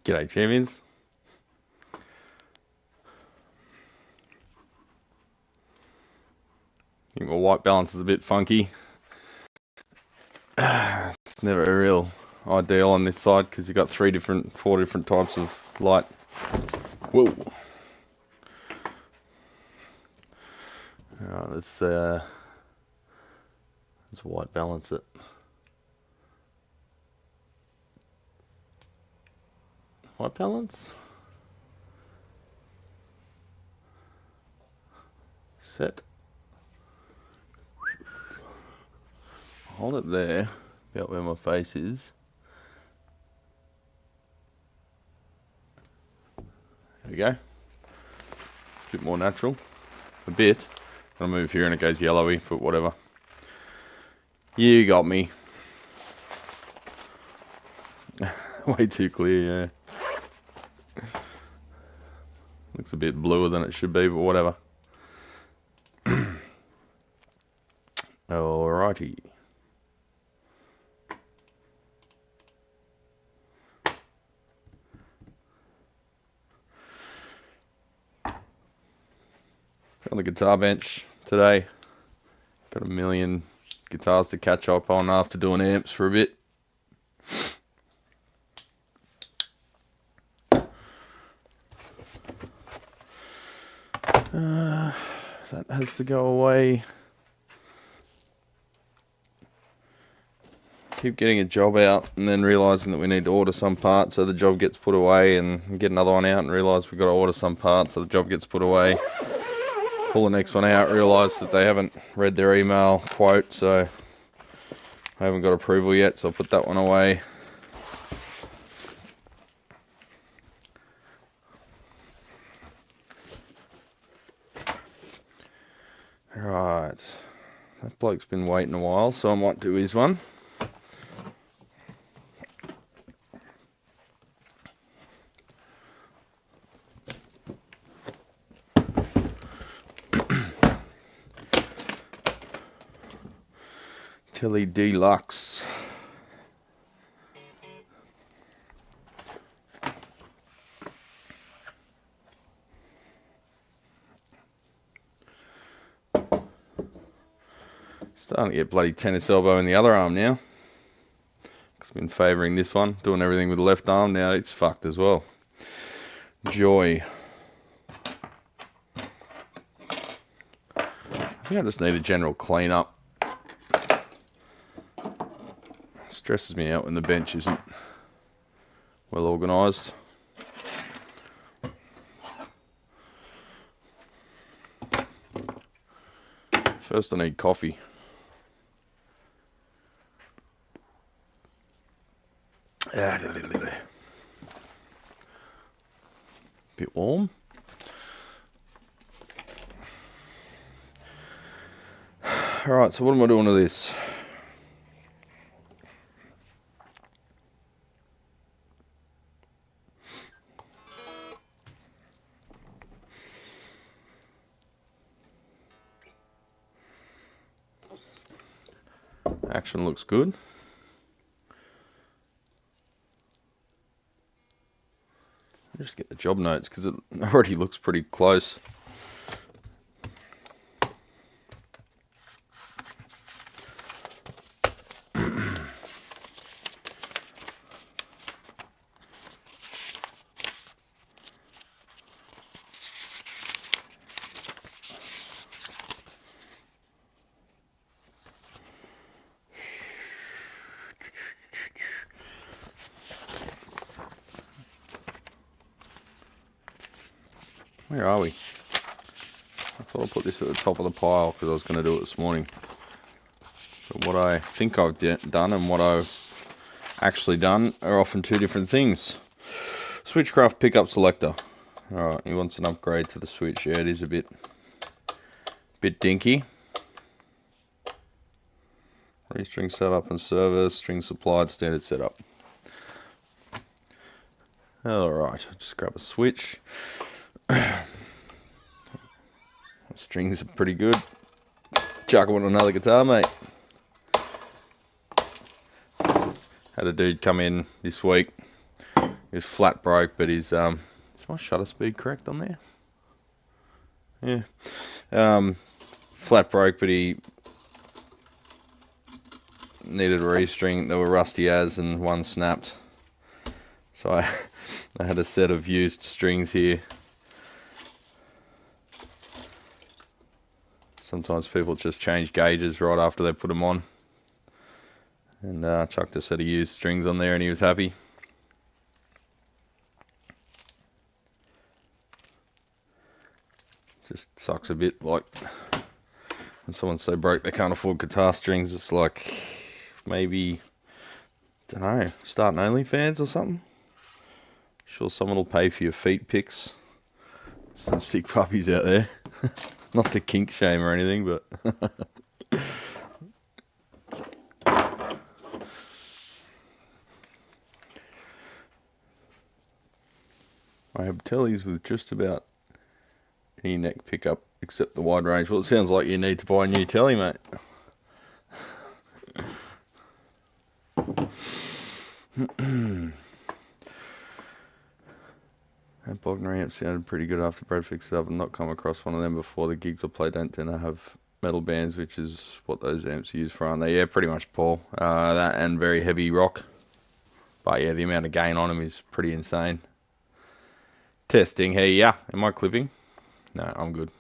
G'day, champions. I think my white balance is a bit funky. It's never a real ideal on this side because you've got four different types of light. Whoa. Alright, let's white balance it. White balance. Set. Hold it there, about where my face is. There we go. A bit more natural. A bit. I'll move here and it goes yellowy, but whatever. You got me. Way too clear, yeah. Looks a bit bluer than it should be, but whatever. Alrighty. On the guitar bench today. Got a million guitars to catch up on after doing amps for a bit. That has to go away. Keep getting a job out and then realising that we need to order some parts, so the job gets put away, and get another one out and realise we've got to order some parts, so the job gets put away. Pull the next one out, realise that they haven't read their email quote, so I haven't got approval yet, so I'll put that one away. Right, that bloke's been waiting a while, so I might do his one. Tilly Deluxe. Starting to get bloody tennis elbow in the other arm now. I've been favouring this one, doing everything with the left arm. Now it's fucked as well. Joy. I think I just need a general clean up. Stresses me out when the bench isn't well organised. First I need coffee. Bit warm. Alright, so what am I doing to this? Action looks good. Just get the job notes because it already looks pretty close. Where are we? I thought I'd put this at the top of the pile because I was going to do it this morning. But what I think I've done and what I've actually done are often two different things. Switchcraft pickup selector. Alright, he wants an upgrade to the switch. Yeah, it is a bit dinky. Restring setup and service, string supplied, standard setup. Alright, I'll just grab a switch. Strings are pretty good. Chuck them on another guitar, mate. Had a dude come in this week His flat broke, but his is my shutter speed correct on there? Yeah. Flat broke, but he needed a restring. They were rusty as, and one snapped. So I had a set of used strings here. Sometimes people just change gauges right after they put them on. And chucked a set of used strings on there and he was happy. Just sucks a bit, like when someone's so broke they can't afford guitar strings. It's like maybe, don't know, starting OnlyFans or something. Sure, someone will pay for your feet pics. Some sick puppies out there. Not to kink shame or anything, but I have tellies with just about any neck pickup except the wide range. Well, it sounds like you need to buy a new telly, mate. That Bogner amp sounded pretty good after Brad fixed it up. I've not come across one of them before. The gigs I play don't tend to have metal bands, which is what those amps use for, aren't they? Yeah, pretty much, Paul. That and very heavy rock. But yeah, the amount of gain on them is pretty insane. Testing. Hey, yeah. Am I clipping? No, I'm good.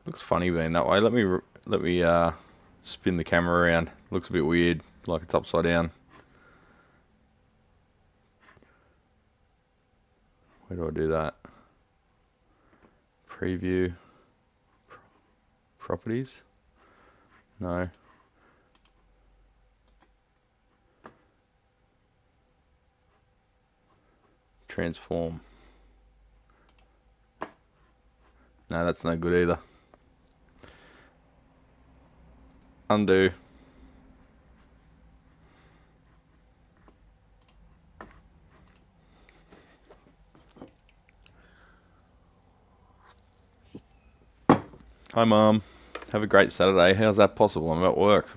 Looks funny being that way. Let me spin the camera around. Looks a bit weird, like it's upside down. Where do I do that? Preview. Properties? No. Transform. No, that's no good either. Undo. Hi, Mum. Have a great Saturday. How's that possible? I'm at work.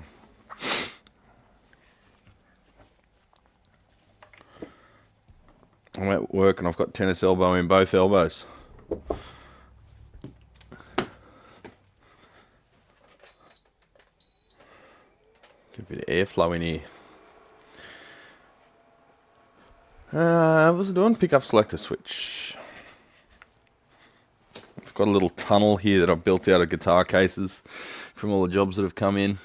I'm at work and I've got tennis elbow in both elbows. Get a bit of airflow in here. What was it doing? Pickup selector switch. I've got a little tunnel here that I've built out of guitar cases from all the jobs that have come in.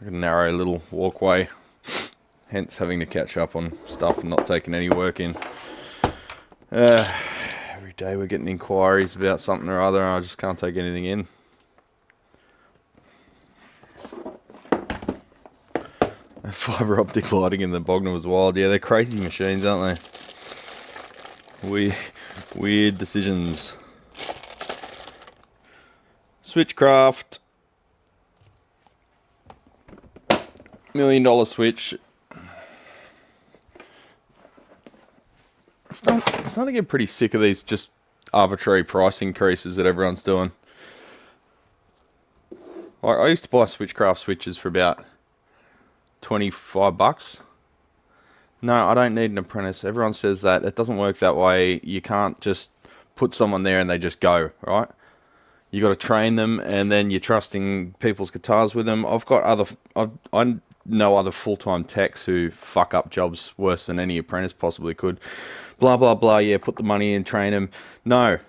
A narrow little walkway, hence having to catch up on stuff and not taking any work in. Every day we're getting inquiries about something or other and I just can't take anything in. Fibre optic lighting in the Bogner was wild. Yeah, they're crazy machines, aren't they? Weird decisions. Switchcraft. $1 million switch. I'm starting to get pretty sick of these just arbitrary price increases that everyone's doing. I used to buy Switchcraft switches for about $25. No, I don't need an apprentice. Everyone says that. It doesn't work that way. You can't just put someone there and they just go, right? You got to train them, and then you're trusting people's guitars with them. I know other full-time techs who fuck up jobs worse than any apprentice possibly could. Blah, blah, blah. Yeah, put the money in, train them. No.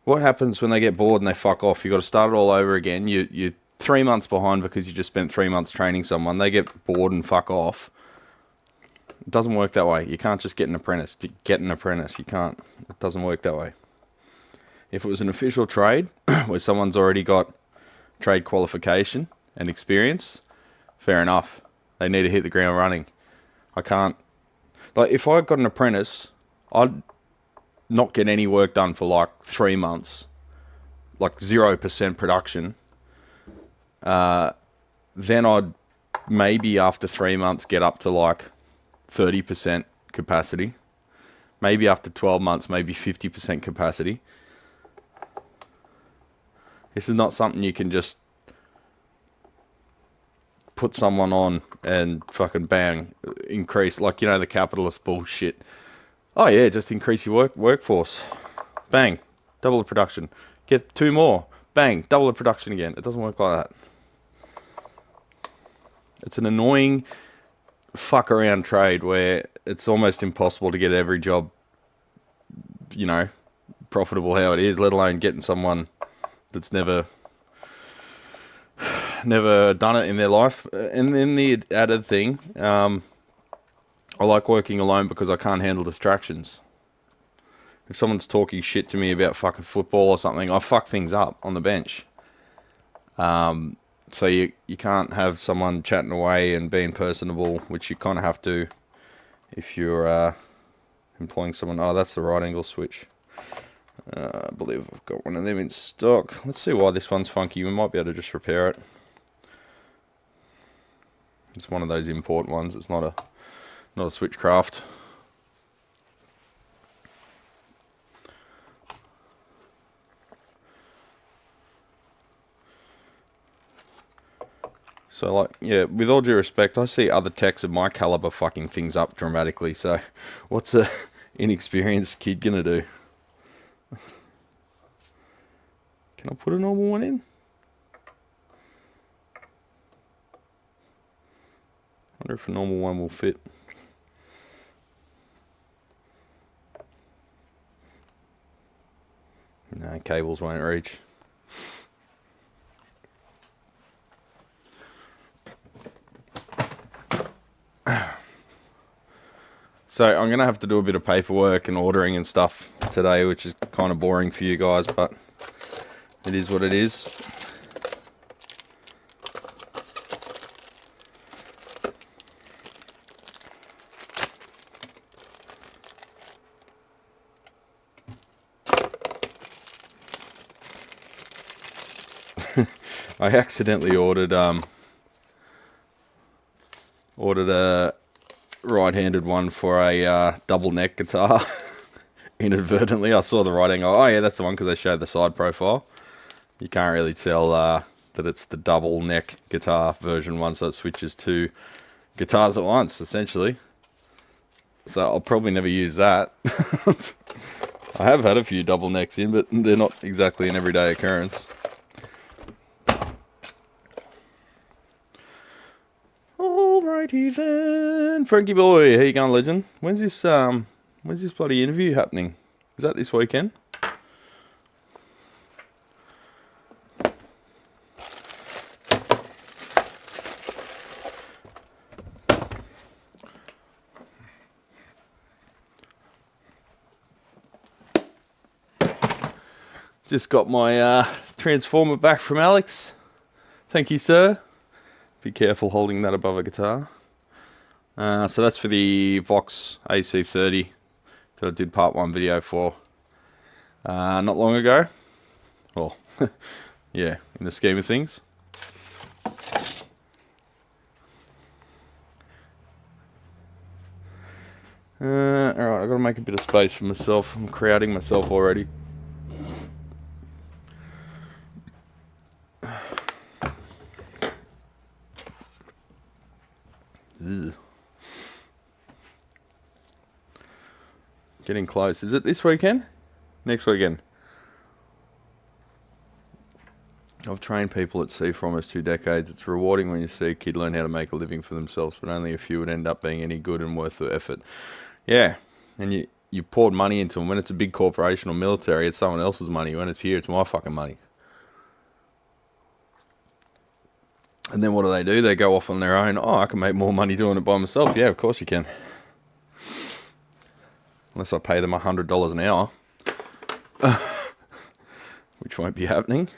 What happens when they get bored and they fuck off? You got to start it all over again. You're 3 months behind because you just spent 3 months training someone. They get bored and fuck off. It doesn't work that way. You can't just get an apprentice. Get an apprentice. You can't. It doesn't work that way. If it was an official trade where someone's already got trade qualification and experience, fair enough. They need to hit the ground running. I can't. Like, if I got an apprentice, I'd not get any work done for like 3 months, like 0% production. Then I'd maybe after 3 months get up to like 30% capacity. Maybe after 12 months, maybe 50% capacity. This is not something you can just put someone on and fucking bang, increase, like, you know, the capitalist bullshit. Oh yeah, just increase your workforce. Bang, double the production. Get 2 more. Bang, double the production again. It doesn't work like that. It's an annoying fuck around trade where it's almost impossible to get every job, you know, profitable how it is, let alone getting someone that's never done it in their life. And then the added thing, I like working alone because I can't handle distractions. If someone's talking shit to me about fucking football or something, I fuck things up on the bench. So you can't have someone chatting away and being personable, which you kind of have to if you're employing someone. Oh, that's the right angle switch. I believe I've got one of them in stock. Let's see why this one's funky. We might be able to just repair it. It's one of those import ones. It's not a Switchcraft. So, like, yeah, with all due respect, I see other techs of my caliber fucking things up dramatically. So, what's a inexperienced kid gonna do? Can I put a normal one in? I wonder if a normal one will fit. No, cables won't reach. So I'm going to have to do a bit of paperwork and ordering and stuff today, which is kind of boring for you guys, but it is what it is. I accidentally ordered a right-handed one for a double neck guitar. Inadvertently, I saw the writing. Oh yeah, that's the one, because they showed the side profile. You can't really tell that it's the double neck guitar version one, so it switches 2 guitars at once, essentially. So I'll probably never use that. I have had a few double necks in, but they're not exactly an everyday occurrence. Alrighty then, Frankie boy, how you going, legend? When's this bloody interview happening? Is that this weekend? Just got my transformer back from Alex. Thank you, sir. Be careful holding that above a guitar. So that's for the Vox AC30 that I did part 1 video for not long ago. Well, yeah, in the scheme of things. Alright, I've got to make a bit of space for myself. I'm crowding myself already. Ugh. Getting close. Is it this weekend? Next weekend? I've trained people at sea for almost 2 decades. It's rewarding when you see a kid learn how to make a living for themselves, but only a few would end up being any good and worth the effort. Yeah, and you poured money into them. When it's a big corporation or military, it's someone else's money. When it's here, it's my fucking money. And then what do? They go off on their own. Oh, I can make more money doing it by myself. Yeah, of course you can. Unless I pay them $100 an hour. Which won't be happening.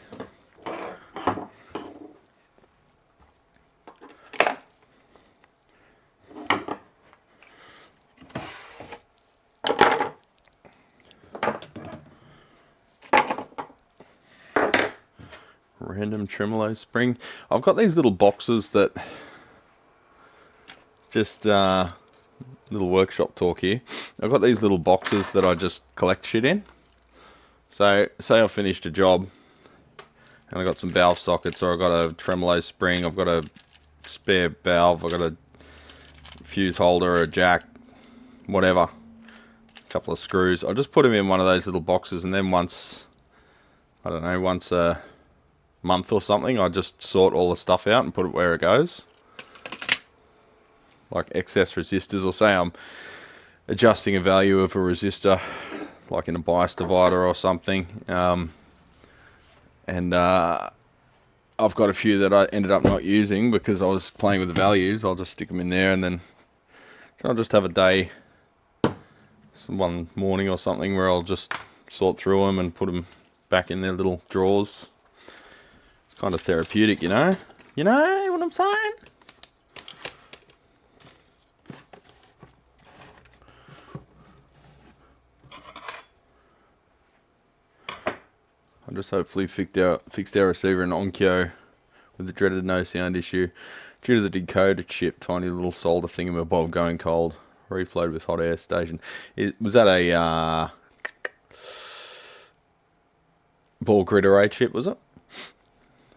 Random tremolo spring. I've got these little boxes that just little workshop talk here. I've got these little boxes that I just collect shit in. So say I finished a job And I got some valve sockets, or I got a tremolo spring, I've got a spare valve, I've got a fuse holder, a jack, whatever. A couple of screws. I'll just put them in one of those little boxes, and then once, I don't know, once a month or something, I just sort all the stuff out and put it where it goes. Like excess resistors, or say I'm adjusting a value of a resistor, like in a bias divider or something. I've got a few that I ended up not using because I was playing with the values. I'll just stick them in there, and then I'll just have a day, one morning or something, where I'll just sort through them and put them back in their little drawers. It's kind of therapeutic, you know? You know what I'm saying? I just hopefully fixed our receiver in Onkyo with the dreaded no sound issue due to the decoder chip, tiny little solder thingamabob going cold. Reflowed with hot air station. Was that a ball grid array chip, was it?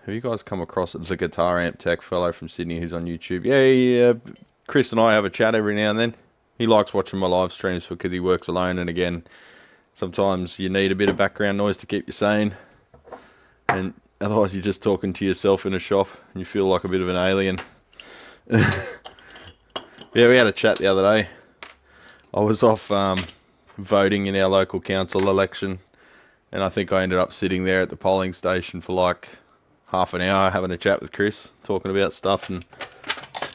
Have you guys come across it? There's a guitar amp tech fellow from Sydney who's on YouTube. Yeah, Chris and I have a chat every now and then. He likes watching my live streams because he works alone, and again, sometimes you need a bit of background noise to keep you sane, and otherwise you're just talking to yourself in a shop and you feel like a bit of an alien. Yeah, we had a chat the other day. I was off voting in our local council election, and I think I ended up sitting there at the polling station for like half an hour having a chat with Chris, talking about stuff and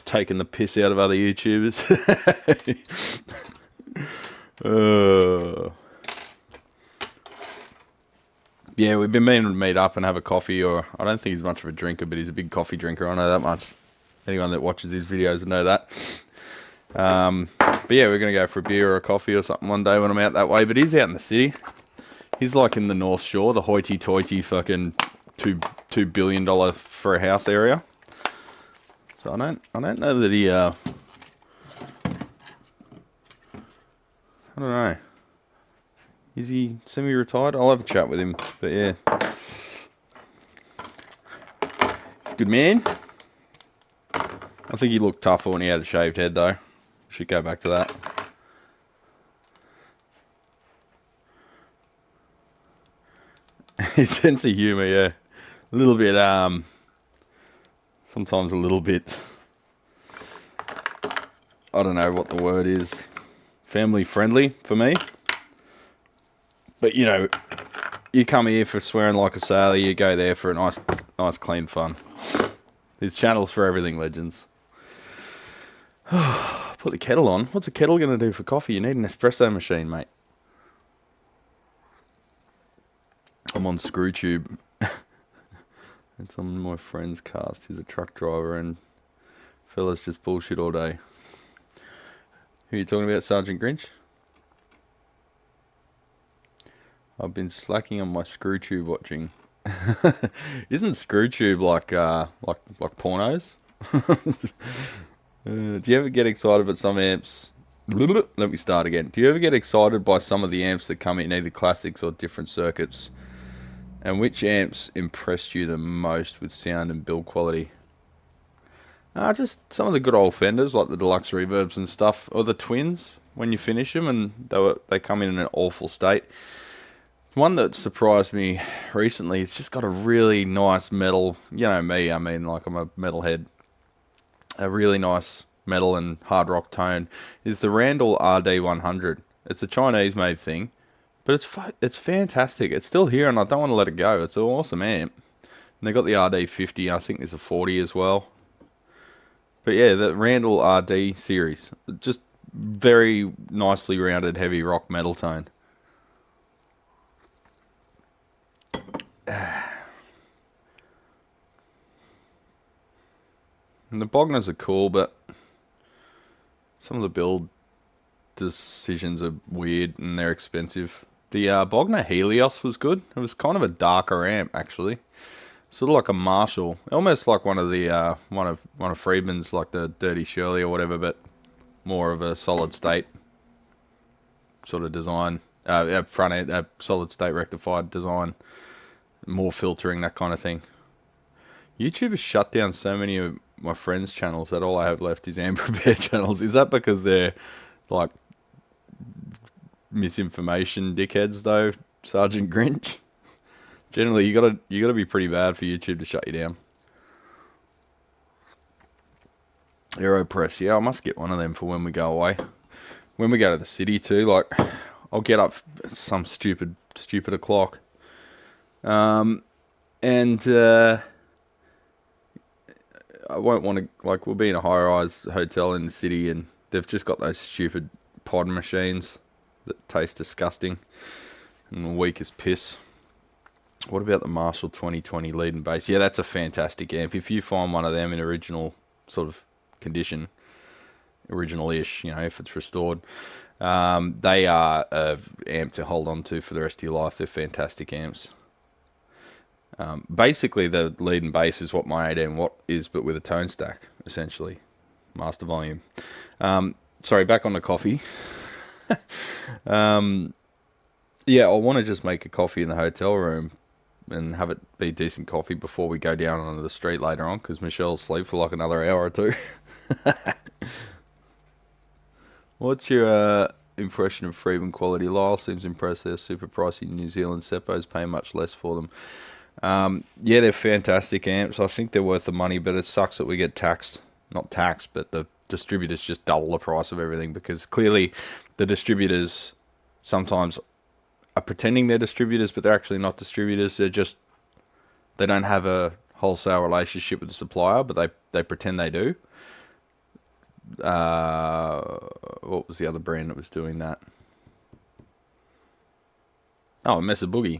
taking the piss out of other YouTubers. Yeah, we've been meaning to meet up and have a coffee, or I don't think he's much of a drinker, but he's a big coffee drinker, I know that much. Anyone that watches his videos will know that. But yeah, we're going to go for a beer or a coffee or something one day when I'm out that way, but he's out in the city. He's like in the North Shore, the hoity-toity fucking $2 billion for a house area. So I don't know that he, I don't know. Is he semi-retired? I'll have a chat with him, but yeah. He's a good man. I think he looked tougher when he had a shaved head, though. Should go back to that. His sense of humour, yeah. A little bit, sometimes a little bit, I don't know what the word is. Family friendly for me. But, you know, you come here for swearing like a sailor, you go there for a nice clean fun. There's channels for everything, legends. Put the kettle on. What's a kettle going to do for coffee? You need an espresso machine, mate. I'm on ScrewTube. It's on my friend's cast. He's a truck driver, and fellas just bullshit all day. Who are you talking about, Sergeant Grinch? I've been slacking on my ScrewTube watching. Isn't ScrewTube like pornos? Do you ever get excited about some amps? Let me start again. Do you ever get excited by some of the amps that come in either classics or different circuits? And which amps impressed you the most with sound and build quality? Just some of the good old Fenders, like the deluxe reverbs and stuff, or the twins when you finish them and they come in an awful state. One that surprised me recently, it's just got a really nice metal, you know me, I mean, like I'm a metalhead. A really nice metal and hard rock tone is the Randall RD100. It's a Chinese made thing, but it's fantastic. It's still here and I don't want to let it go. It's an awesome amp. And they got the RD50, I think there's a 40 as well. But yeah, the Randall RD series, just very nicely rounded heavy rock metal tone. And the Bogners are cool, but some of the build decisions are weird and they're expensive. The Bogner Helios was good. It was kind of a darker amp, actually. Sort of like a Marshall, almost like one of the one of Friedman's, like the Dirty Shirley or whatever, but more of a solid state sort of design. Front end, solid state rectified design. more filtering, that kind of thing. YouTube has shut down so many of my friends' channels that all I have left is amp repair channels. Is that because they're like misinformation dickheads though, Sergeant Grinch? Generally, you gotta be pretty bad for YouTube to shut you down. AeroPress, yeah, I must get one of them for when we go away. When we go to the city too, like, I'll get up at some stupid o'clock. I won't want to, like, we'll be in a high-rise hotel in the city and they've just got those stupid pod machines that taste disgusting and weak as piss. What about the Marshall 2020 lead and bass? Yeah, that's a fantastic amp. If you find one of them in original sort of condition, original-ish, you know, if it's restored, they are an amp to hold on to for the rest of your life. They're fantastic amps. Basically, the lead and bass is what my 18 watt is, but with a tone stack, essentially. Master volume. Sorry, back on the coffee. Yeah, I want to just make a coffee in the hotel room and have it be decent coffee before we go down onto the street later on, because Michelle'll sleep for like another hour or two. What's your impression of Freeman quality? Lyle seems impressed. They're super pricey. New Zealand Seppos pay much less for them. Yeah, they're fantastic amps. I think they're worth the money, but it sucks that we get taxed. Not taxed, but the distributors just double the price of everything, because clearly the distributors sometimes are pretending they're distributors, but they're actually not distributors. They don't have a wholesale relationship with the supplier, but they pretend they do. What was the other brand that was doing that? Oh, Mesa Boogie.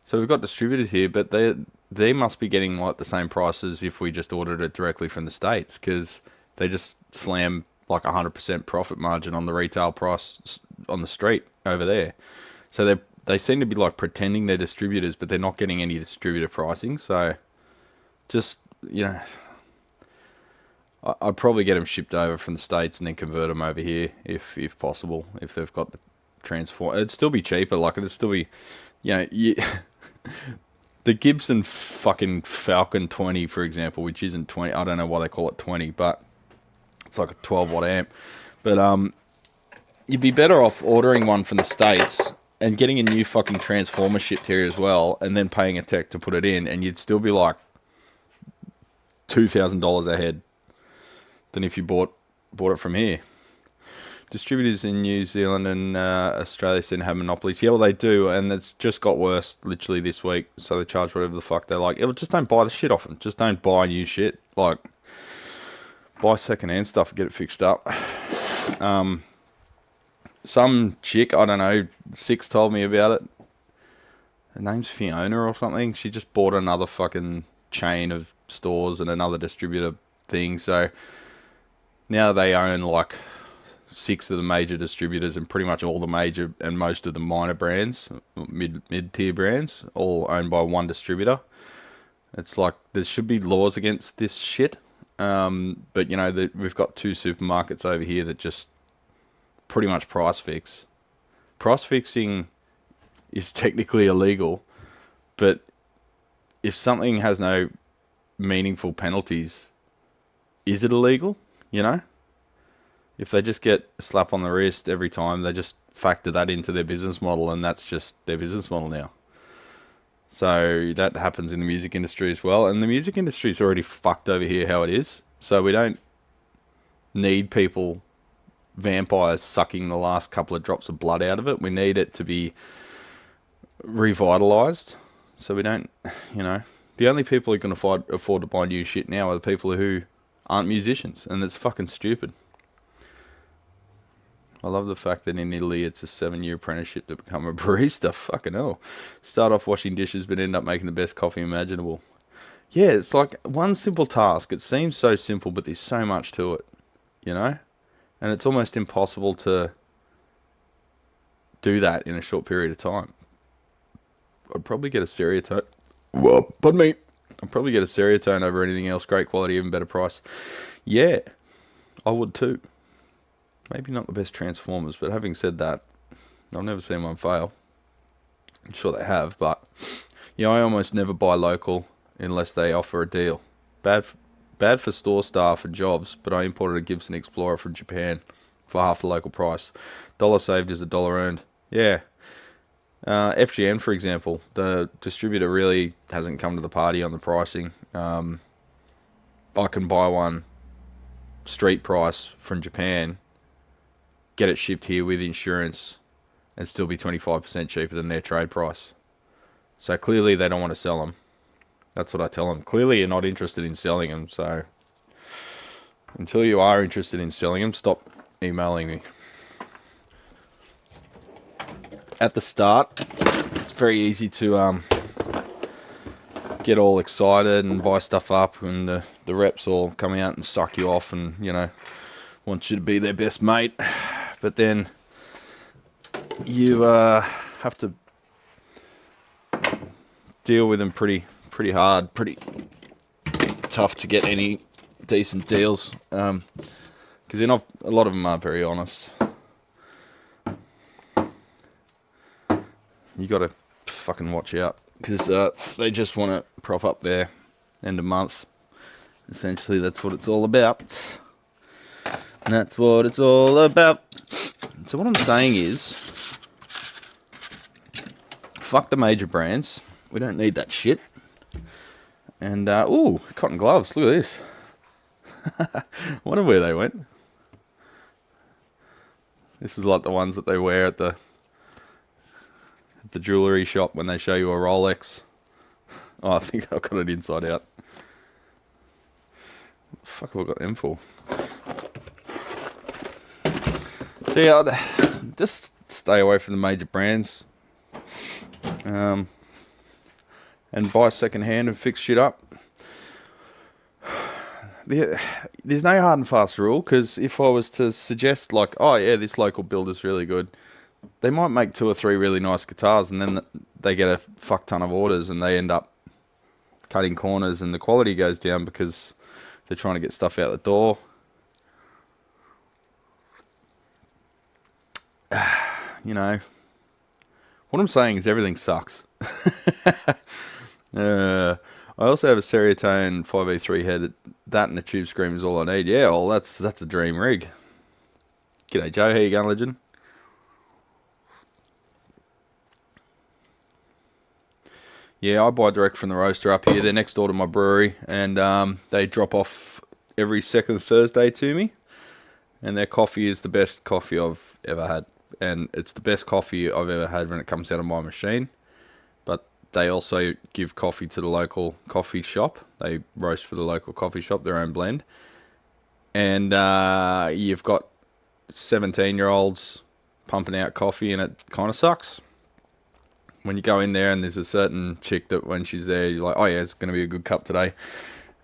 So we've got distributors here, but they must be getting like the same prices if we just ordered it directly from the States, because they just slam like 100% profit margin on the retail price on the street over there. So they seem to be like pretending they're distributors, but they're not getting any distributor pricing. So just, you know, I'd probably get them shipped over from the States and then convert them over here if possible, if they've got the transform. It'd still be cheaper. Like, it'd still be, you know, the Gibson fucking Falcon 20, for example, which isn't 20. I don't know why they call it 20, but it's like a 12 watt amp. But you'd be better off ordering one from the States and getting a new fucking transformer shipped here as well, and then paying a tech to put it in, and you'd still be like $2,000 ahead than if you bought it from here. Distributors in New Zealand and Australia seem to have monopolies. Yeah, well, they do, and it's just got worse literally this week. So they charge whatever the fuck they like. Just don't buy the shit off them. Just don't buy new shit. Like, buy second-hand stuff and get it fixed up. Some chick, I don't know, Six told me about it. Her name's Fiona or something. She just bought another fucking chain of stores and another distributor thing. So now they own like 6 of the major distributors and pretty much all the major and most of the minor brands, mid-tier brands, all owned by one distributor. It's like there should be laws against this shit. But you know, we've got 2 supermarkets over here that just pretty much price fix. Price fixing is technically illegal, but if something has no meaningful penalties, is it illegal? You know? If they just get a slap on the wrist every time, they just factor that into their business model, and that's just their business model now. So that happens in the music industry as well, and the music industry is already fucked over here how it is. So we don't need vampires sucking the last couple of drops of blood out of it. We need it to be revitalized. So we don't, you know, the only people who can afford to buy new shit now are the people who aren't musicians, and it's fucking stupid. I love the fact that in Italy it's a 7-year apprenticeship to become a barista. Fucking hell. Start off washing dishes but end up making the best coffee imaginable. Yeah, it's like one simple task. It seems so simple, but there's so much to it, you know? And it's almost impossible to do that in a short period of time. I'd probably get a Seriatone. Well, pardon me. I'd probably get a Seriatone over anything else. Great quality, even better price. Yeah, I would too. Maybe not the best transformers, but having said that, I've never seen one fail. I'm sure they have, but Yeah, I almost never buy local unless they offer a deal. Bad for store staff and jobs, but I imported a Gibson Explorer from Japan for half the local price. Dollar saved is a dollar earned. Yeah. FGN, for example, the distributor really hasn't come to the party on the pricing. I can buy one street price from Japan, get it shipped here with insurance, and still be 25% cheaper than their trade price. So clearly they don't want to sell them. That's what I tell them. Clearly you're not interested in selling them, so until you are interested in selling them, stop emailing me. At the start, it's very easy to get all excited and buy stuff up, and the reps all come out and suck you off and, you know, want you to be their best mate. But then you have to deal with them pretty hard, pretty tough to get any decent deals, because they're not, a lot of them aren't very honest. You got to fucking watch out, because they just want to prop up their end of month. Essentially, that's what it's all about. And that's what it's all about. So what I'm saying is, fuck the major brands. We don't need that shit. And, ooh, cotton gloves. Look at this. I wonder where they went. This is like the ones that they wear at the jewellery shop when they show you a Rolex. Oh, I think I've got it inside out. What the fuck have I got them for? So yeah, just stay away from the major brands. And buy second hand and fix shit up. There's no hard and fast rule, because if I was to suggest, like, oh yeah, this local builder's really good, they might make 2 or 3 really nice guitars, and then they get a fuck ton of orders, and they end up cutting corners, and the quality goes down because they're trying to get stuff out the door. You know, what I'm saying is everything sucks. I also have a Seriatone 5E3 head. That and a tube scream is all I need. Yeah, well, that's a dream rig. G'day, Joe. How you going, legend? Yeah, I buy direct from the roaster up here. They're next door to my brewery, and they drop off every second Thursday to me. And their coffee is the best coffee I've ever had. And it's the best coffee I've ever had when it comes out of my machine. But they also give coffee to the local coffee shop. They roast for the local coffee shop, their own blend. And you've got 17-year-olds pumping out coffee, and it kind of sucks. When you go in there and there's a certain chick that when she's there, you're like, oh yeah, it's going to be a good cup today.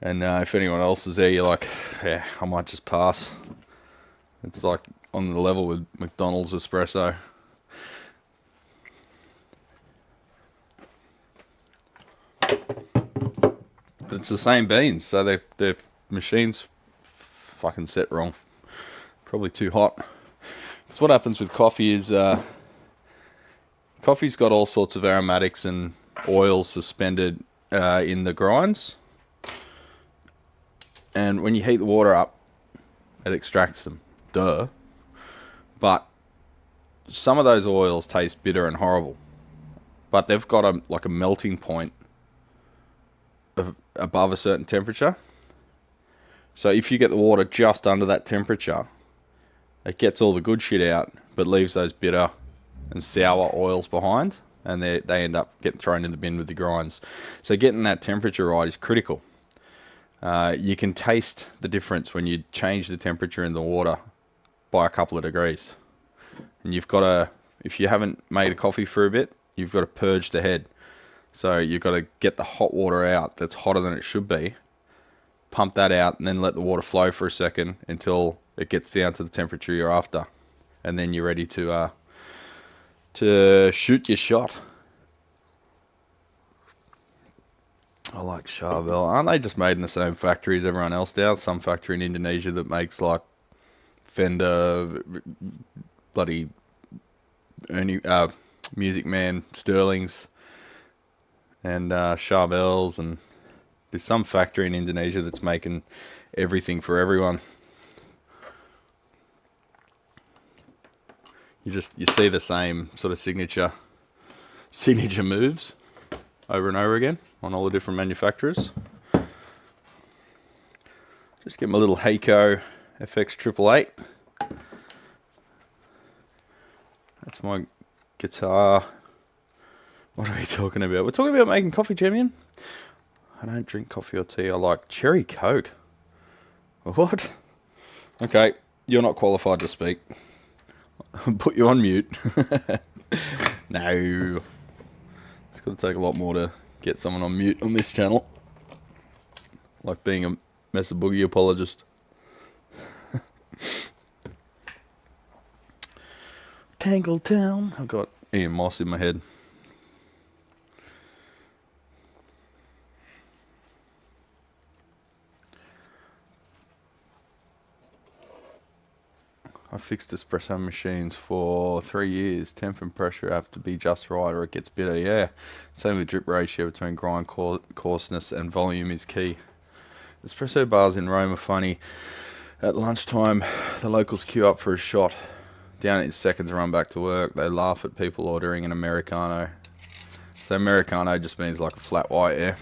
And if anyone else is there, you're like, yeah, I might just pass. It's like on the level with McDonald's espresso. But it's the same beans, so their machine's fucking set wrong. Probably too hot. Because what happens with coffee is coffee's got all sorts of aromatics and oils suspended in the grinds. And when you heat the water up, it extracts them. Duh. But some of those oils taste bitter and horrible. But they've got a melting point above a certain temperature. So if you get the water just under that temperature, it gets all the good shit out, but leaves those bitter and sour oils behind, and they end up getting thrown in the bin with the grinds. So getting that temperature right is critical. You can taste the difference when you change the temperature in the water by a couple of degrees. And you've got to, if you haven't made a coffee for a bit, you've got to purge the head. So you've got to get the hot water out that's hotter than it should be, pump that out, and then let the water flow for a second until it gets down to the temperature you're after. And then you're ready to shoot your shot. I like Charvel. Aren't they just made in the same factory as everyone else now? Some factory in Indonesia that makes like Fender, bloody Music Man, Sterlings, and Charbels, and there's some factory in Indonesia that's making everything for everyone. You see the same sort of signature moves over and over again on all the different manufacturers. Just get my little Hakko FX-888. That's my guitar. What are we talking about? We're talking about making coffee, champion. I don't drink coffee or tea. I like cherry Coke. What? Okay, you're not qualified to speak. Put you on mute. No. It's going to take a lot more to get someone on mute on this channel. Like being a Mesa Boogie apologist. Tangletown. I've got Ian Moss in my head. I fixed espresso machines for 3 years. Temp and pressure have to be just right or it gets bitter. Yeah. Same with drip ratio between grind coarseness and volume is key. Espresso bars in Rome are funny. At lunchtime, the locals queue up for a shot. Down in seconds and run back to work. They laugh at people ordering an Americano. So Americano just means like a flat white, yeah.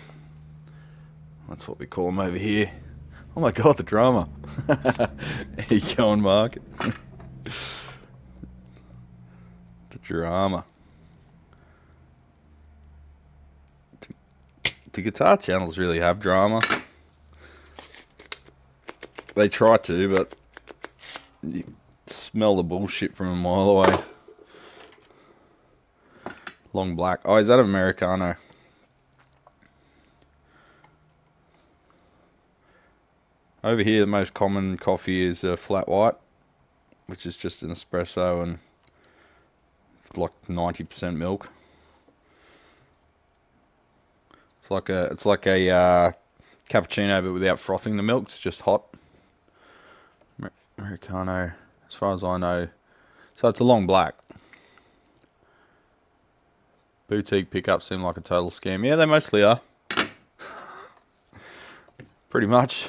That's what we call them over here. Oh my god, the drama. How you going, Mark? The drama. The guitar channels really have drama. They try to, but you smell the bullshit from a mile away. Long black. Oh, is that an Americano? Over here, the most common coffee is a flat white, which is just an espresso and like 90% milk. It's like a cappuccino, but without frothing the milk. It's just hot. Americano, as far as I know. So it's a long black. Boutique pickups seem like a total scam. Yeah, they mostly are. Pretty much.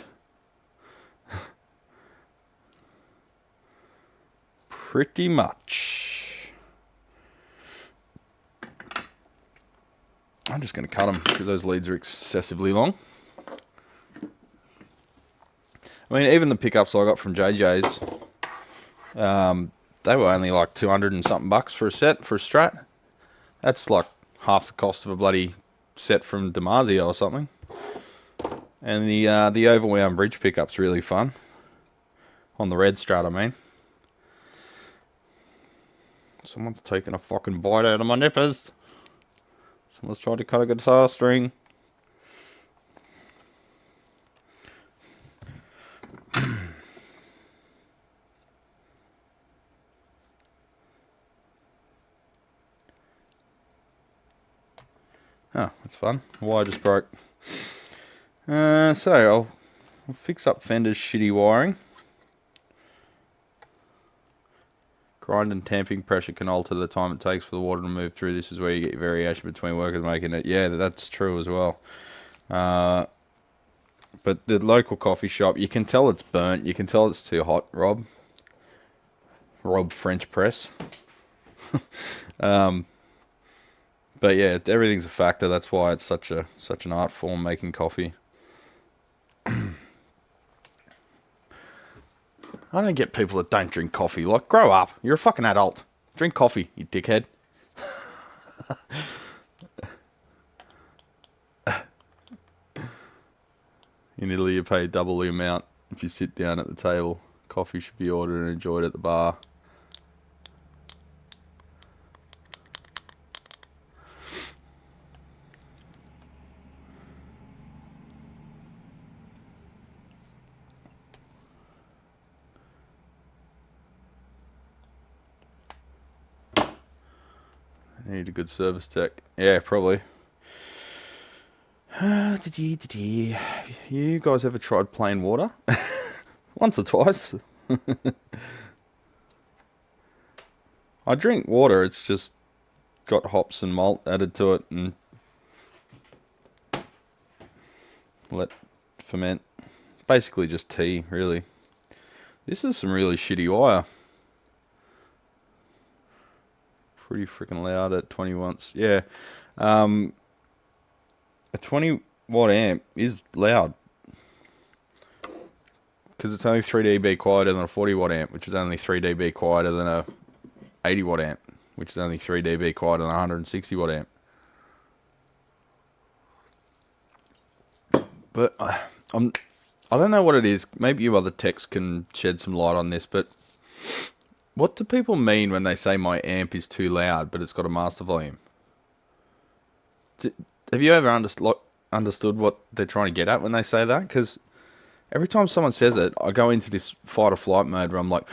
Pretty much. I'm just going to cut them because those leads are excessively long. I mean, even the pickups I got from JJ's, they were only like 200 and something bucks for a set, for a Strat. That's like half the cost of a bloody set from Damasio or something. And the overwound bridge pickup's really fun. On the red Strat, I mean. Someone's taking a fucking bite out of my nippers. Someone's tried to cut a guitar string. Oh, that's fun. The wire just broke. So I'll fix up Fender's shitty wiring. Grind and tamping pressure can alter the time it takes for the water to move through. This is where you get variation between workers making it. Yeah, that's true as well. But the local coffee shop, you can tell it's burnt. You can tell it's too hot, Rob. Rob French press. But yeah, everything's a factor. That's why it's such an art form, making coffee. I don't get people that don't drink coffee. Like, grow up. You're a fucking adult. Drink coffee, you dickhead. In Italy, you pay double the amount if you sit down at the table. Coffee should be ordered and enjoyed at the bar. Need a good service tech. Yeah, probably. You guys ever tried plain water? Once or twice. I drink water, it's just got hops and malt added to it, and Let ferment. Basically just tea, really. This is some really shitty wire. Pretty freaking loud at 20 watts. Yeah. A 20 watt amp is loud. Because it's only 3 dB quieter than a 40 watt amp, which is only 3 dB quieter than a 80 watt amp, which is only 3 dB quieter than a 160 watt amp. But I don't know what it is. Maybe you other techs can shed some light on this, but what do people mean when they say my amp is too loud, but it's got a master volume? Have you ever understood what they're trying to get at when they say that? Because every time someone says it, I go into this fight or flight mode where I'm like,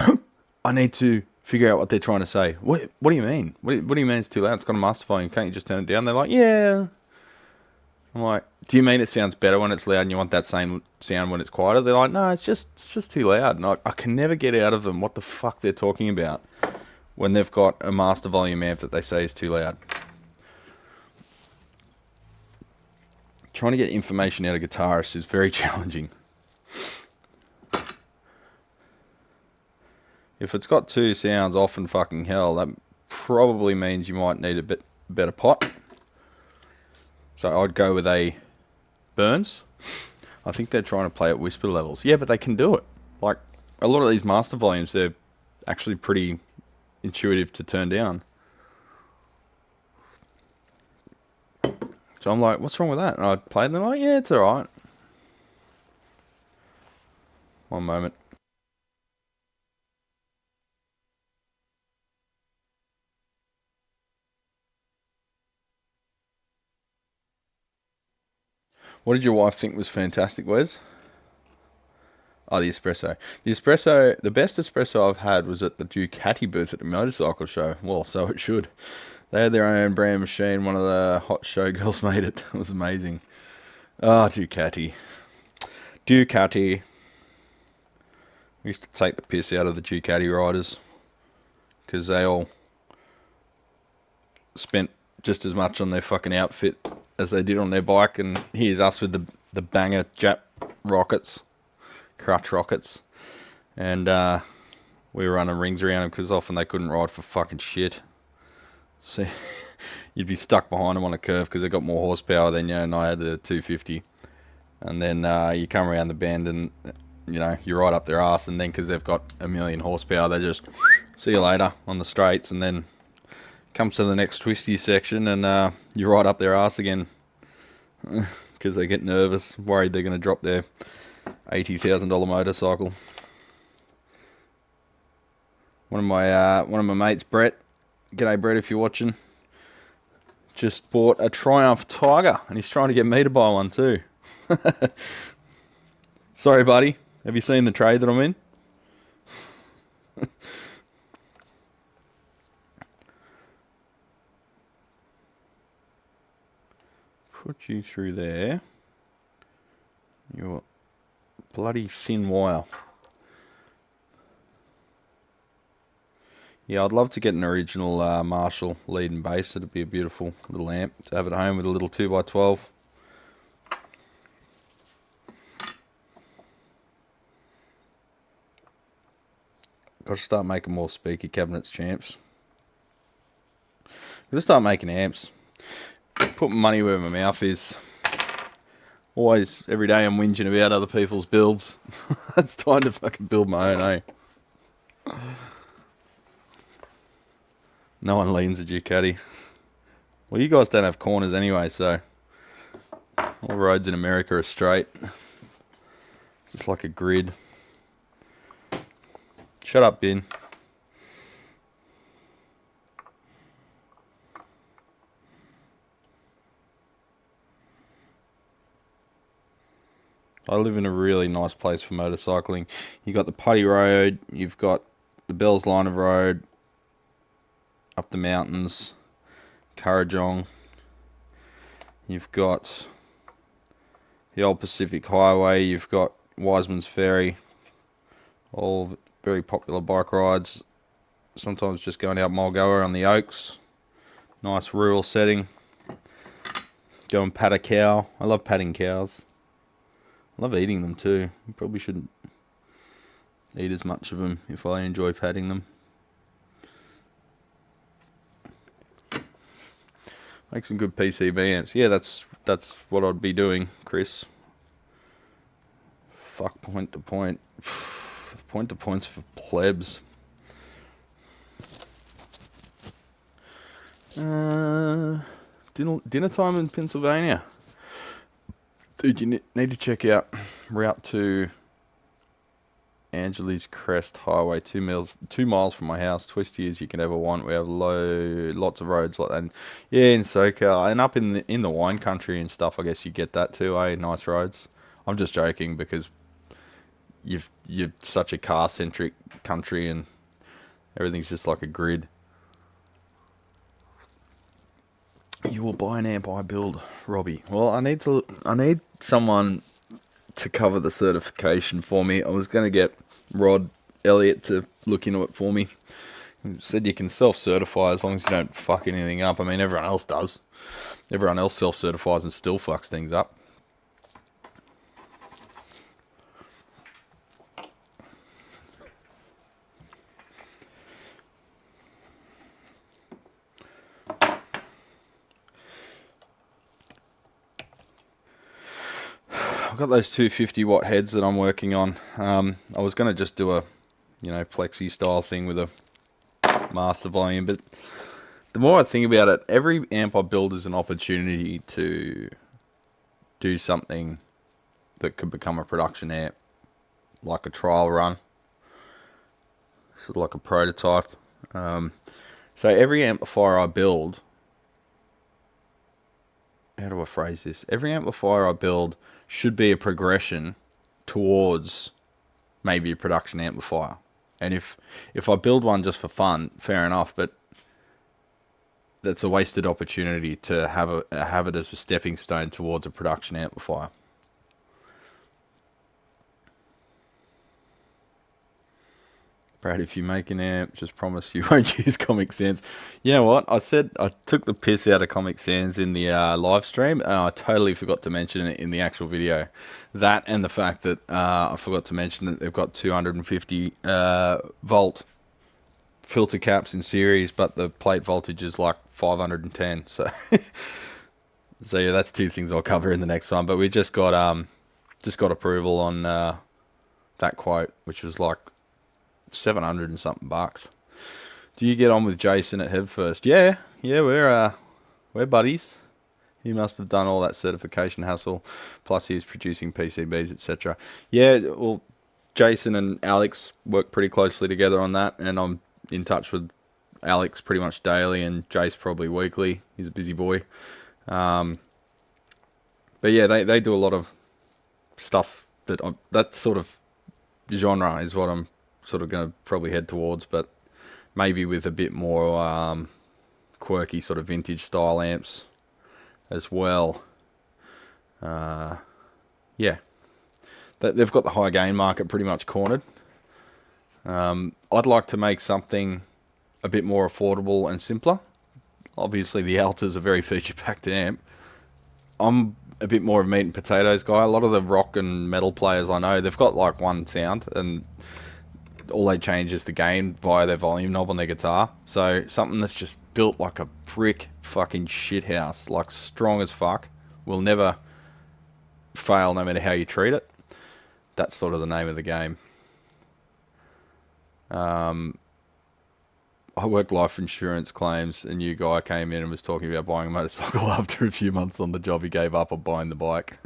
I need to figure out what they're trying to say. What do you mean? What do you mean it's too loud? It's got a master volume. Can't you just turn it down? They're like, yeah. I'm like, do you mean it sounds better when it's loud and you want that same sound when it's quieter? They're like, no, it's just too loud. And I can never get out of them what the fuck they're talking about when they've got a master volume amp that they say is too loud. Trying to get information out of guitarists is very challenging. If it's got two sounds off in fucking hell, that probably means you might need a bit better pot. So I'd go with a Burns. I think they're trying to play at whisper levels. Yeah, but they can do it. Like, a lot of these master volumes, they're actually pretty intuitive to turn down. So I'm like, what's wrong with that? And I played and they're like, yeah, it's alright. One moment. What did your wife think was fantastic, Wes? Oh, the espresso. The best espresso I've had was at the Ducati booth at the motorcycle show. Well, so it should. They had their own brand machine. One of the hot showgirls made it. It was amazing. Oh, Ducati. We used to take the piss out of the Ducati riders because they all spent just as much on their fucking outfit as they did on their bike, and here's us with the banger Jap rockets, crutch rockets, and we were running rings around them because often they couldn't ride for fucking shit. So you'd be stuck behind them on a curve because they got more horsepower than you, and I had the 250. And then you come around the bend and you're right up their ass, and then because they've got a million horsepower, they just see you later on the straights, and then comes to the next twisty section and you're right up their ass again because they get nervous, worried they're going to drop their $80,000 motorcycle. One of my mates, Brett, g'day Brett if you're watching, just bought a Triumph Tiger and he's trying to get me to buy one too. Sorry buddy, have you seen the trade that I'm in? Put you through there. Your bloody thin wire. Yeah, I'd love to get an original Marshall lead and bass. It'd be a beautiful little amp to have at home with a little 2x12. Got to start making more speaker cabinets, champs. Got to start making amps. Put money where my mouth is. Always, every day I'm whinging about other people's builds. It's time to fucking build my own, eh? No one leans a Ducati. Well, you guys don't have corners anyway, so all roads in America are straight. Just like a grid. Shut up, Bin. I live in a really nice place for motorcycling. You've got the Putty Road, you've got the Bells Line of Road, up the mountains, Currajong. You've got the old Pacific Highway, you've got Wiseman's Ferry, all very popular bike rides. Sometimes just going out Mulgoa on the Oaks. Nice rural setting. Go and pat a cow. I love patting cows. Love eating them too. You probably shouldn't eat as much of them if I enjoy patting them. Make some good PCB amps. Yeah, that's what I'd be doing, Chris. Fuck point to point. Point to points for plebs. Dinner time in Pennsylvania. Dude, you need to check out route to Angeles Crest Highway, 2 miles from my house. Twisty as you can ever want. We have lots of roads like that. And yeah, in SoCal and up in the wine country and stuff. I guess you get that too, eh? Nice roads. I'm just joking because you're such a car centric country and everything's just like a grid. You will buy an amp I build, Robbie. Well, I need someone to cover the certification for me. I was going to get Rod Elliott to look into it for me. He said you can self-certify as long as you don't fuck anything up. I mean, everyone else does. Everyone else self-certifies and still fucks things up. I've got those 250 watt heads that I'm working on. I was going to just do a, plexi style thing with a master volume, but the more I think about it, every amp I build is an opportunity to do something that could become a production amp, like a trial run, sort of like a prototype. So every amplifier I build, how do I phrase this? Every amplifier I build should be a progression towards maybe a production amplifier. And if I build one just for fun, fair enough, but that's a wasted opportunity to have it as a stepping stone towards a production amplifier. Brad, if you make an amp, just promise you won't use Comic Sans. You know what? I said I took the piss out of Comic Sans in the live stream, and I totally forgot to mention it in the actual video. That and the fact that I forgot to mention that they've got 250 volt filter caps in series, but the plate voltage is like 510. So, so yeah, that's two things I'll cover in the next one. But we just got approval on that quote, which was like 700 and something bucks. Do you get on with Jason at Headfirst? Yeah, we're buddies. He must have done all that certification hassle, plus he's producing PCBs, etc. Yeah, well, Jason and Alex work pretty closely together on that, and I'm in touch with Alex pretty much daily, and Jace probably weekly. He's a busy boy. But yeah, they do a lot of stuff that sort of genre is what I'm sort of going to probably head towards, but maybe with a bit more quirky sort of vintage style amps as well. Yeah, they've got the high gain market pretty much cornered. I'd like to make something a bit more affordable and simpler. Obviously the Alta's a very feature packed amp. I'm a bit more of a meat and potatoes guy. A lot of the rock and metal players I know, they've got like one sound and all they change is the gain via their volume knob on their guitar. So something that's just built like a brick fucking shithouse, like strong as fuck, will never fail no matter how you treat it. That's sort of the name of the game. I worked life insurance claims. A new guy came in and was talking about buying a motorcycle. After a few months on the job, he gave up on buying the bike.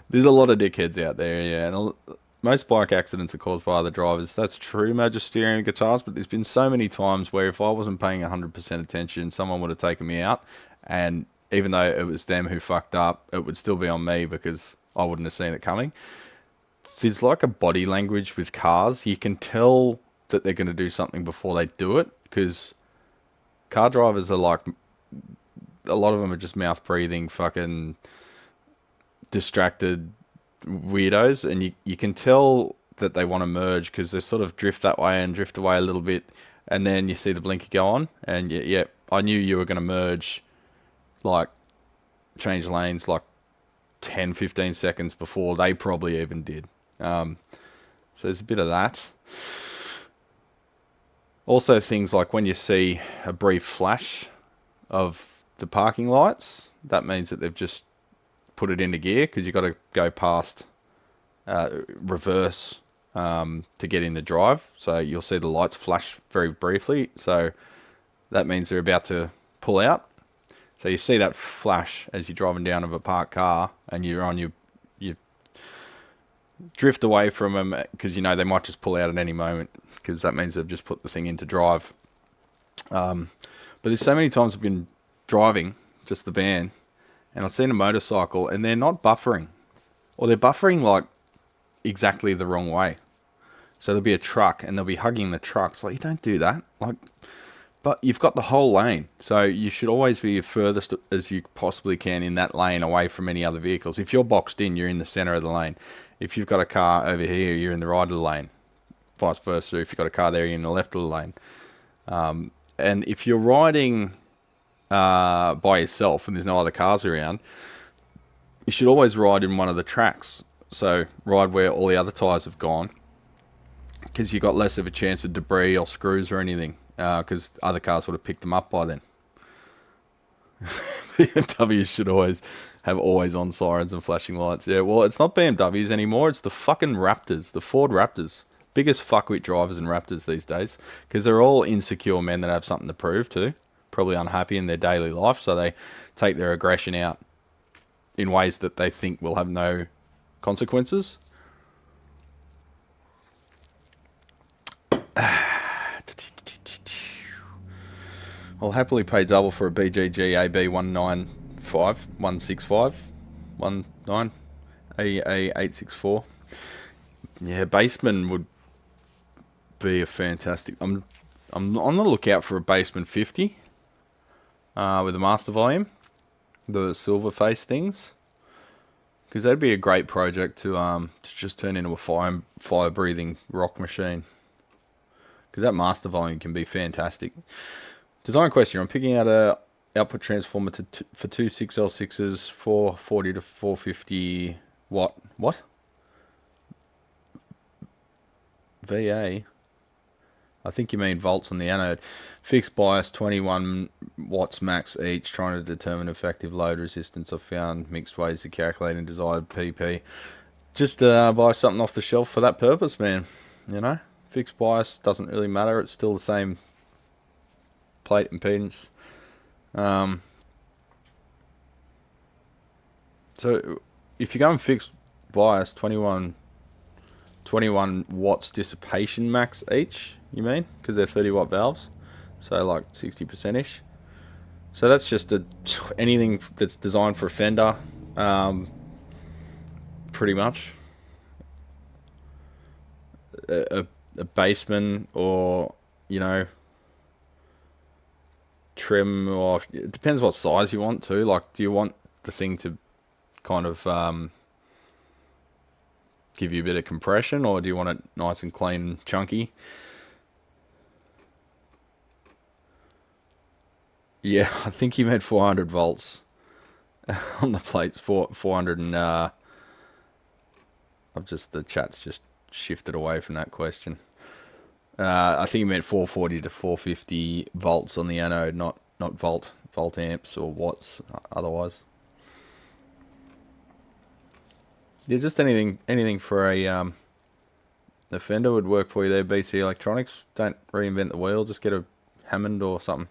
There's a lot of dickheads out there, yeah. And most bike accidents are caused by other drivers. That's true, Magisterium guitars, but there's been so many times where if I wasn't paying 100% attention, someone would have taken me out, and even though it was them who fucked up, it would still be on me because I wouldn't have seen it coming. There's like a body language with cars. You can tell that they're going to do something before they do it, because car drivers are like, a lot of them are just mouth breathing, fucking distracted weirdos, and you can tell that they want to merge because they sort of drift that way and drift away a little bit, and then you see the blinker go on, and I knew you were going to merge, like change lanes like 10-15 seconds before they probably even did. So there's a bit of that. Also things like when you see a brief flash of the parking lights, that means that they've just put it into gear, because you've got to go past reverse to get into drive. So you'll see the lights flash very briefly. So that means they're about to pull out. So you see that flash as you're driving down of a parked car, and you're on you drift away from them, because you know they might just pull out at any moment, because that means they've just put the thing into drive. But there's so many times I've been driving just the van, and I've seen a motorcycle and they're not buffering, or they're buffering like exactly the wrong way. So there'll be a truck and they'll be hugging the truck. It's like, you don't do that. Like, but you've got the whole lane, so you should always be as furthest as you possibly can in that lane, away from any other vehicles. If you're boxed in, you're in the center of the lane. If you've got a car over here, you're in the right of the lane. Vice versa. If you've got a car there, you're in the left of the lane. And if you're riding by yourself and there's no other cars around, you should always ride in one of the tracks. So ride where all the other tyres have gone, because you've got less of a chance of debris or screws or anything, because other cars would have picked them up by then. BMW should always have always on sirens and flashing lights. Yeah, well, it's not BMWs anymore, it's the fucking Raptors, the Ford Raptors. Biggest fuckwit drivers in Raptors these days, because they're all insecure men that have something to prove to, probably unhappy in their daily life, so they take their aggression out in ways that they think will have no consequences. I'll happily pay double for a BGG AB195165 AA864. Yeah, Baseman would be a fantastic. I'm on the lookout for a Baseman 50 with a master volume, the silver face things, because that'd be a great project to just turn into a fire breathing rock machine, because that master volume can be fantastic. Design question: I'm picking out a output transformer for two 6L6s, 440 to 450 watt. What? VA? I think you mean volts on the anode. Fixed bias, 21 watts max each. Trying to determine effective load resistance. I've found mixed ways to calculate and desired PP. Just buy something off the shelf for that purpose, man. You know, fixed bias doesn't really matter. It's still the same plate impedance. So if you're going fixed bias, 21 watts dissipation max each, you mean? Because they're 30 watt valves, so like 60%ish. So that's just anything that's designed for a fender, pretty much. A baseman, or, you know, trim, or it depends what size you want to. Like, do you want the thing to kind of give you a bit of compression, or do you want it nice and clean and chunky? Yeah, I think he meant 400 volts on the plates. 400 and the chat's just shifted away from that question. I think he meant 440 to 450 volts on the anode, not volt amps or watts otherwise. Yeah, just anything for a fender would work for you there, BC Electronics. Don't reinvent the wheel, just get a Hammond or something.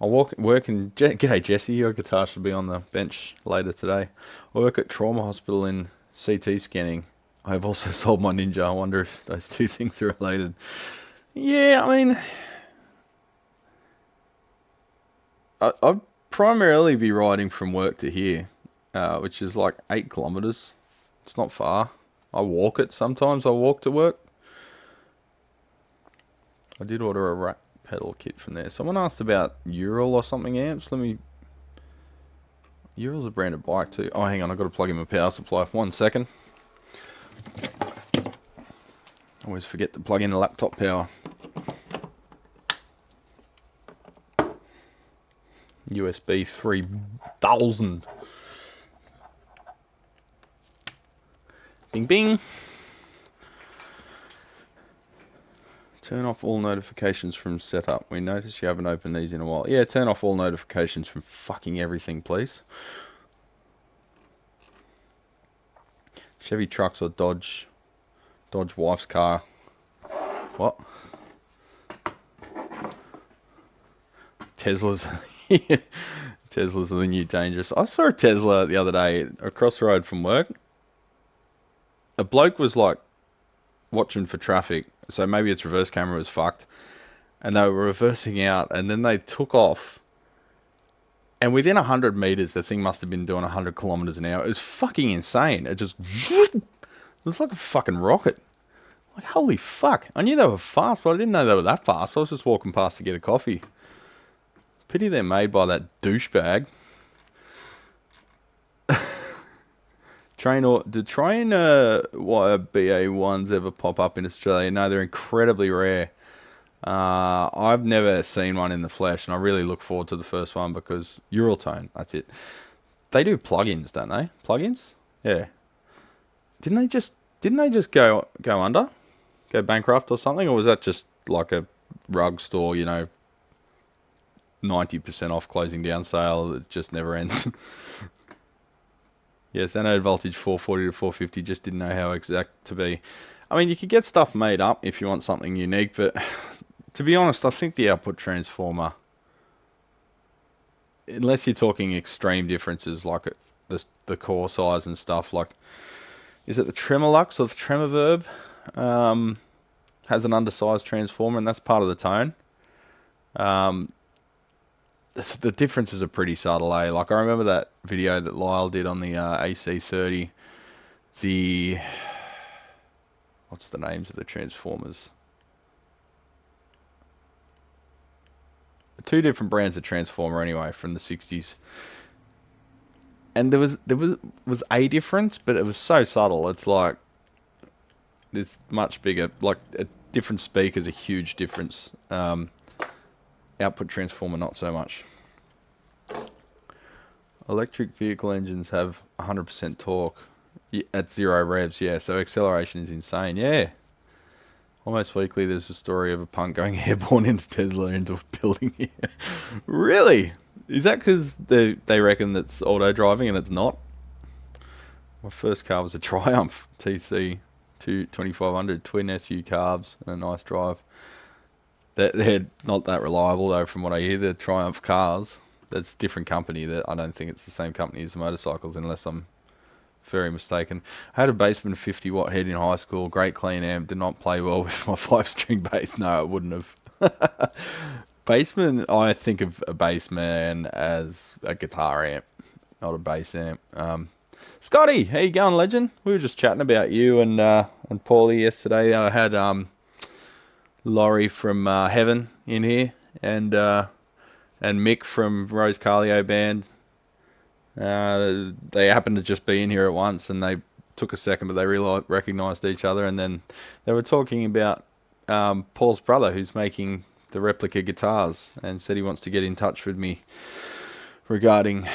I'll work in... G'day Jesse, your guitar should be on the bench later today. I work at Trauma Hospital in CT scanning. I have also sold my Ninja. I wonder if those two things are related. Yeah, I mean, I'd primarily be riding from work to here, which is like 8 kilometers. It's not far. I walk it sometimes. I walk to work. I did order a rat pedal kit from there. Someone asked about Ural or something amps. Ural's a brand of bike too. Oh, hang on. I've got to plug in my power supply. 1 second. Always forget to plug in the laptop power. USB 3000. Bing bing. Turn off all notifications from setup. We notice you haven't opened these in a while. Yeah, turn off all notifications from fucking everything, please. Chevy trucks or Dodge wife's car. What? Teslas. Teslas are the new dangerous. I saw a Tesla the other day across the road from work. A bloke was like watching for traffic, so maybe its reverse camera was fucked, and they were reversing out, and then they took off, and within 100 meters the thing must have been doing 100 kilometers an hour. It was fucking insane. It just, it was like a fucking rocket. Like, holy fuck. I knew they were fast, but I didn't know they were that fast. I was just walking past to get a coffee. Pity they're made by that douchebag. Do train wire BA1s ever pop up in Australia? No, they're incredibly rare. I've never seen one in the flesh, and I really look forward to the first one because Uraltone, that's it. They do plugins, don't they? Plugins? Yeah. Didn't they just go under? Go bankrupt or something? Or was that just like a rug store, you know, 90% off closing down sale that just never ends? Yes, anode voltage 440 to 450, just didn't know how exact to be. I mean, you could get stuff made up if you want something unique, but to be honest, I think the output transformer, unless you're talking extreme differences like the core size and stuff, like, is it the Tremolux or the Tremoverb? Has an undersized transformer, and that's part of the tone. The differences are pretty subtle, eh? Like, I remember that video that Lyle did on the AC30. What's the names of the transformers? Two different brands of transformer anyway from the 60s. And there was a difference, but it was so subtle. It's like there's much bigger, like a different speaker's a huge difference. Output transformer, not so much. Electric vehicle engines have 100% torque at 0 revs, yeah, so acceleration is insane, yeah. Almost weekly there's a story of a punk going airborne into Tesla into a building here. Really? Is that because they reckon that's auto driving and it's not? My first car was a Triumph TC 2500 twin SU carbs and a nice drive. They're not that reliable though, from what I hear. The Triumph cars, that's a different company. That I don't think it's the same company as the motorcycles, unless I'm very mistaken. I had a Bassman 50 watt head in high school, great clean amp, did not play well with my 5-string bass. No, it wouldn't have. Bassman, I think of a Bassman as a guitar amp, not a bass amp. Scotty, how you going, legend? We were just chatting about you and Paulie yesterday. I had Laurie from Heaven in here, and Mick from Rose Carlio Band. They happened to just be in here at once, and they took a second, but they recognised each other, and then they were talking about Paul's brother, who's making the replica guitars, and said he wants to get in touch with me regarding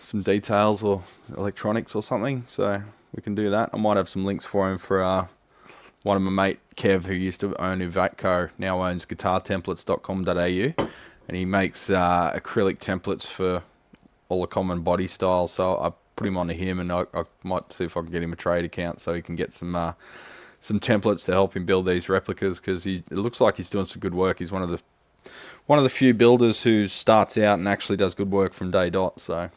some details or electronics or something, so we can do that. I might have some links for him for one of my mate Kev, who used to own Uvatco, now owns guitartemplates.com.au, and he makes acrylic templates for all the common body styles. So I put him onto him, and I might see if I can get him a trade account so he can get some templates to help him build these replicas, because it looks like he's doing some good work. He's one of the few builders who starts out and actually does good work from day dot. So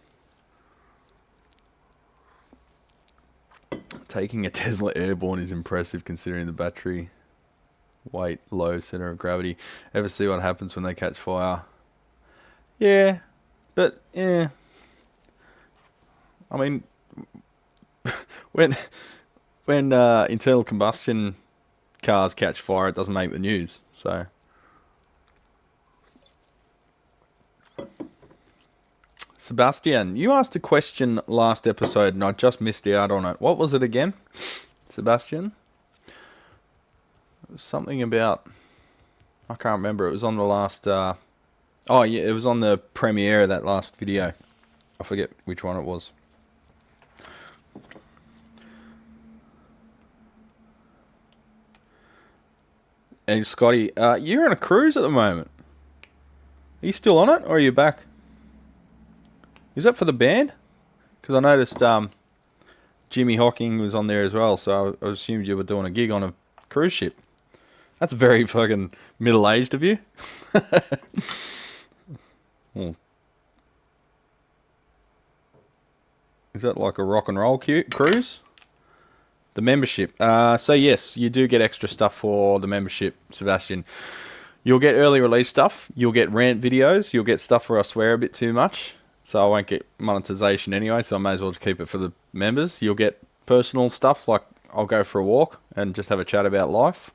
taking a Tesla airborne is impressive considering the battery weight, low center of gravity. Ever see what happens when they catch fire? Yeah, but yeah. I mean, when internal combustion cars catch fire, it doesn't make the news. So Sebastian, you asked a question last episode and I just missed out on it. What was it again, Sebastian? It was something about, I can't remember. It was on the last, oh yeah, it was on the premiere of that last video. I forget which one it was. Hey, Scotty, you're on a cruise at the moment. Are you still on it, or are you back? Is that for the band? Because I noticed Jimmy Hocking was on there as well, so I assumed you were doing a gig on a cruise ship. That's very fucking middle-aged of you. Oh. Is that like a rock and roll cruise? The membership. So yes, you do get extra stuff for the membership, Sebastian. You'll get early release stuff. You'll get rant videos. You'll get stuff where I swear a bit too much. So I won't get monetization anyway, so I may as well keep it for the members. You'll get personal stuff, like I'll go for a walk and just have a chat about life.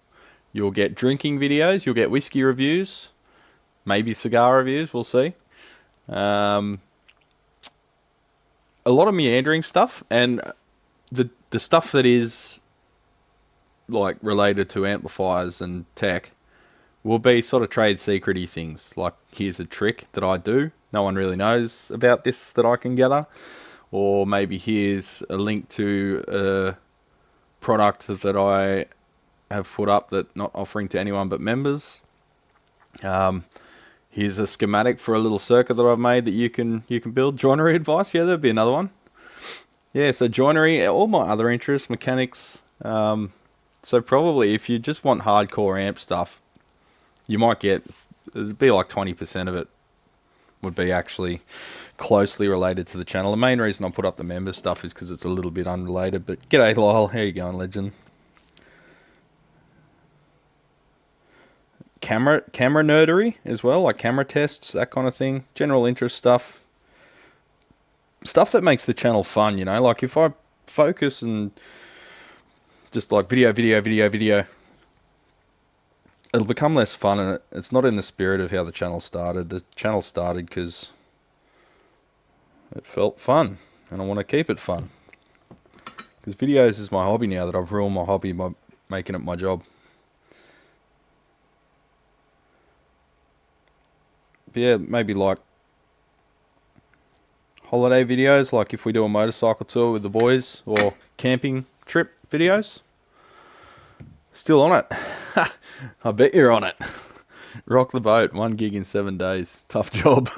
You'll get drinking videos. You'll get whiskey reviews. Maybe cigar reviews. We'll see. A lot of meandering stuff, and the stuff that is like related to amplifiers and tech will be sort of trade secrety things. Like, here's a trick that I do. No one really knows about this that I can gather. Or maybe here's a link to a product that I have put up that not offering to anyone but members. Here's a schematic for a little circuit that I've made that you can build. Joinery advice, yeah, there'd be another one. Yeah, so joinery, all my other interests, mechanics. So probably if you just want hardcore amp stuff, you might get, it'd be like 20% of it would be actually closely related to the channel. The main reason I put up the member stuff is because it's a little bit unrelated. But g'day Lyle, how you going, legend? Camera nerdery as well, like camera tests, that kind of thing. General interest stuff. Stuff that makes the channel fun, you know. Like if I focus and just like video, it'll become less fun, and it's not in the spirit of how the channel started. The channel started because it felt fun, and I want to keep it fun. Because videos is my hobby now that I've ruined my hobby by making it my job. But yeah, maybe like holiday videos, like if we do a motorcycle tour with the boys, or camping trip videos. Still on it. I bet you're on it. Rock the boat, 1 gig in 7 days. Tough job.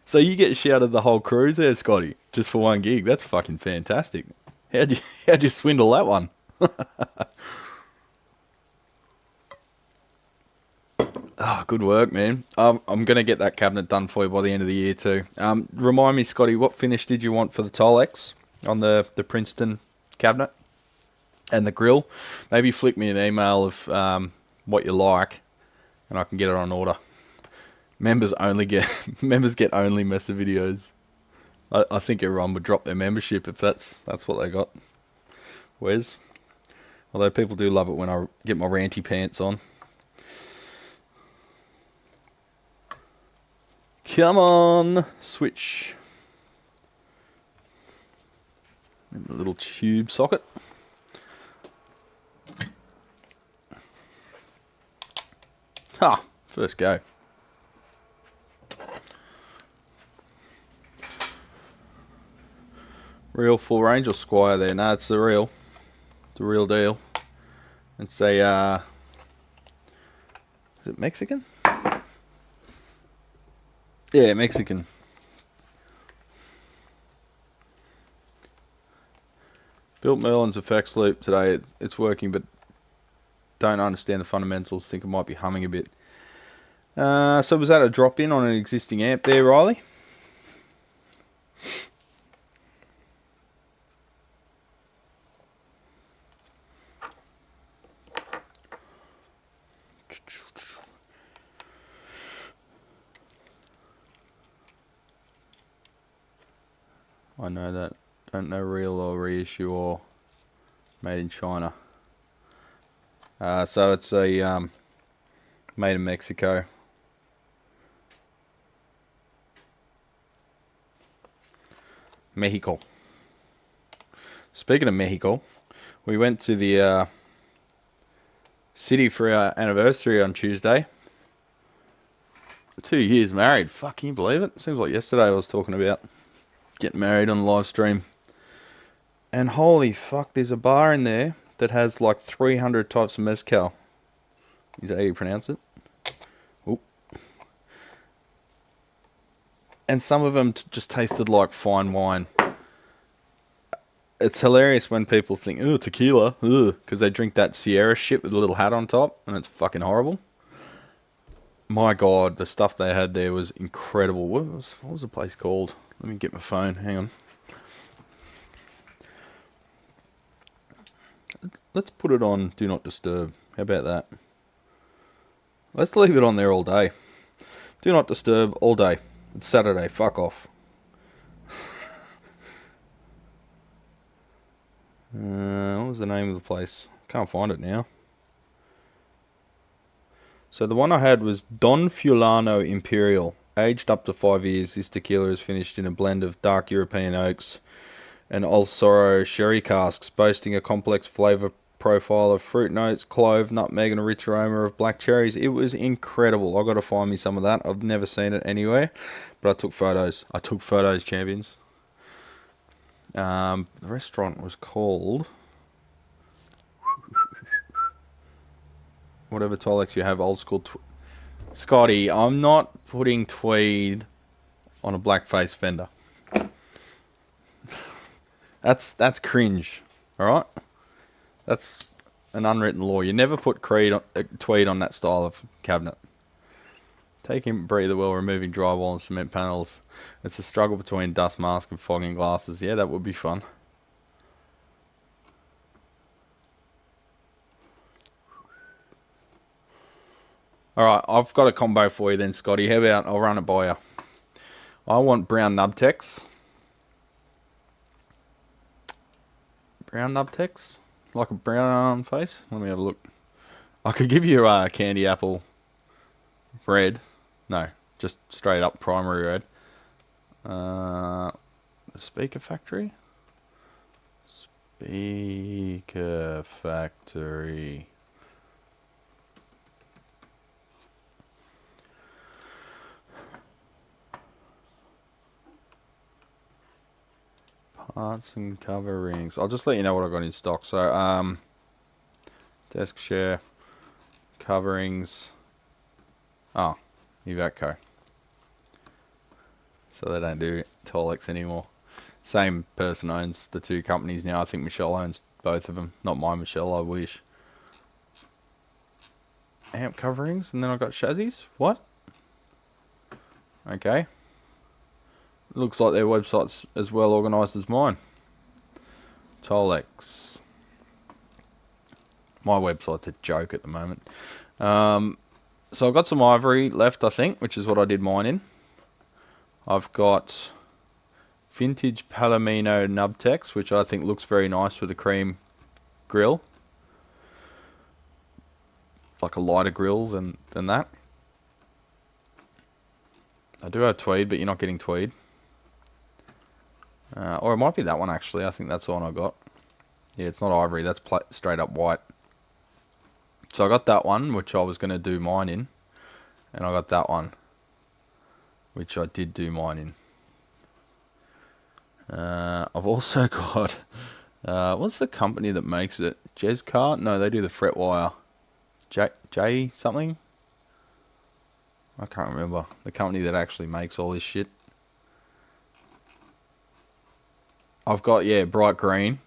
So you get shouted the whole cruise there, Scotty, just for 1 gig. That's fucking fantastic. How'd you swindle that one? Oh, good work, man. I'm going to get that cabinet done for you by the end of the year too. Remind me, Scotty, what finish did you want for the Tolex on the Princeton cabinet and the grill? Maybe flick me an email of what you like, and I can get it on order. Members get only Messer videos. I think everyone would drop their membership if that's what they got. Wes? Although people do love it when I get my ranty pants on. Come on, switch. And a little tube socket. Ha! First go. Real full range or Squire there? No, it's the real deal. It's a, is it Mexican? Yeah, Mexican. Built Merlin's effects loop today. It's working, but don't understand the fundamentals. Think it might be humming a bit. So was that a drop in on an existing amp there, Riley? I know that. Don't know real or reissue or made in China. So it's a made in Mexico. Mexico. Speaking of Mexico, we went to the city for our anniversary on Tuesday. 2 years married. Fuck, can you believe it? Seems like yesterday I was talking about getting married on the live stream. And holy fuck, there's a bar in there that has like 300 types of mezcal. Is that how you pronounce it? Oop. And some of them just tasted like fine wine. It's hilarious when people think, oh, tequila, because they drink that Sierra shit with a little hat on top, and it's fucking horrible. My God, the stuff they had there was incredible. What was the place called? Let me get my phone. Hang on. Let's put it on Do Not Disturb. How about that? Let's leave it on there all day. Do Not Disturb all day. It's Saturday. Fuck off. What was the name of the place? Can't find it now. So the one I had was Don Fulano Imperial. Aged up to 5 years, this tequila is finished in a blend of dark European oaks and Old Sorrow sherry casks, boasting a complex flavour profile of fruit notes, clove, nutmeg, and a rich aroma of black cherries. It was incredible. I got to find me some of that. I've never seen it anywhere, but I took photos. Champions. The restaurant was called whatever Tolex you have, old school. Scotty, I'm not putting tweed on a blackface fender. That's cringe. All right, that's an unwritten law. You never put tweed on that style of cabinet. Taking breather while removing drywall and cement panels. It's a struggle between dust mask and fogging glasses. Yeah, that would be fun. Alright, I've got a combo for you then, Scotty. How about I'll run it by you? I want brown nubtex. Brown nubtex? Like a brown face? Let me have a look. I could give you a candy apple red. No, just straight up primary red. The Speaker Factory? Speaker Factory. Parts and coverings. I'll just let you know what I got in stock. So, desk chair, coverings. Oh, Ivatco. So they don't do Tolex anymore. Same person owns the two companies now. I think Michelle owns both of them. Not my Michelle, I wish. Amp coverings, and then I've got chassis. What? Okay. Looks like their website's as well organised as mine. Tolex. My website's a joke at the moment. So I've got some ivory left, I think, which is what I did mine in. I've got vintage Palomino Nubtex, which I think looks very nice with a cream grill. Like a lighter grill than that. I do have tweed, but you're not getting tweed. Or it might be that one actually. I think that's the one I got. Yeah, it's not ivory. That's straight up white. So I got that one, which I was going to do mine in. And I got that one, which I did do mine in. I've also got... what's the company that makes it? Jezcar? No, they do the fret wire. J something? I can't remember. The company that actually makes all this shit. I've got, yeah, bright green.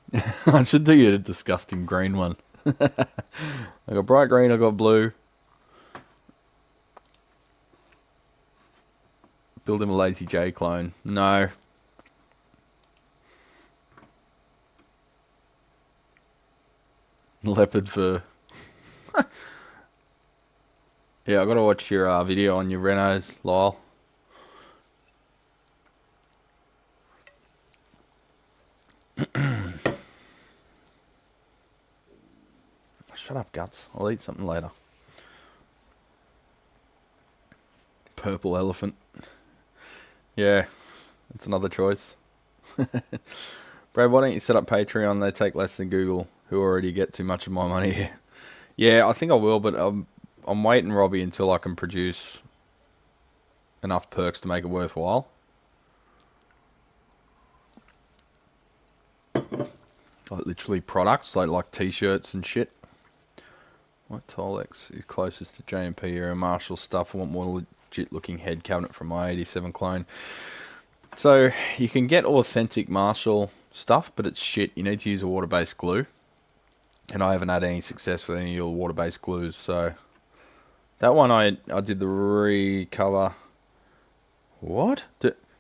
I should do you a disgusting green one. I got bright green, I got blue. Build him a Lazy J clone. No. Leopard fur. Yeah, I gotta watch your video on your Renos, Lyle. Shut up, Guts. I'll eat something later. Purple elephant. Yeah, that's another choice. Brad, why don't you set up Patreon? They take less than Google, who already get too much of my money here. Yeah, I think I will, but I'm waiting, Robbie, until I can produce enough perks to make it worthwhile. Like literally products, like t-shirts and shit. What Tolex is closest to JMP era Marshall stuff? I want more legit looking head cabinet from my 87 clone. So you can get authentic Marshall stuff, but it's shit. You need to use a water-based glue. And I haven't had any success with any of your water-based glues, so... That one I did the recover. What?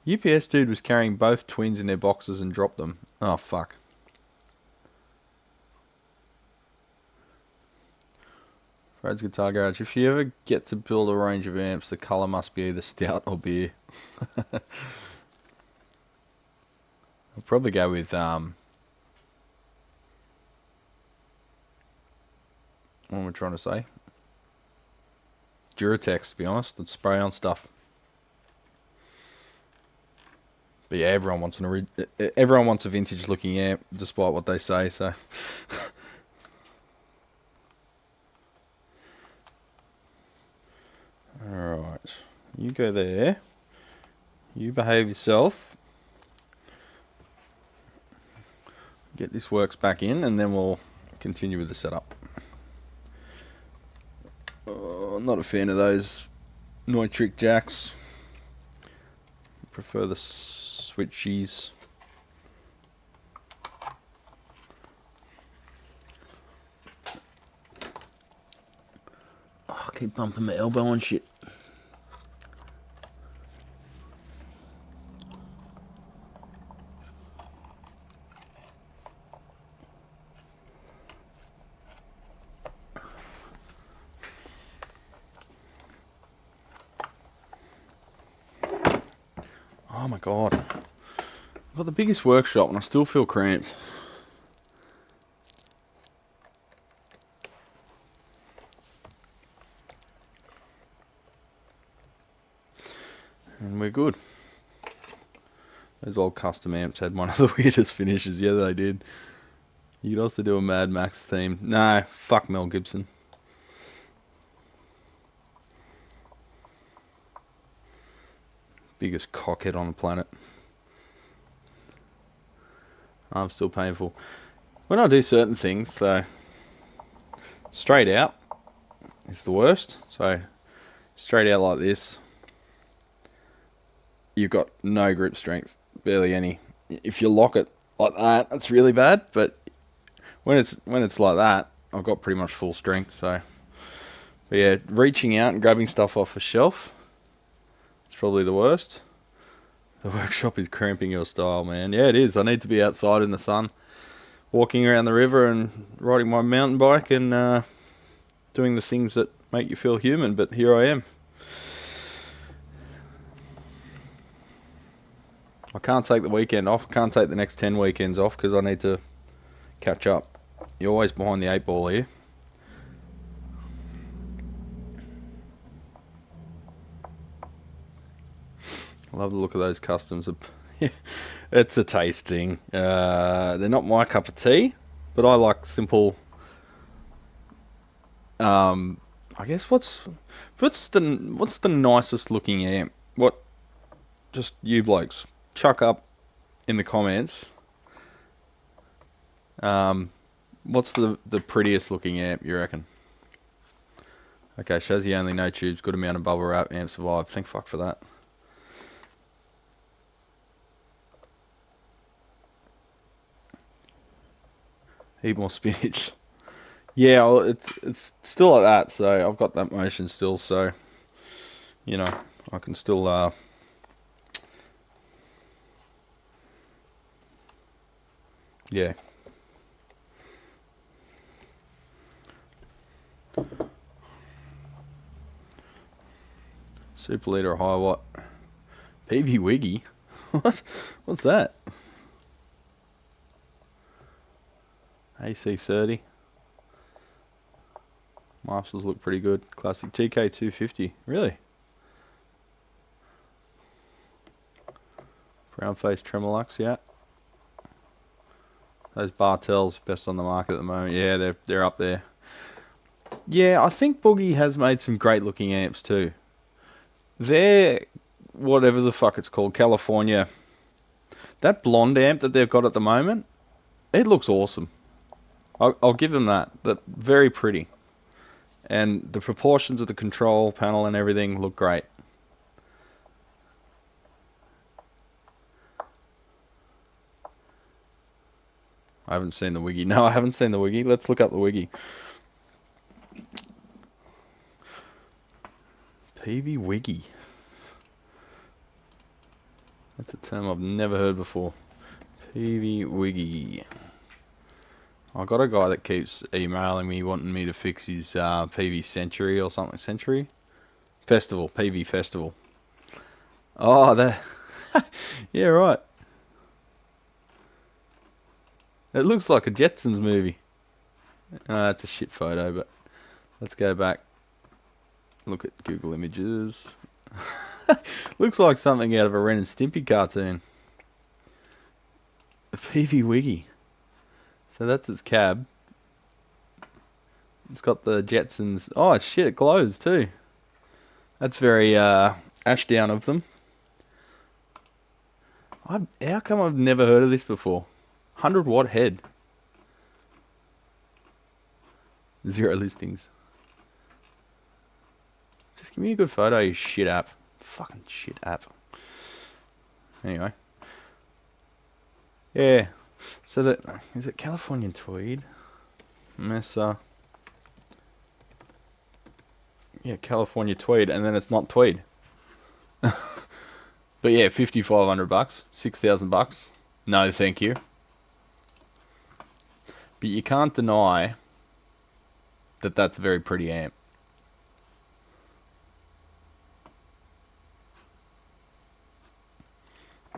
UPS dude was carrying both twins in their boxes and dropped them. Oh, fuck. Fred's Guitar Garage. If you ever get to build a range of amps, the colour must be either stout or beer. I'll probably go with, what am I trying to say? Duratex, to be honest. It's spray on stuff. But yeah, everyone wants a vintage looking amp, despite what they say, so... Alright, you go there, you behave yourself, get this works back in, and then we'll continue with the setup. I'm not a fan of those Neutrik jacks, prefer the switchies. Oh, I keep bumping my elbow on shit. Oh my god. I've got the biggest workshop and I still feel cramped. And we're good. Those old custom amps had one of the weirdest finishes. Yeah, they did. You could also do a Mad Max theme. No, fuck Mel Gibson. Biggest cockhead on the planet. I'm still painful. When I do certain things, so straight out is the worst. So straight out like this, you've got no grip strength, barely any. If you lock it like that, that's really bad. But when it's like that, I've got pretty much full strength. So, but yeah, reaching out and grabbing stuff off a shelf, it's probably the worst. The workshop is cramping your style, man. Yeah, it is. I need to be outside in the sun, walking around the river and riding my mountain bike and doing the things that make you feel human. But here I am. I can't take the weekend off. I can't take the next 10 weekends off because I need to catch up. You're always behind the 8 ball here. I love the look of those customs. It's a taste thing. They're not my cup of tea, but I like simple. I guess what's the nicest looking amp? What? Just you blokes chuck up in the comments. What's the prettiest looking amp you reckon? Okay, Shazzy only no tubes, good amount of bubble wrap, amp survived. Thank fuck for that. Eat more spinach. Yeah, well, it's still like that, so I've got that motion still, so you know, I can still yeah. Super liter high watt. PV Wiggy? What? What's that? AC30. Marshalls look pretty good. Classic GK250. Really? Brown face Tremolux, yeah. Those Bartels, best on the market at the moment. Yeah, they're up there. Yeah, I think Boogie has made some great looking amps too. They're, whatever the fuck it's called, California. That blonde amp that they've got at the moment, it looks awesome. I'll give them that. That very pretty. And the proportions of the control panel and everything look great. I haven't seen the Wiggy. No, I haven't seen the Wiggy. Let's look up the Wiggy. PV Wiggy. That's a term I've never heard before. PV Wiggy. I got a guy that keeps emailing me wanting me to fix his PV Century or something. Century? Festival. PV Festival. Oh, that. Yeah, right. It looks like a Jetsons movie. That's a shit photo, but let's go back. Look at Google Images. Looks like something out of a Ren and Stimpy cartoon. A PV Wiggy. So that's its cab. It's got the Jetsons. Oh shit, it glows too. That's very Ashdown of them. How come I've never heard of this before? 100-watt head. 0 listings. Just give me a good photo, you shit app. Fucking shit app. Anyway. Yeah. So that is it Californian tweed? Mesa. Yeah, California tweed, and then it's not tweed. But yeah, $5,500, $6,000. No, thank you. But you can't deny that that's a very pretty amp.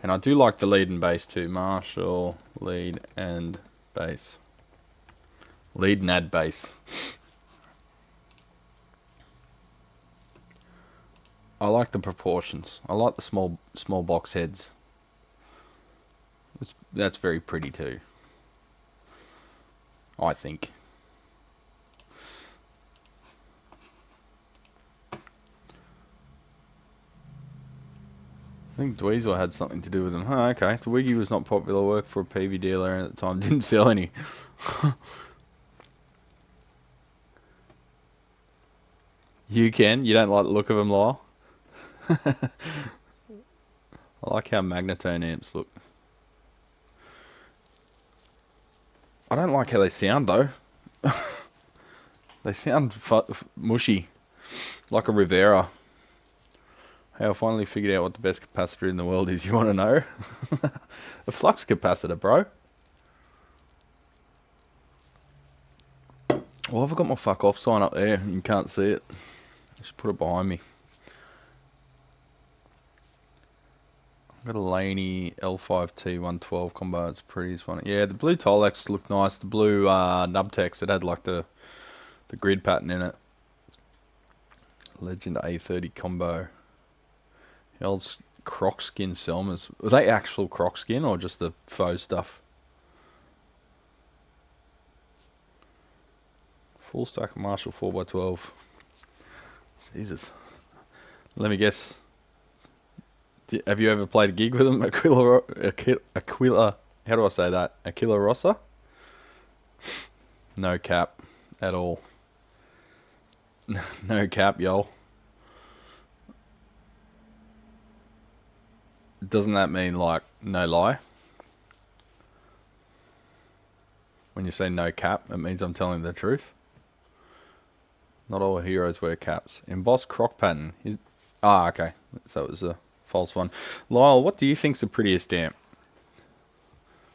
And I do like the lead and bass too. Marshall, lead and bass. Lead and add bass. I like the proportions. I like the small box heads. That's very pretty too. I think. I think Dweezil had something to do with them. Oh, okay. The Wiggy was not popular work for a PV dealer and at the time didn't sell any. You can? You don't like the look of them, Lyle? I like how Magnatone amps look. I don't like how they sound though. They sound mushy. Like a Rivera. Hey, I finally figured out what the best capacitor in the world is. You want to know? A flux capacitor, bro. Well, I've got my fuck off sign up there. You can't see it. Just put it behind me. I've got a Laney L5T112 combo. It's pretty fun. Yeah, the blue Tolex looked nice. The blue Nubtex, it had like the grid pattern in it. Legend A30 combo. The old croc skin Selmas. Were they actual croc skin or just the faux stuff? Full stack Marshall 4x12. Jesus. Let me guess. Have you ever played a gig with them? Aquila. How do I say that? Aquila Rossa? No cap. At all. No cap, y'all. Doesn't that mean like no lie? When you say no cap, it means I'm telling the truth. Not all heroes wear caps. Embossed croc pattern. Okay. So it was a false one. Lyle, what do you think's the prettiest amp?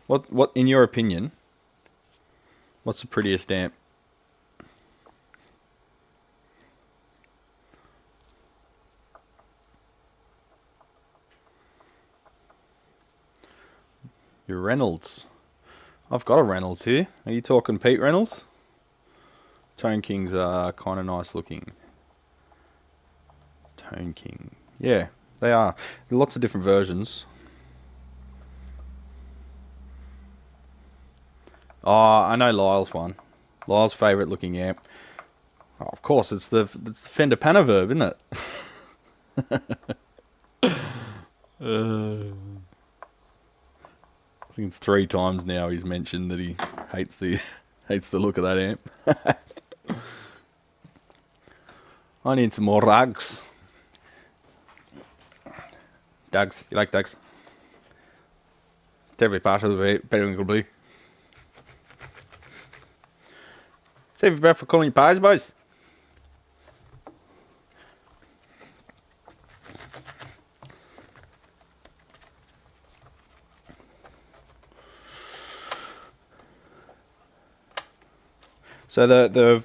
What in your opinion? What's the prettiest amp? Your Reynolds. I've got a Reynolds here. Are you talking Pete Reynolds? Tone Kings are kind of nice looking. Tone King. Yeah, they are. Lots of different versions. Oh, I know Lyle's one. Lyle's favourite looking amp. Oh, of course, it's the Fender Panaverb, isn't it? I think it's 3 times now he's mentioned that he hates the look of that amp. I need some more rugs. Dogs, you like dogs? Every part of the periwinkle blue. Save your breath for calling your pies, boys. So the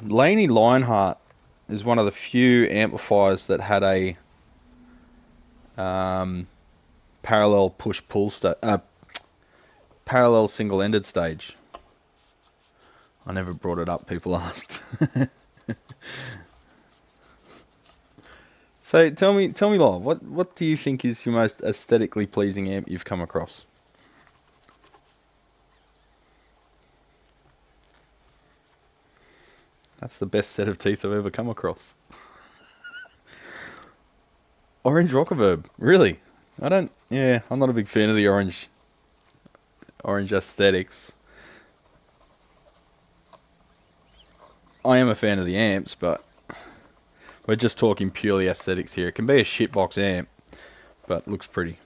Laney Lionheart is one of the few amplifiers that had a parallel push-pull parallel single-ended stage. I never brought it up, people asked. So tell me, Lav, what do you think is your most aesthetically pleasing amp you've come across? That's the best set of teeth I've ever come across. Orange Rockerverb, really? I'm not a big fan of the orange aesthetics. I am a fan of the amps, but we're just talking purely aesthetics here. It can be a shitbox amp, but looks pretty.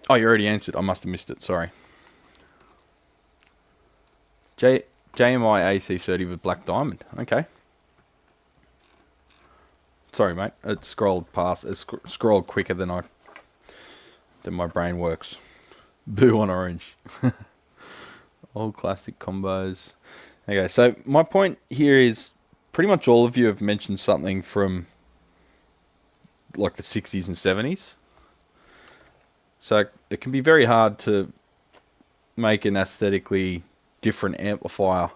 Oh, you already answered. I must have missed it. Sorry. JMI AC30 with black diamond. Okay. Sorry, mate. It scrolled past. It scrolled quicker than my brain works. Blue on orange. Old classic combos. Okay, so my point here is pretty much all of you have mentioned something from like the 60s and 70s. So it can be very hard to make an aesthetically different amplifier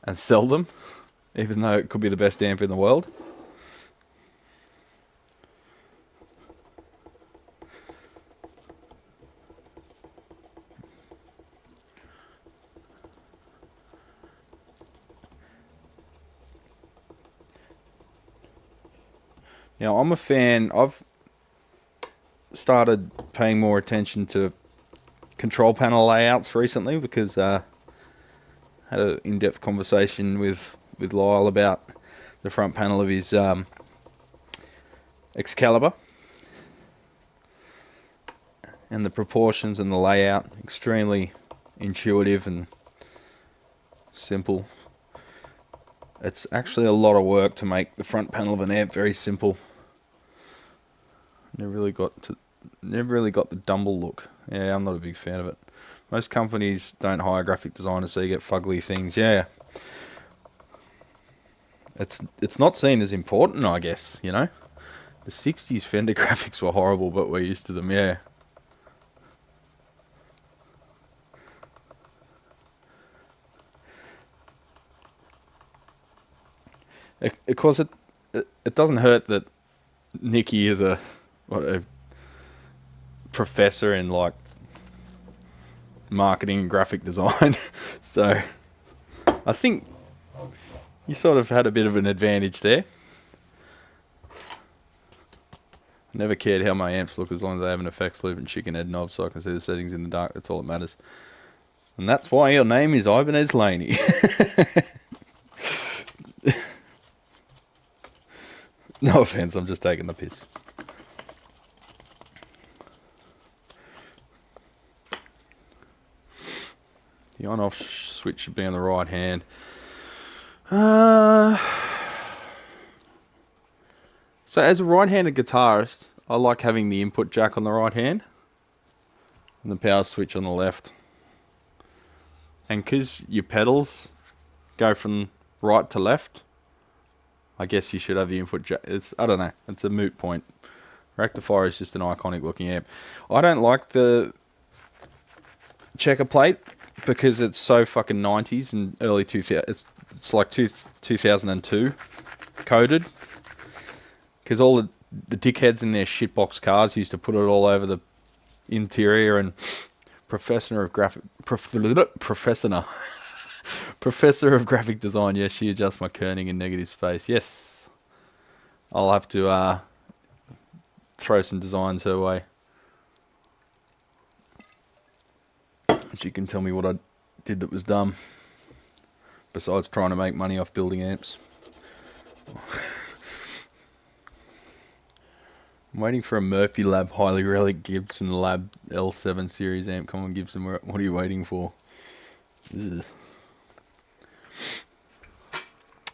and sell them, even though it could be the best amp in the world. Now, I'm a fan. I've started paying more attention to control panel layouts recently because I had an in-depth conversation with Lyle about the front panel of his Excalibur and the proportions and the layout. Extremely intuitive and simple. It's actually a lot of work to make the front panel of an amp very simple. Never really got the Dumble look. Yeah, I'm not a big fan of it. Most companies don't hire graphic designers, so you get fugly things. Yeah, it's not seen as important, I guess. You know, the '60s Fender graphics were horrible, but we're used to them. Yeah. Of course, it doesn't hurt that Nicky is a professor in like marketing and graphic design. So I think you sort of had a bit of an advantage there. Never cared how my amps look as long as they have an effects loop and chicken head knob so I can see the settings in the dark. That's all that matters. And that's why your name is Ibanez Laney. No offense, I'm just taking the piss. The on-off switch should be on the right hand. So as a right-handed guitarist, I like having the input jack on the right hand and the power switch on the left. And because your pedals go from right to left, I guess you should have the input jack. I don't know, it's a moot point. Rectifier is just an iconic looking amp. I don't like the checker plate because it's so fucking 90s and early 2000s. It's like 2002 coded. Because all the dickheads in their shitbox cars used to put it all over the interior, and Professor of Graphic Design, yes, she adjusts my kerning in negative space. Yes, I'll have to throw some designs her way. She can tell me what I did that was dumb. besides trying to make money off building amps. I'm waiting for a Murphy Lab Highly Relic Gibson Lab L7 series amp. Come on, Gibson, what are you waiting for? Ugh.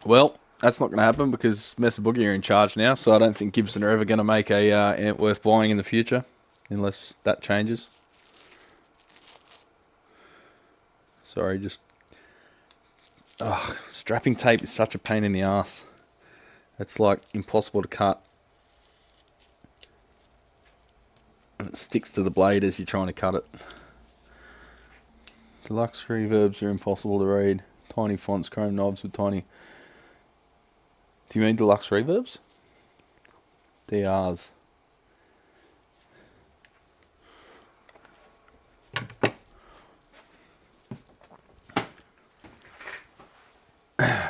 Well, that's not going to happen because Mesa Boogie are in charge now, so I don't think Gibson are ever going to make a amp worth buying in the future, unless that changes. Sorry, just... strapping tape is such a pain in the ass. It's like impossible to cut. And it sticks to the blade as you're trying to cut it. Deluxe reverbs are impossible to read. Tiny fonts, chrome knobs with tiny... Do you mean deluxe reverbs? DRs.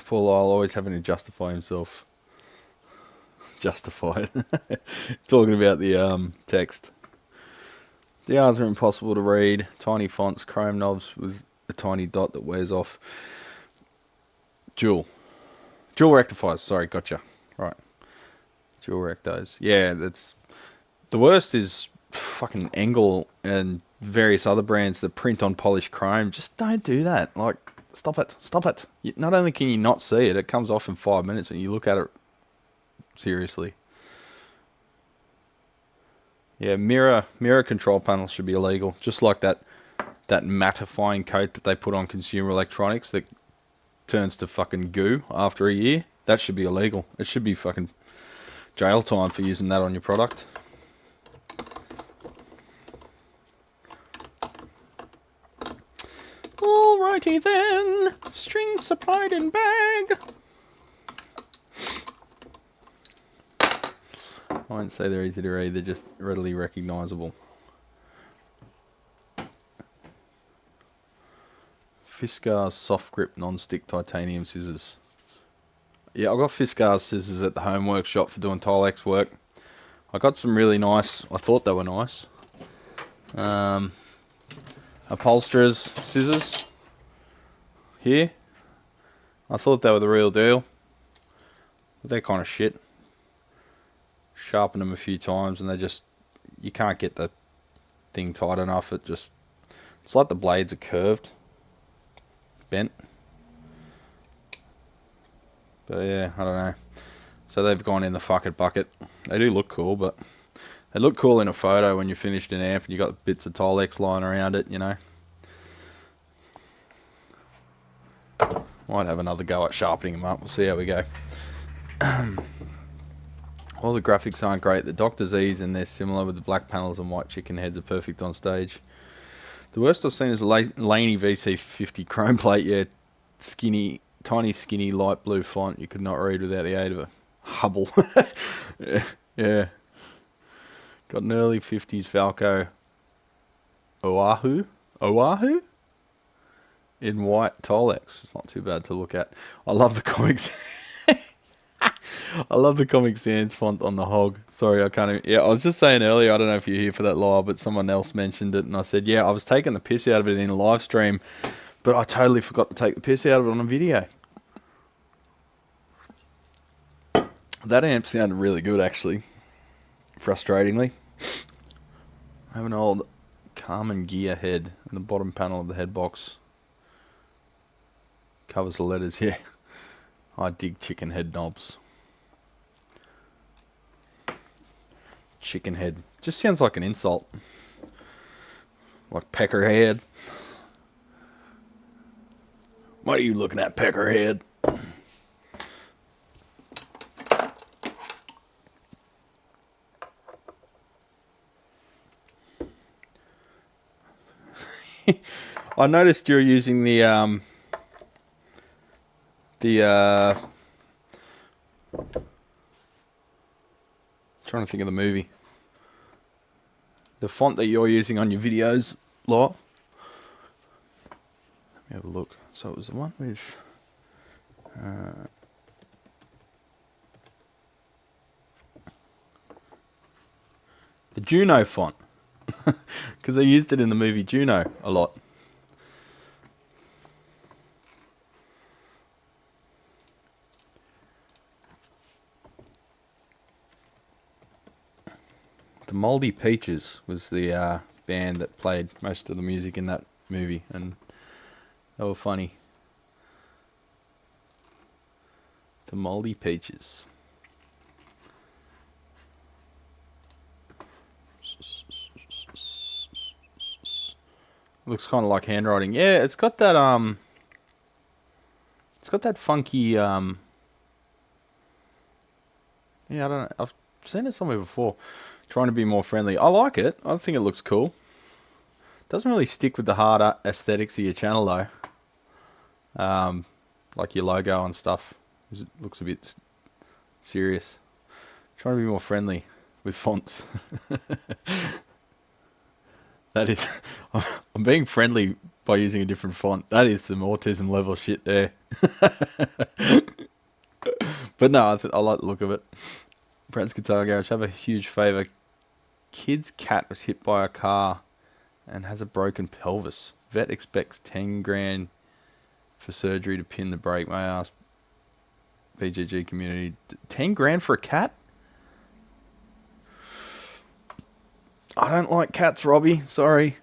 Poor Lyle always having to justify himself. Justify it. Talking about the text. DRs are impossible to read. Tiny fonts, chrome knobs with a tiny dot that wears off. Dual rectifiers. Sorry, gotcha. Right. Dual rectos. Yeah, that's... The worst is fucking Engel and various other brands that print on polished chrome. Just don't do that. Like, stop it. Stop it. Not only can you not see it, it comes off in 5 minutes when you look at it seriously. Yeah, mirror control panels should be illegal. Just like that mattifying coat that they put on consumer electronics that turns to fucking goo after a year. That should be illegal. It should be fucking jail time for using that on your product. Alrighty then. Strings supplied in bag. I won't say they're easy to read, they're just readily recognisable. Fiskars soft grip non-stick titanium scissors. Yeah, I got Fiskars scissors at the home workshop for doing Tolex work. I got some really nice, I thought they were nice, upholsterers scissors here. I thought they were the real deal, but they're kind of shit. Sharpen them a few times and they just, you can't get the thing tight enough. It's like the blades are curved, bent. But yeah, I don't know. So they've gone in the fuck it bucket. They do look cool, but they look cool in a photo when you're finished an amp and you got bits of Tolex lying around it, you know. Might have another go at sharpening them up. We'll see how we go. All the graphics aren't great. The Dr. Z's and they're similar with the black panels and white chicken heads are perfect on stage. The worst I've seen is a Laney VC50 chrome plate. Yeah, tiny skinny light blue font you could not read without the aid of a Hubble. Yeah. Got an early 50s Falco Oahu in white Tolex. It's not too bad to look at. I love the comics. I love the Comic Sans font on the hog. Sorry, I can't even... Yeah, I was just saying earlier, I don't know if you're here for that live, but someone else mentioned it, and I said, yeah, I was taking the piss out of it in a live stream, but I totally forgot to take the piss out of it on a video. That amp sounded really good, actually. Frustratingly. I have an old Carmen gear head in the bottom panel of the head box. Covers the letters, yeah. I dig chicken head knobs. Chicken head. Just sounds like an insult. Like peckerhead. What are you looking at, peckerhead? I noticed you're using the trying to think of the movie. The font that you're using on your videos, lot. Let me have a look. So it was the one with the Juno font. Because I used it in the movie Juno a lot. The Moldy Peaches was the band that played most of the music in that movie, and they were funny. The Moldy Peaches. Looks kind of like handwriting. Yeah, it's got that funky yeah, I don't know. I've seen it somewhere before. Trying to be more friendly. I like it. I think it looks cool. Doesn't really stick with the hard aesthetics of your channel though. Like your logo and stuff. It looks a bit serious. Trying to be more friendly with fonts. That is, I'm being friendly by using a different font. That is some autism level shit there. But no, I like the look of it. Brent's Guitar Garage, have a huge favour. Kid's cat was hit by a car and has a broken pelvis. Vet expects 10 grand for surgery to pin the brake. May I ask BGG community, 10 grand for a cat? I don't like cats, Robbie. Sorry.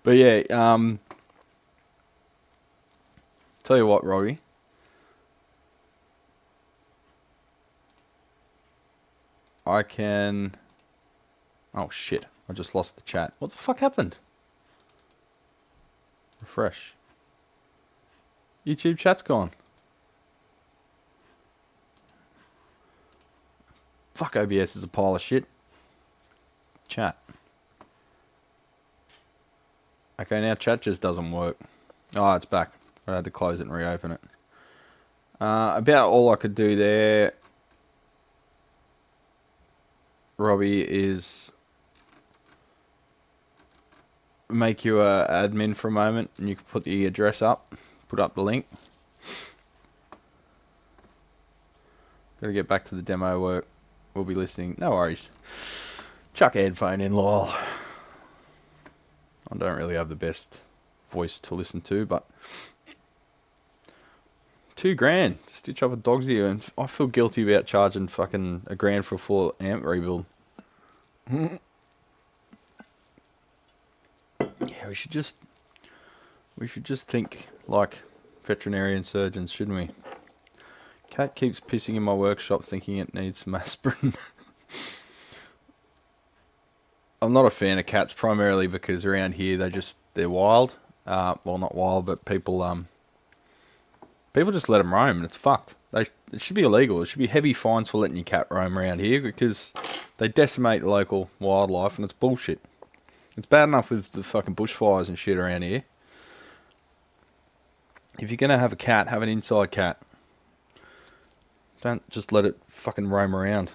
But yeah, tell you what, Robbie. I can... Oh shit, I just lost the chat. What the fuck happened? Refresh. YouTube chat's gone. Fuck, OBS is a pile of shit. Chat. Okay, now chat just doesn't work. Oh, it's back. I had to close it and reopen it. About all I could do there, Robbie, is make you a admin for a moment, and you can put the address up, put up the link. Gotta get back to the demo work. We'll be listening. No worries. Chuck a headphone in, lol. I don't really have the best voice to listen to, but $2 grand to stitch up a dog's ear, and I feel guilty about charging fucking $1 grand for a full amp rebuild. Yeah, we should just think like veterinarian surgeons, shouldn't we? Cat keeps pissing in my workshop thinking it needs some aspirin. I'm not a fan of cats, primarily because around here they're wild. Well, not wild, but people just let them roam, and it's fucked. It should be illegal. It should be heavy fines for letting your cat roam around here, because they decimate the local wildlife, and it's bullshit. It's bad enough with the fucking bushfires and shit around here. If you're gonna have a cat, have an inside cat. Don't just let it fucking roam around.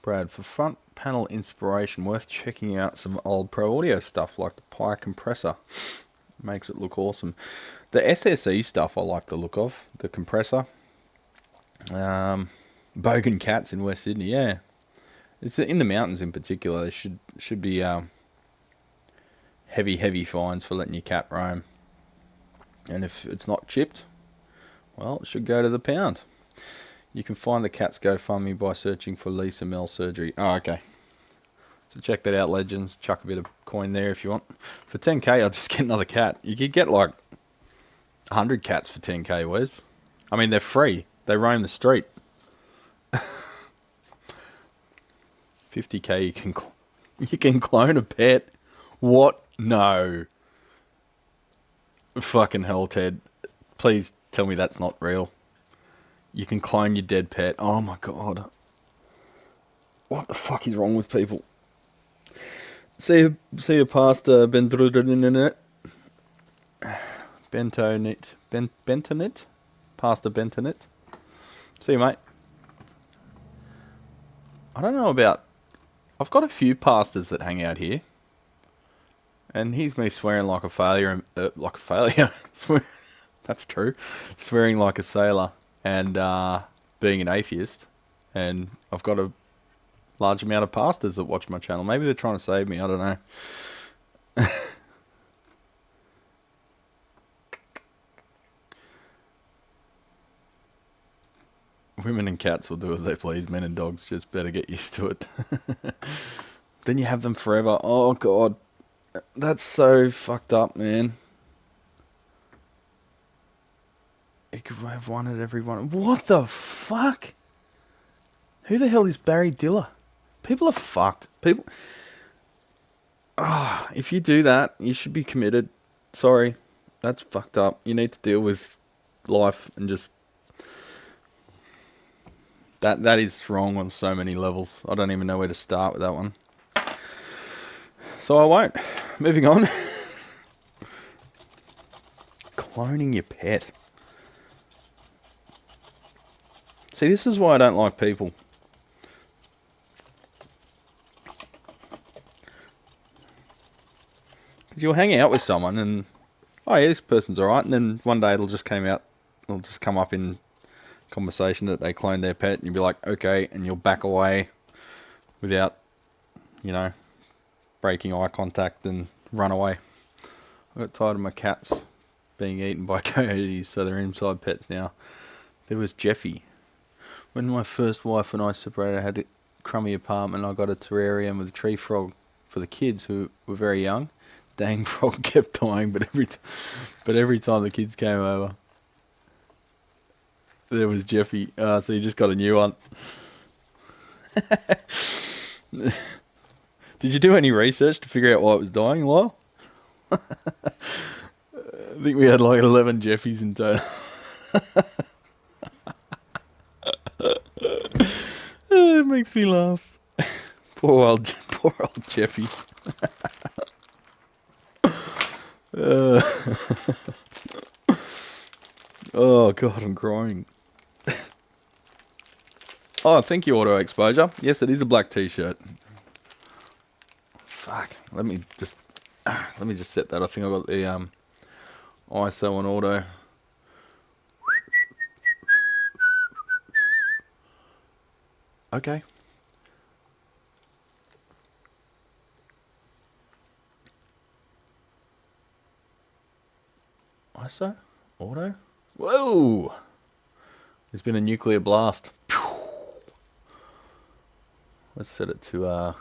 Brad, for front panel inspiration, worth checking out some old Pro Audio stuff like the Pi compressor. Makes it look awesome. The SSE stuff I like the look of. The compressor. Bogan Cats in West Sydney, yeah. It's in the mountains in particular. There should be heavy fines for letting your cat roam. And if it's not chipped, well, it should go to the pound. You can find the cat's GoFundMe by searching for Lisa Mel surgery. Oh, okay. So check that out, legends. Chuck a bit of coin there if you want. For 10k, I'll just get another cat. You could get like 100 cats for 10k, Wes. I mean, they're free. They roam the street. 50k, you can clone a pet. What? No. Fucking hell, Ted. Please tell me that's not real. You can clone your dead pet. Oh my god. What the fuck is wrong with people? See you past Bentonit. Bentonit? Pastor Bentonit. See you, mate. I don't know about... I've got a few pastors that hang out here. And here's me swearing like a failure. That's true. Swearing like a sailor. And being an atheist, and I've got a large amount of pastors that watch my channel. Maybe they're trying to save me, I don't know. Women and cats will do as they please. Men and dogs just better get used to it. Then you have them forever. Oh, God. That's so fucked up, man. You could have one at every one. What the fuck? Who the hell is Barry Diller? People are fucked. People... Oh, if you do that, you should be committed. Sorry. That's fucked up. You need to deal with life and just... That is wrong on so many levels. I don't even know where to start with that one. So I won't. Moving on. Cloning your pet. See, this is why I don't like people. Because you'll hang out with someone and, oh yeah, this person's alright, and then one day it'll just come up in conversation that they cloned their pet, and you'll be like, okay, and you'll back away without, you know, breaking eye contact and run away. I got tired of my cats being eaten by coyotes, so they're inside pets now. There was Jeffy. When my first wife and I separated, I had a crummy apartment. I got a terrarium with a tree frog for the kids who were very young. Dang frog kept dying, but every time the kids came over, there was Jeffy. So you just got a new one. Did you do any research to figure out why it was dying, Lyle? I think we had like 11 Jeffies in total. It makes me laugh. Poor old Jeffy. Oh God, I'm crying. Oh, thank you, Auto Exposure. Yes, it is a black t-shirt. Fuck. Let me just set that. I think I got the ISO on auto. Okay. ISO? Auto? Whoa! There's been a nuclear blast. Let's set it to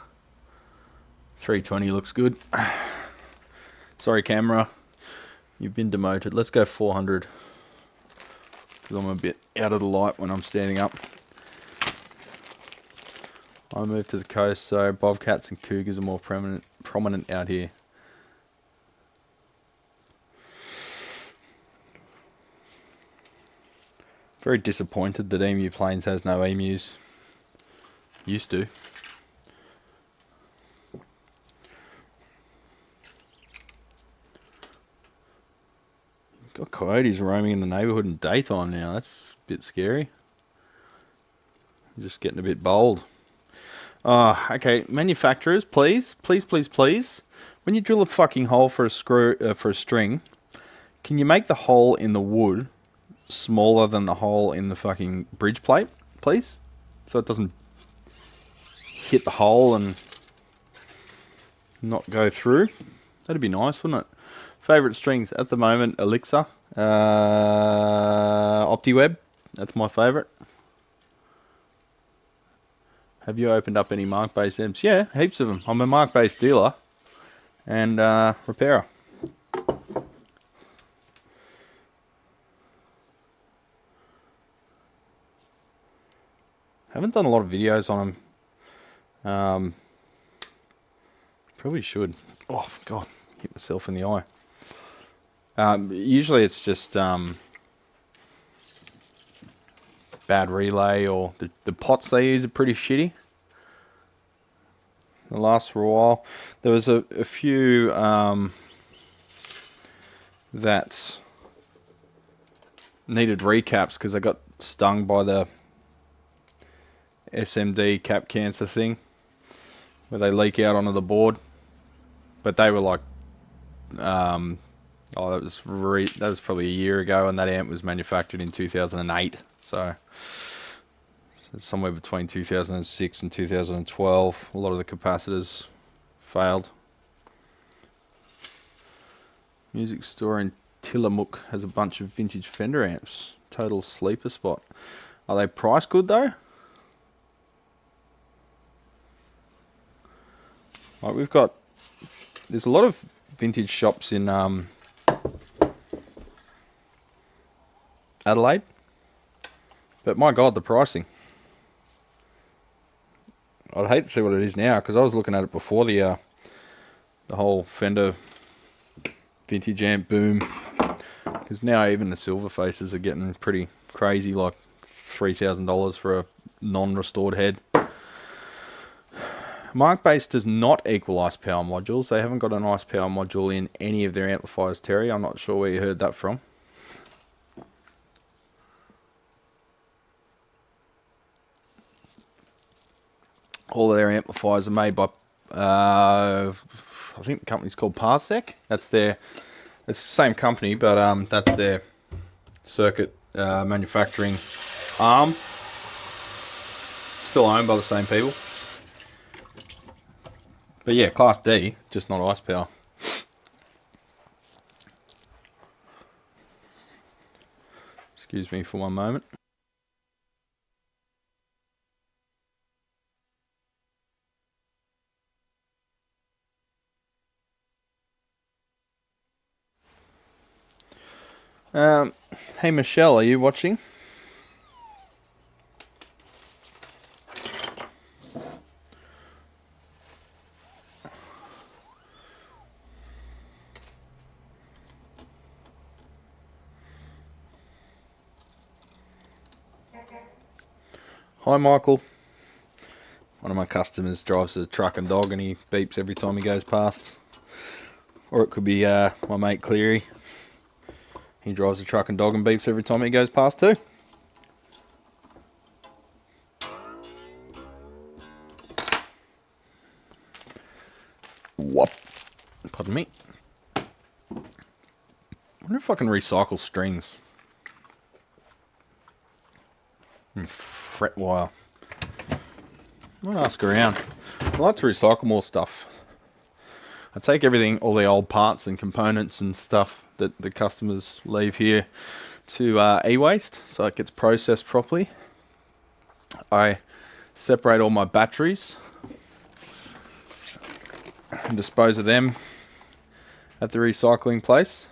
320, looks good. Sorry camera, you've been demoted. Let's go 400. Because I'm a bit out of the light when I'm standing up. I moved to the coast, so bobcats and cougars are more prominent out here. Very disappointed that Emu Plains has no emus. Used to. Got coyotes roaming in the neighbourhood in daytime now. That's a bit scary. Just getting a bit bold. Okay, manufacturers, please. When you drill a fucking hole for a string, can you make the hole in the wood smaller than the hole in the fucking bridge plate, please? So it doesn't hit the hole and not go through. That'd be nice, wouldn't it? Favourite strings at the moment, Elixir, OptiWeb. That's my favourite. Have you opened up any mark-based amps? Yeah, heaps of them. I'm a mark-based dealer and repairer. Haven't done a lot of videos on them. Probably should. Oh God, hit myself in the eye. Usually it's just bad relay, or the pots they use are pretty shitty. They last for a while. There was a few that needed recaps because they got stung by the SMD cap cancer thing, where they leak out onto the board. But they were like, that was probably a year ago, and that amp was manufactured in 2008. So So somewhere between 2006 and 2012, a lot of the capacitors failed. Music store in Tillamook has a bunch of vintage Fender amps. Total sleeper spot. Are they price good though? Like we've got, there's a lot of vintage shops in Adelaide, but my God, the pricing. I'd hate to see what it is now, because I was looking at it before the whole Fender vintage amp boom. Because now even the silver faces are getting pretty crazy, like $3,000 for a non-restored head. Mark-Base does not equal ice power modules. They haven't got an ice power module in any of their amplifiers, Terry. I'm not sure where you heard that from. All of their amplifiers are made by, I think the company's called Parsec. It's the same company, but that's their circuit manufacturing arm. Still owned by the same people. But yeah, Class D, just not ice power. Excuse me for one moment. Hey Michelle, are you watching? Hi Michael. One of my customers drives a truck and dog and he beeps every time he goes past. Or it could be my mate Cleary. He drives a truck and dog and beeps every time he goes past too. Whoop. Pardon me. I wonder if I can recycle strings. And fret wire. I might ask around. I like to recycle more stuff. I take everything, all the old parts and components and stuff that the customers leave here to e-waste, so it gets processed properly. I separate all my batteries and dispose of them at the recycling place.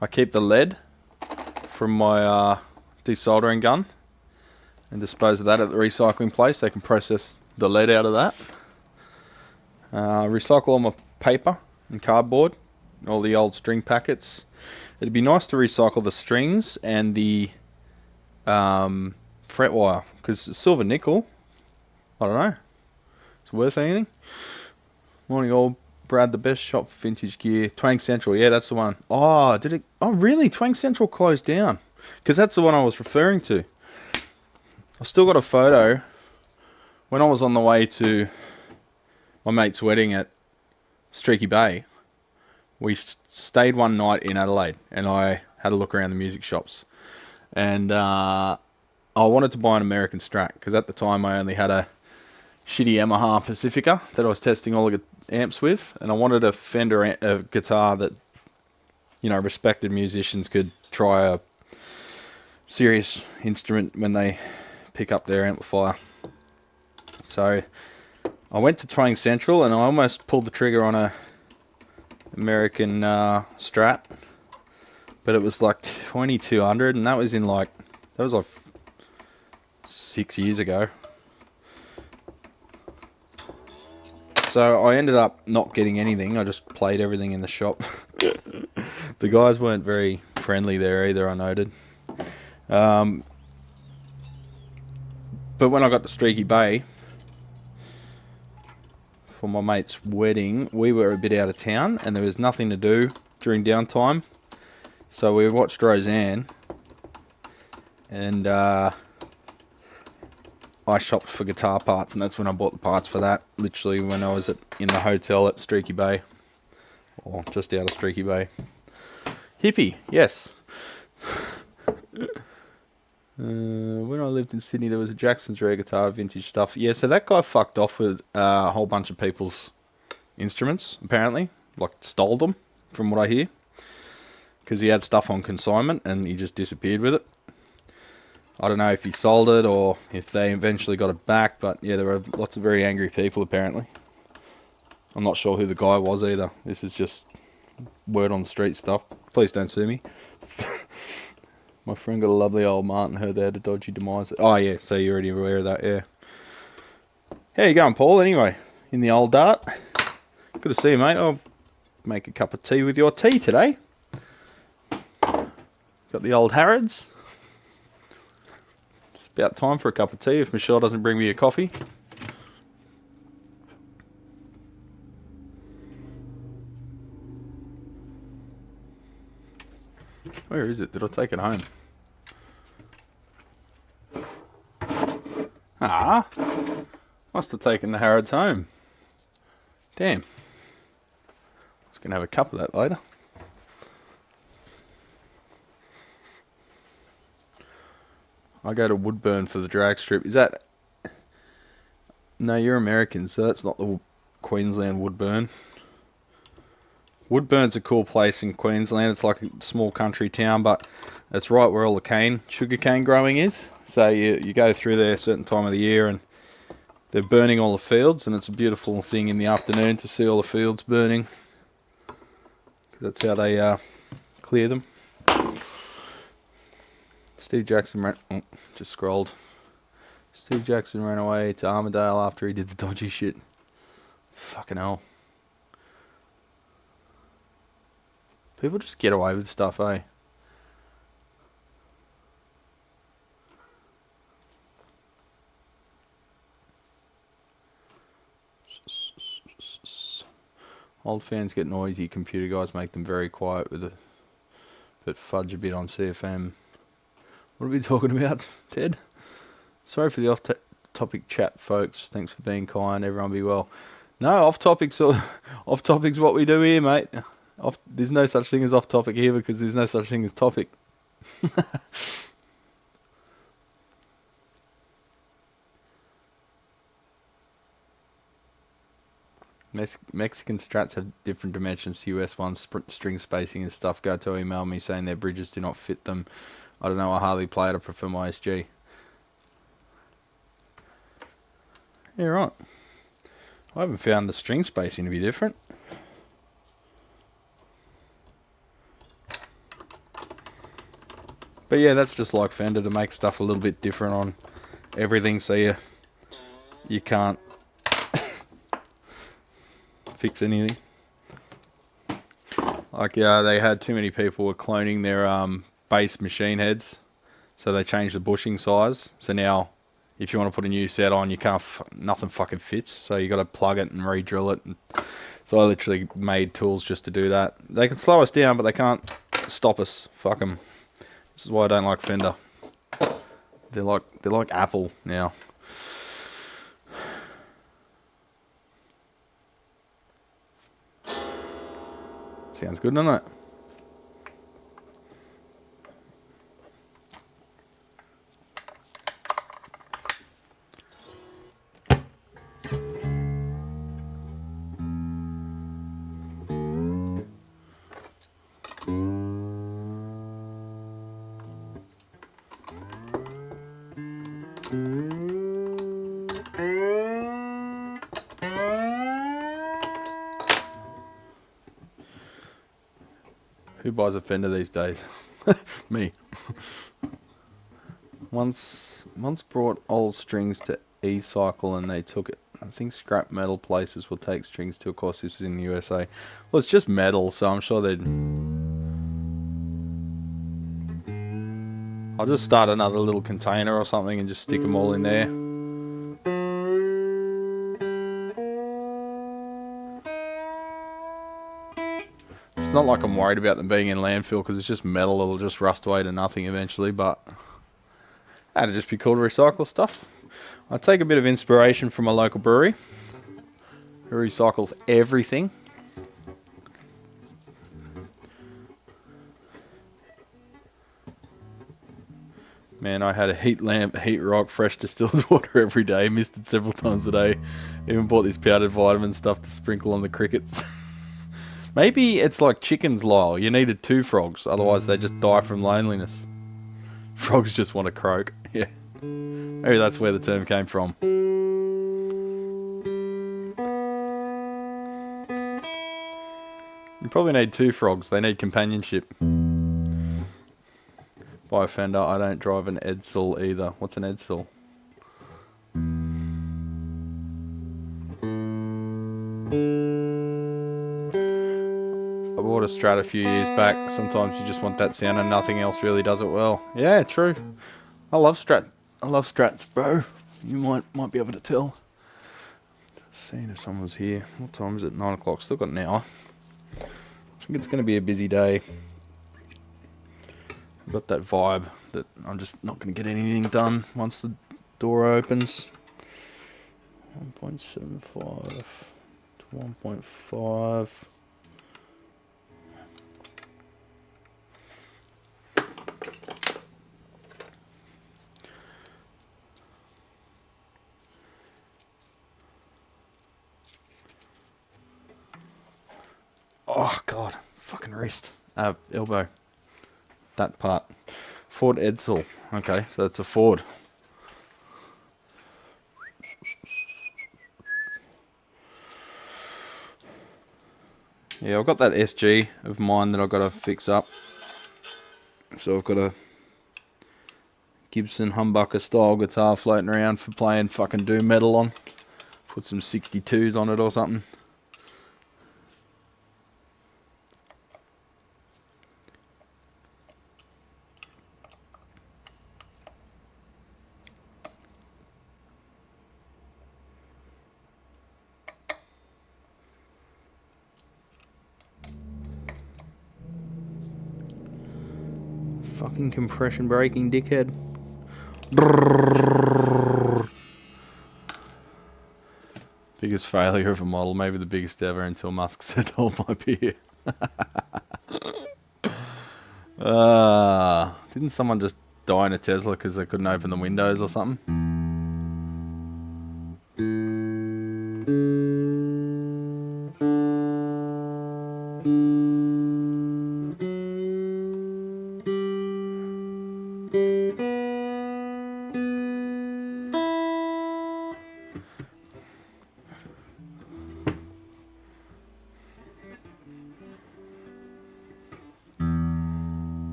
I keep the lead from my desoldering gun and dispose of that at the recycling place. They can process the lead out of that. Recycle all my paper and cardboard, all the old string packets. It'd be nice to recycle the strings and the fret wire, because silver nickel, I don't know, it's worth anything. Morning all, Brad, the best shop for vintage gear. Twang Central, yeah, that's the one. Oh, did it? Oh, really? Twang Central closed down? Because that's the one I was referring to. I've still got a photo when I was on the way to my mate's wedding at Streaky Bay. We stayed one night in Adelaide and I had a look around the music shops. And I wanted to buy an American Strat because at the time I only had a shitty Yamaha Pacifica that I was testing all the amps with. And I wanted a Fender guitar that, you know, respected musicians could try a serious instrument when they pick up their amplifier. So I went to Twang Central and I almost pulled the trigger on a American Strat, but it was like 2200 and that was in like, that was like 6 years ago. So I ended up not getting anything. I just played everything in the shop. The guys weren't very friendly there either, I noted. But when I got to Streaky Bay for my mate's wedding, we were a bit out of town and there was nothing to do during downtime. So we watched Roseanne and I shopped for guitar parts, and that's when I bought the parts for that, literally when I was in the hotel at Streaky Bay, or just out of Streaky Bay. Hippie, yes. When I lived in Sydney, there was a Jackson's rare guitar, vintage stuff. Yeah, so that guy fucked off with a whole bunch of people's instruments, apparently. Like, stole them, from what I hear. Because he had stuff on consignment, and he just disappeared with it. I don't know if he sold it, or if they eventually got it back, but yeah, there were lots of very angry people, apparently. I'm not sure who the guy was, either. This is just word on the street stuff. Please don't sue me. My friend got a lovely old Martin, heard they had a dodgy demise. Oh yeah, so you're already aware of that, yeah. How you going, Paul, anyway? In the old dart? Good to see you, mate. I'll make a cup of tea with your tea today. Got the old Harrods. It's about time for a cup of tea if Michelle doesn't bring me a coffee. Where is it? Did I take it home? Ah, must have taken the Harrods home. Damn. I was going to have a cup of that later. I go to Woodburn for the drag strip. Is that... No, you're American, so that's not the Queensland Woodburn. Woodburn's a cool place in Queensland. It's like a small country town, but it's right where all the sugar cane growing is. So you go through there a certain time of the year, and they're burning all the fields, and it's a beautiful thing in the afternoon to see all the fields burning. That's how they clear them. Steve Jackson ran... Oh, just scrolled. Steve Jackson ran away to Armadale after he did the dodgy shit. Fucking hell. People just get away with stuff, eh? Old fans get noisy, computer guys make them very quiet with a bit fudge a bit on CFM. What are we talking about, Ted? Sorry for the off-topic chat, folks. Thanks for being kind. Everyone be well. No, off-topic's what we do here, mate. There's no such thing as off-topic here because there's no such thing as topic. Mexican strats have different dimensions to US ones, string spacing and stuff. Gato emailed me saying their bridges do not fit them. I don't know, I hardly play it, I prefer my SG. Yeah, right. I haven't found the string spacing to be different. But yeah, that's just like Fender, to make stuff a little bit different on everything, so you can't fix anything. Like, they had too many people were cloning their bass machine heads, so they changed the bushing size. So now, if you want to put a new set on, you can't. Nothing fucking fits. So you got to plug it and re-drill it. And so I literally made tools just to do that. They can slow us down, but they can't stop us. Fuck them. This is why I don't like Fender. They're like Apple now. Sounds good, doesn't it? Who buys a Fender these days? Me. Once brought old strings to E-Cycle and they took it. I think scrap metal places will take strings too. Of course, this is in the USA. Well, it's just metal, so I'm sure they'd... I'll just start another little container or something and just stick them all in there. It's not like I'm worried about them being in landfill because it's just metal. It'll just rust away to nothing eventually, but that'd just be cool to recycle stuff. I take a bit of inspiration from a local brewery who recycles everything. Man, I had a heat lamp, heat rock, fresh distilled water every day. Missed it several times a day. Even bought this powdered vitamin stuff to sprinkle on the crickets. Maybe it's like chickens, Lyle. You needed 2 frogs, otherwise they just die from loneliness. Frogs just want to croak. Yeah. Maybe that's where the term came from. You probably need 2 frogs. They need companionship. By a fender, I don't drive an Edsel either. What's an Edsel? I bought a Strat a few years back. Sometimes you just want that sound and nothing else really does it well. Yeah, true. I love Strat. I love Strats, bro. You might be able to tell. Just seeing if someone's here. What time is it? 9 o'clock. Still got an hour. I think it's going to be a busy day. I've got that vibe that I'm just not going to get anything done once the door opens. 1.75 to 1.5. Oh god, fucking wrist. Elbow. That part. Ford Edsel. Okay, so it's a Ford. Yeah, I've got that SG of mine that I've got to fix up. So I've got a Gibson humbucker style guitar floating around for playing fucking doom metal on. Put some 62s on it or something. Fucking compression braking, dickhead. Biggest failure of a model, maybe the biggest ever until Musk said hold my beer. Didn't someone just die in a Tesla because they couldn't open the windows or something?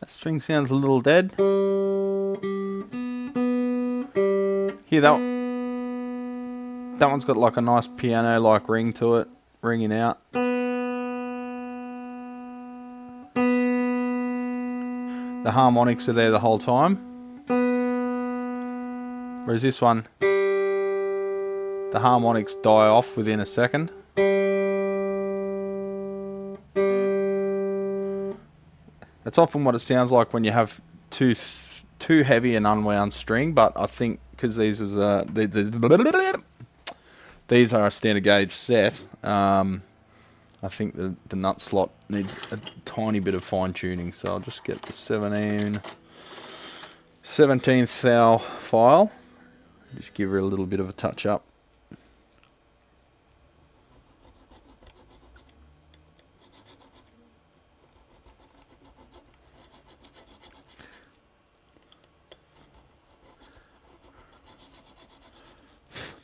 String sounds a little dead. Here, that one's got like a nice piano-like ring to it, ringing out. The harmonics are there the whole time. Whereas this one, the harmonics die off within a second. That's often what it sounds like when you have too heavy and unwound string, but I think because these is these are a standard gauge set, I think the nut slot needs a tiny bit of fine tuning. So I'll just get the 17th thou file, just give her a little bit of a touch up.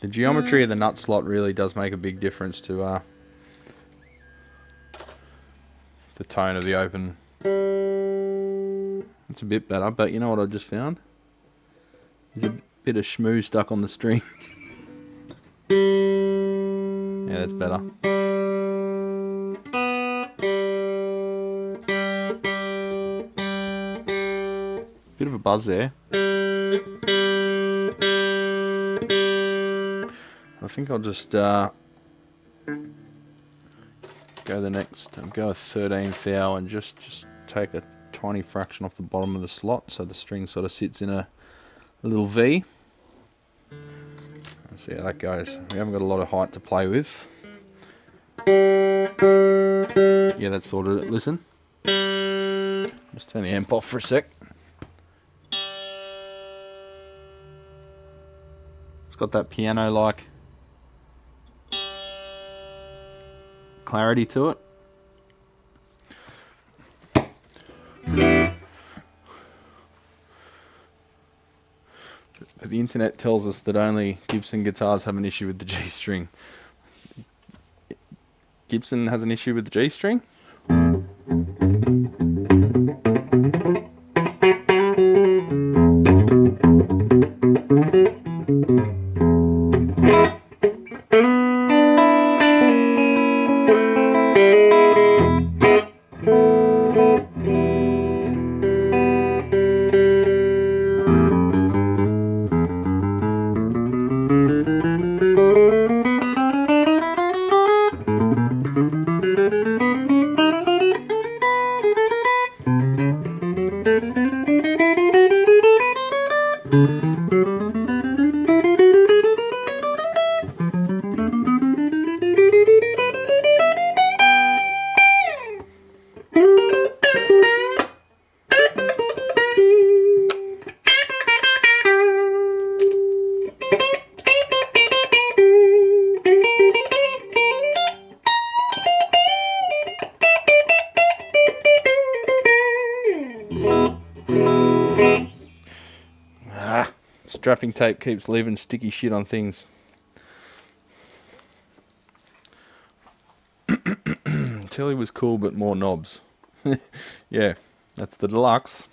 The geometry of the nut slot really does make a big difference to the tone of the open. It's a bit better, but you know what I just found? There's a bit of shmoo stuck on the string. Yeah, that's better. Bit of a buzz there. I think I'll just go the next, go a 13th thou and just take a tiny fraction off the bottom of the slot so the string sort of sits in a little V. Let's see how that goes. We haven't got a lot of height to play with. Yeah, that's sorted it. Listen. Just turn the amp off for a sec. It's got that piano-like clarity to it. But the internet tells us that only Gibson guitars have an issue with the G string. Gibson has an issue with the G string? Strapping tape keeps leaving sticky shit on things. Tilly was cool, but more knobs. Yeah, that's the deluxe.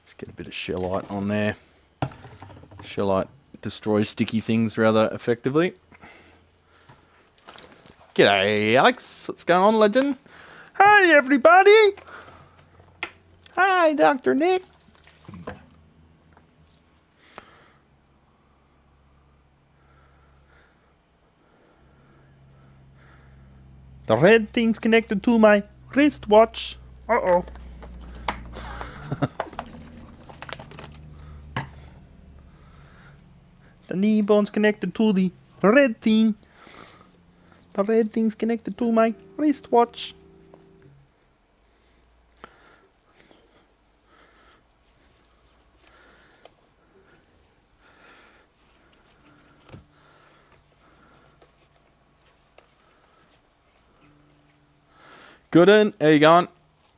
Just get a bit of shellite on there. Shellite destroys sticky things rather effectively. G'day, Alex. What's going on, legend? Hi, everybody. Hi, Dr. Nick. The red thing's connected to my wristwatch. Uh-oh. The knee bone's connected to the red thing. The red thing's connected to my wristwatch. Gooden, how you going?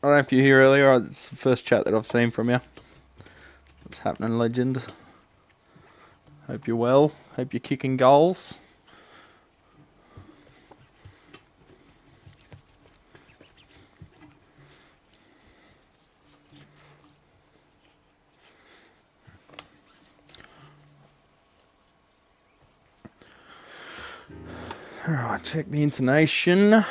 I don't know if you were here earlier. It's the first chat that I've seen from you. What's happening, legend? Hope you're well. Hope you're kicking goals. Alright, check the intonation.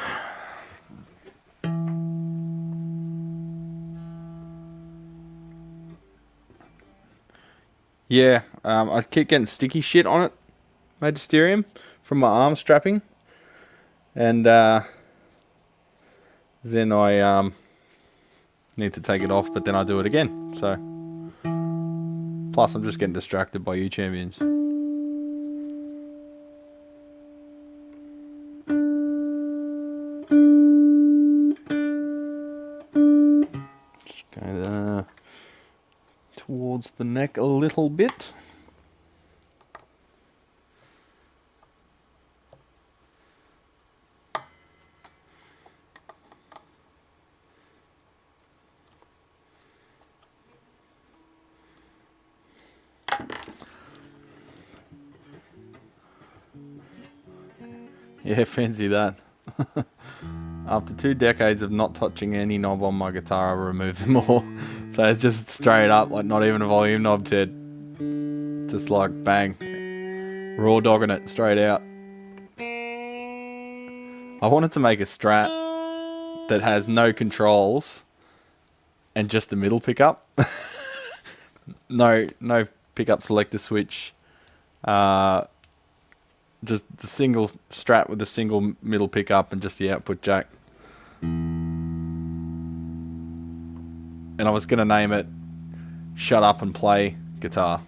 Yeah, I keep getting sticky shit on it, Magisterium, from my arm strapping. And then I need to take it off, but then I do it again. So, plus I'm just getting distracted by you champions. Just go towards the neck a little bit. Yeah, fancy that. After 2 decades of not touching any knob on my guitar, I removed them all. So it's just straight up, like not even a volume knob, Ted. Just like bang. Raw dogging it straight out. I wanted to make a Strat that has no controls and just a middle pickup. no pickup selector switch. Just the single Strat with a single middle pickup and just the output jack. And I was going to name it Shut Up and Play guitar.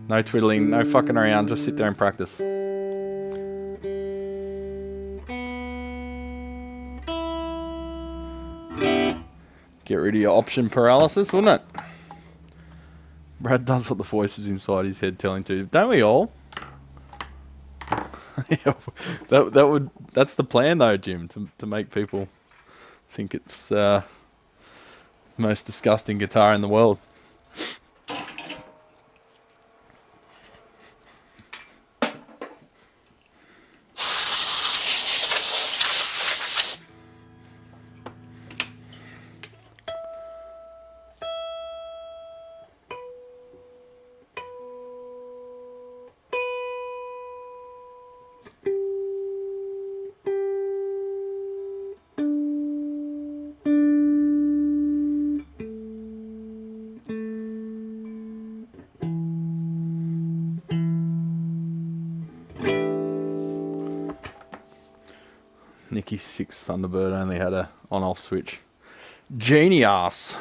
No twiddling, no fucking around, just sit there and practice. Get rid of your option paralysis, wouldn't it? Brad does what the voice is inside his head telling to. Don't we all? Yeah, that's the plan though, Jim, to make people think it's the most disgusting guitar in the world. Nicky's 6 Thunderbird only had a on-off switch. Genius!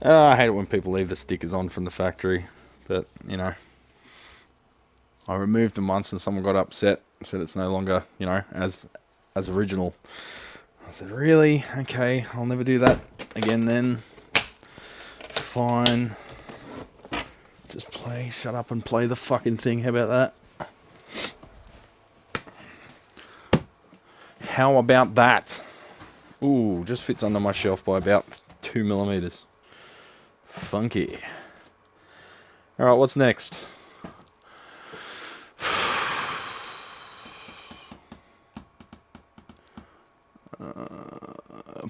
I hate it when people leave the stickers on from the factory, but you know, I removed them once and someone got upset, said it's no longer, you know, as original. I said, really? Okay, I'll never do that again then. Fine. Just shut up and play the fucking thing. How about that? How about that? Ooh, just fits under my shelf by about 2 millimeters. Funky. Alright, what's next?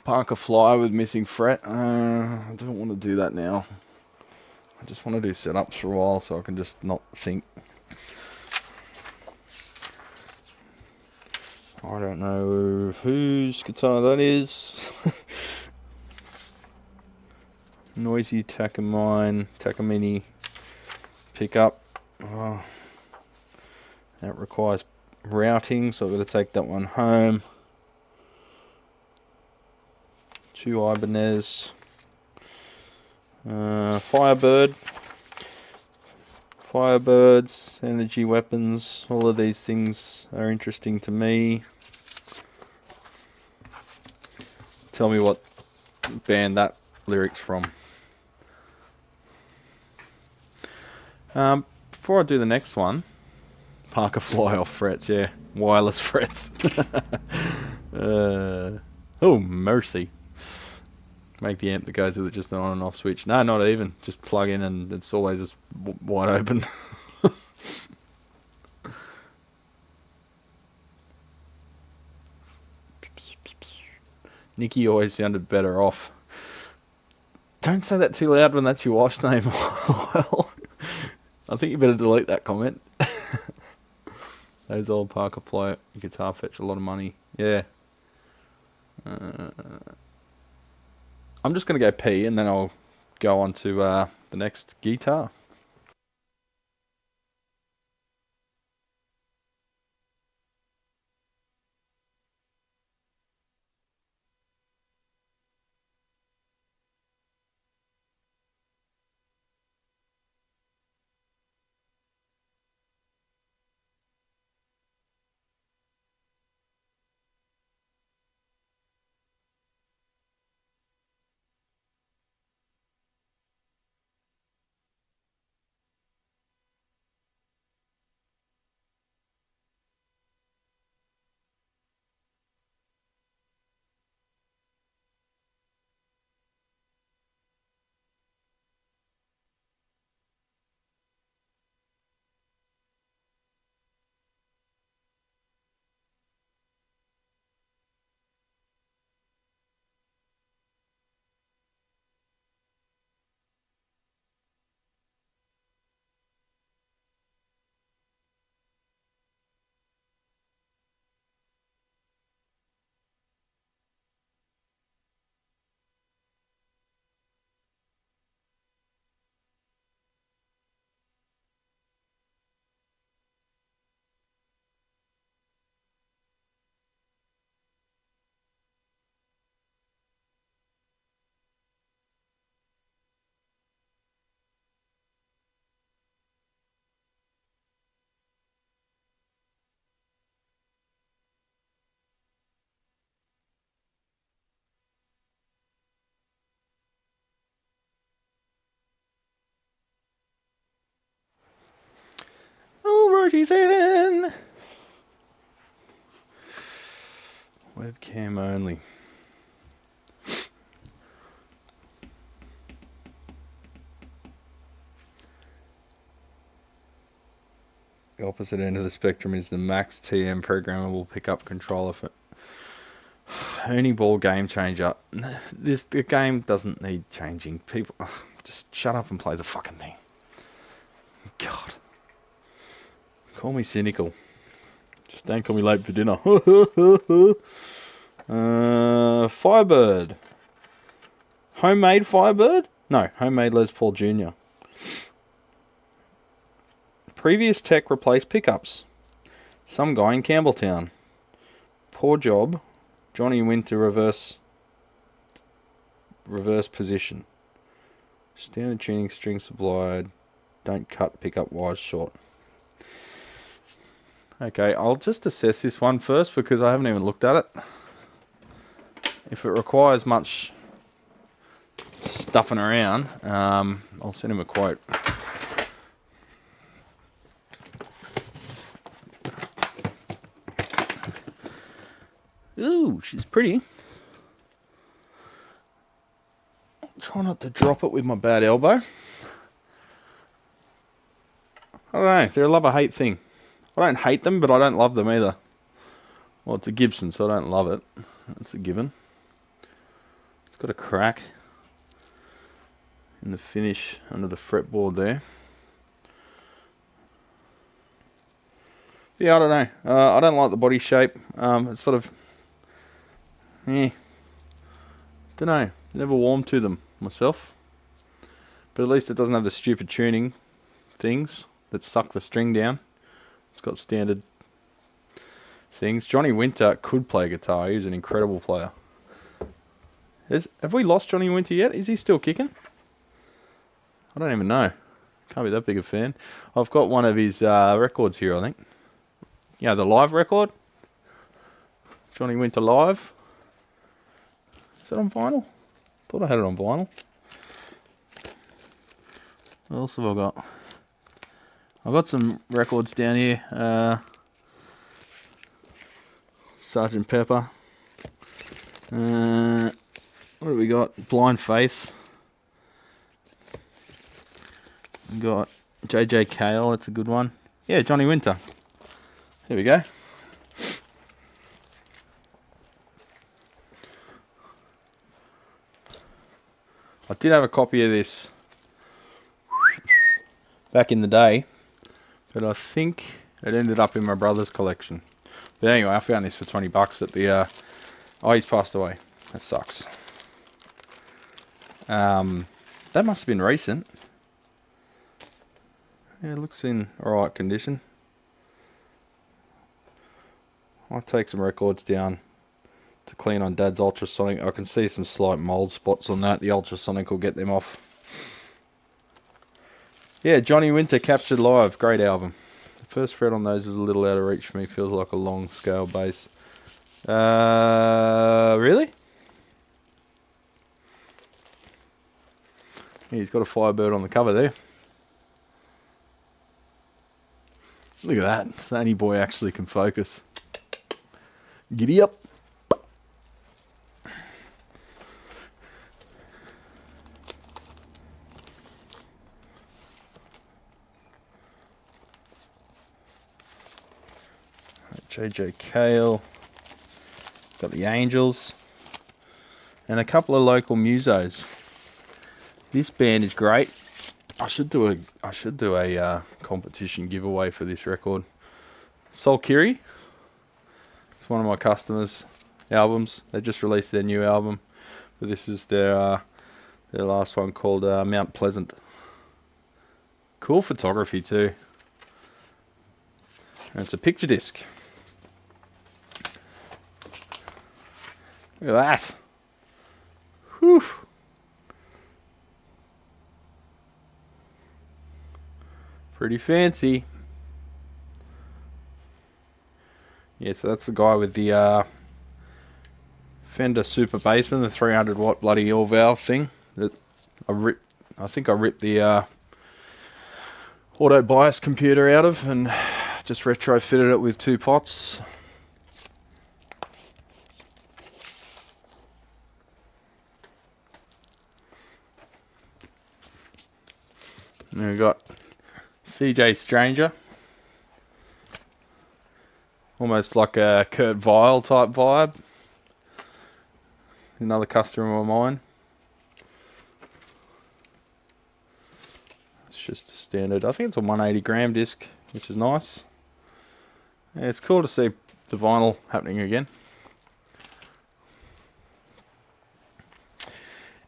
Parker Fly with missing fret. I don't want to do that now. I just want to do setups for a while so I can just not think. I don't know whose guitar that is. Noisy Takamine pickup. Oh, that requires routing, so I've got to take that one home. 2 Ibanez. Firebirds, energy weapons, all of these things are interesting to me. Tell me what band that lyric's from. Before I do the next one, Parker Fly off frets, yeah, wireless frets. Oh, mercy. Make the amp that goes with it just an on and off switch. No, not even. Just plug in and it's always just wide open. Nikki always sounded better off. Don't say that too loud when that's your wife's name. Well, I think you better delete that comment. Those old Parker Fly guitar fetch a lot of money. Yeah. I'm just going to go pee and then I'll go on to the next guitar. she's in. Webcam only. The opposite end of the spectrum is the Max TM programmable pickup controller for Ernie Ball game changer. The game doesn't need changing. People, just shut up and play the fucking thing. God. Call me cynical. Just don't call me late for dinner. Firebird. Homemade Firebird? No, homemade Les Paul Jr. Previous tech replaced pickups. Some guy in Campbelltown. Poor job. Johnny Winter reverse position. Standard tuning, string supplied. Don't cut pickup wires short. Okay, I'll just assess this one first because I haven't even looked at it. If it requires much stuffing around, I'll send him a quote. Ooh, she's pretty. Try not to drop it with my bad elbow. I don't know, they're a love or hate thing. I don't hate them, but I don't love them either. Well, it's a Gibson, so I don't love it. That's a given. It's got a crack in the finish under the fretboard there. Yeah, I don't know. I don't like the body shape. It's sort of... don't know. Never warmed to them myself. But at least it doesn't have the stupid tuning things that suck the string down. It's got standard things. Johnny Winter could play guitar. He was an incredible player. Have we lost Johnny Winter yet? Is he still kicking? I don't even know. Can't be that big a fan. I've got one of his records here, I think. Yeah, the live record. Johnny Winter live. Is that on vinyl? Thought I had it on vinyl. What else have I got? I've got some records down here. Sgt. Pepper. What do we got? Blind Faith. We've got JJ Cale, that's a good one. Yeah, Johnny Winter. Here we go. I did have a copy of this back in the day, but I think it ended up in my brother's collection. But anyway, I found this for $20 at the... oh, he's passed away. That sucks. That must have been recent. Yeah, it looks in alright condition. I'll take some records down to clean on Dad's ultrasonic. I can see some slight mould spots on that. The ultrasonic will get them off. Yeah, Johnny Winter Captured Live. Great album. The first fret on those is a little out of reach for me. Feels like a long scale bass. Really? Yeah, he's got a Firebird on the cover there. Look at that. Sony boy actually can focus. Giddy up. JJ Cale. Got the Angels. And a couple of local musos. This band is great. I should do a competition giveaway for this record. Soul Kiri. It's one of my customers' albums. They just released their new album, but this is their last one called Mount Pleasant. Cool photography too. And it's a picture disc. Look at that. Whew. Pretty fancy. Yeah, so that's the guy with the Fender Super Bassman, the 300 watt bloody all valve thing that I think I ripped the auto bias computer out of and Just retrofitted it with 2 pots. And we've got CJ Stranger. Almost like a Kurt Vile type vibe. Another customer of mine. It's just a standard, I think it's a 180 gram disc, which is nice. Yeah, it's cool to see the vinyl happening again.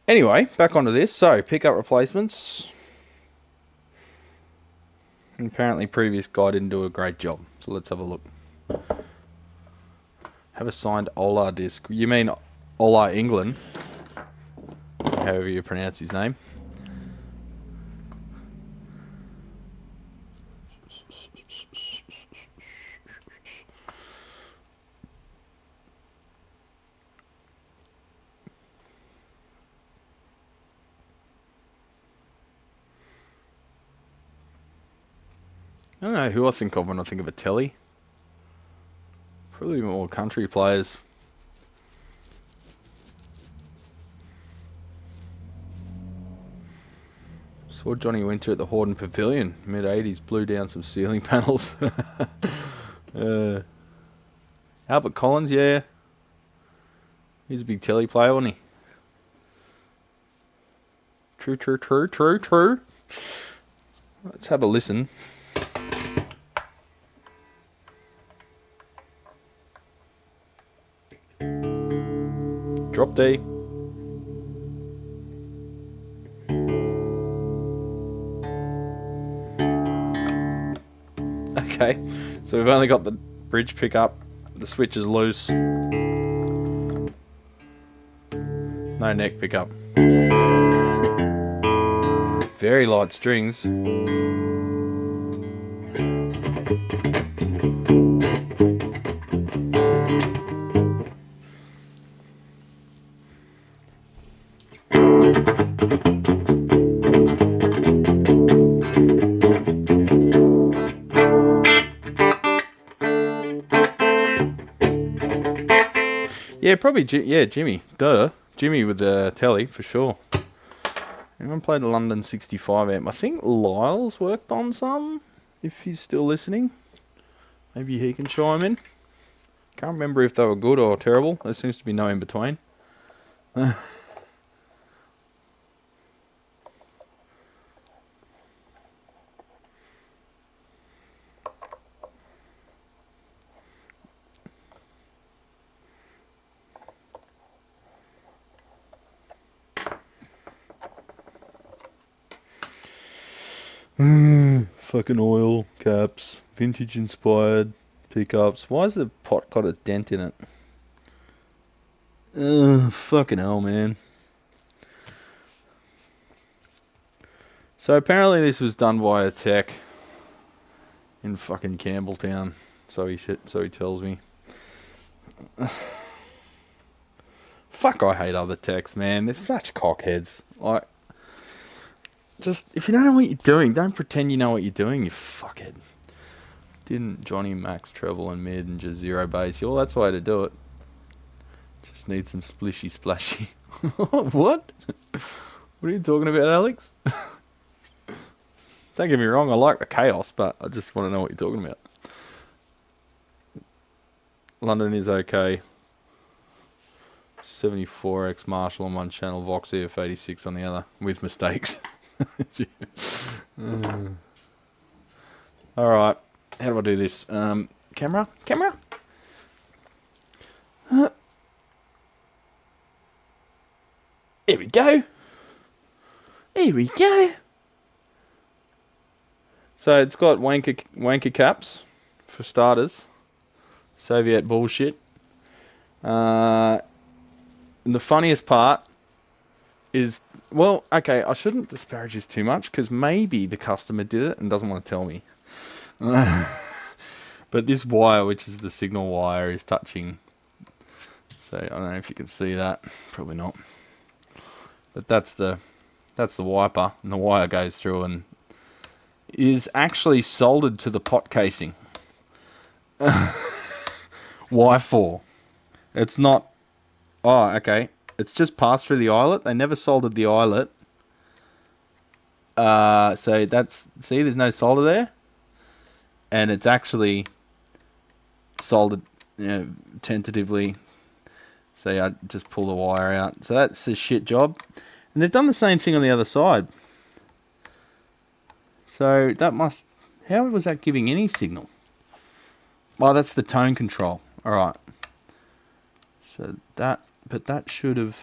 Anyway, back onto this. So, pickup replacements. And apparently previous guy didn't do a great job. So let's have a look. Have a signed Ola disc. You mean Ola England? However you pronounce his name. I don't know who I think of when I think of a telly. Probably more country players. Saw Johnny Winter at the Horden Pavilion, mid-80s, blew down some ceiling panels. Albert Collins, yeah. He's a big telly player, wasn't he? True, true, true, true, true. Let's have a listen. Drop D. Okay, so we've only got the bridge pickup, the switch is loose. No neck pickup. Very light strings. Yeah, probably, Jimmy. Duh. Jimmy with the telly, for sure. Anyone played a London 65 amp? I think Lyle's worked on some, if he's still listening. Maybe he can chime in. Can't remember if they were good or terrible. There seems to be no in between. Fucking oil caps, vintage inspired pickups. Why has the pot got a dent in it? Fucking hell, man. So apparently this was done by a tech in fucking Campbelltown. So he tells me. Fuck, I hate other techs, man. They're such cockheads. Like, just, if you don't know what you're doing, don't pretend you know what you're doing, you fuckhead. Didn't Johnny max treble and mid and just zero bass? Well, that's the way to do it. Just need some splishy splashy. What? What are you talking about, Alex? Don't get me wrong, I like the chaos, but I just want to know what you're talking about. London is okay. 74X Marshall on one channel, Vox EF86 on the other, with mistakes. Alright, how do I do this? Camera? Here we go. So it's got wanker caps for starters. Soviet bullshit. And the funniest part is, well, okay, I shouldn't disparage this too much because maybe the customer did it and doesn't want to tell me. But this wire, which is the signal wire, is touching. So I don't know if you can see that. Probably not. But that's the wiper, and the wire goes through and is actually soldered to the pot casing. Why for? It's not... Oh, okay. It's just passed through the eyelet. They never soldered the eyelet. So that's... See, there's no solder there. And it's actually soldered, you know, tentatively. So I just pull the wire out. So that's a shit job. And they've done the same thing on the other side. So that must... How was that giving any signal? Oh, that's the tone control. Alright. So that... But that should have...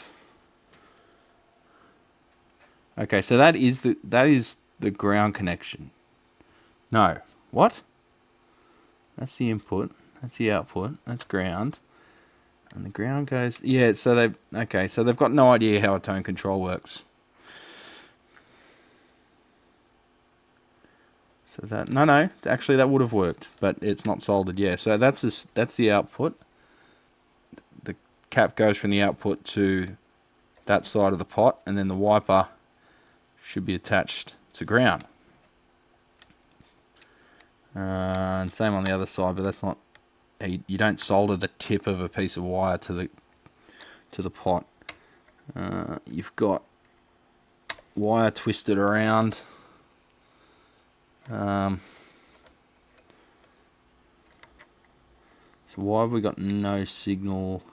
Okay, so that is the ground connection. No. What? That's the input. That's the output. That's ground. And the ground goes... Yeah, so they... Okay, so they've got no idea how a tone control works. So that... No. Actually, that would have worked. But it's not soldered. Yeah, so that's the output. The cap goes from the output to that side of the pot. And then the wiper should be attached to ground. And same on the other side, but that's not... You don't solder the tip of a piece of wire to the pot. You've got wire twisted around. So why have we got no signal?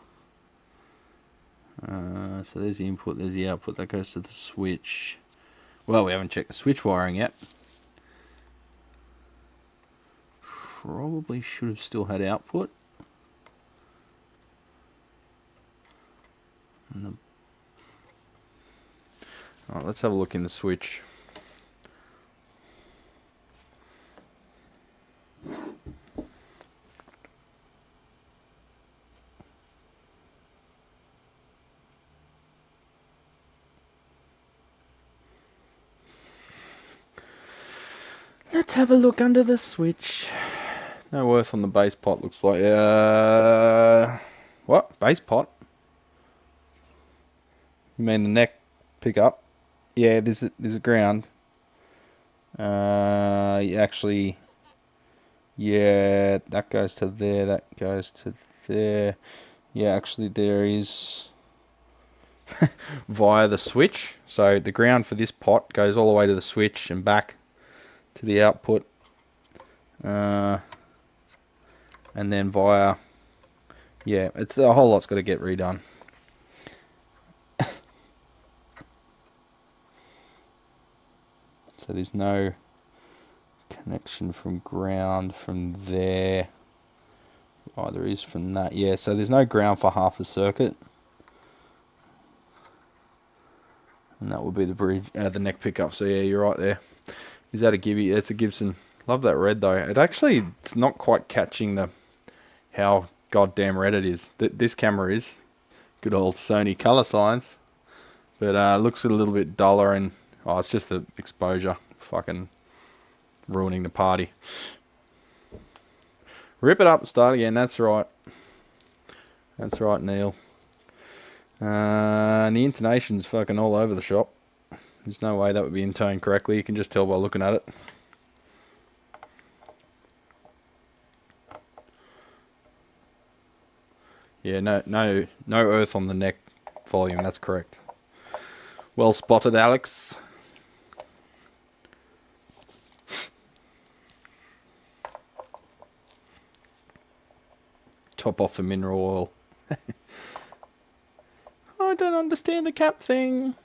So there's the input, there's the output, that goes to the switch. Well, we haven't checked the switch wiring yet. Probably should have still had output. Alright, let's have a look in the switch. Let's have a look under the switch. No earth on the base pot, looks like. What? Base pot? You mean the neck pickup? Yeah, there's a ground. Actually, yeah, that goes to there, that goes to there. Yeah, actually there is via the switch. So the ground for this pot goes all the way to the switch and back to the output. And then via... Yeah, it's a whole lot's got to get redone. So there's no connection from ground from there. Oh, there is from that. Yeah, so there's no ground for half the circuit. And that would be the bridge, the neck pickup. So yeah, you're right there. Is that a Gibby? It's a Gibson. Love that red though. It's not quite catching how goddamn red it is. This camera is. Good old Sony color science. But looks a little bit duller, and oh, it's just the exposure. Fucking ruining the party. Rip it up, start again. That's right. That's right, Neil. And the intonation's fucking all over the shop. There's no way that would be intoned correctly. You can just tell by looking at it. Yeah, no earth on the neck volume. That's correct. Well spotted, Alex. Top off the mineral oil. I don't understand the cap thing.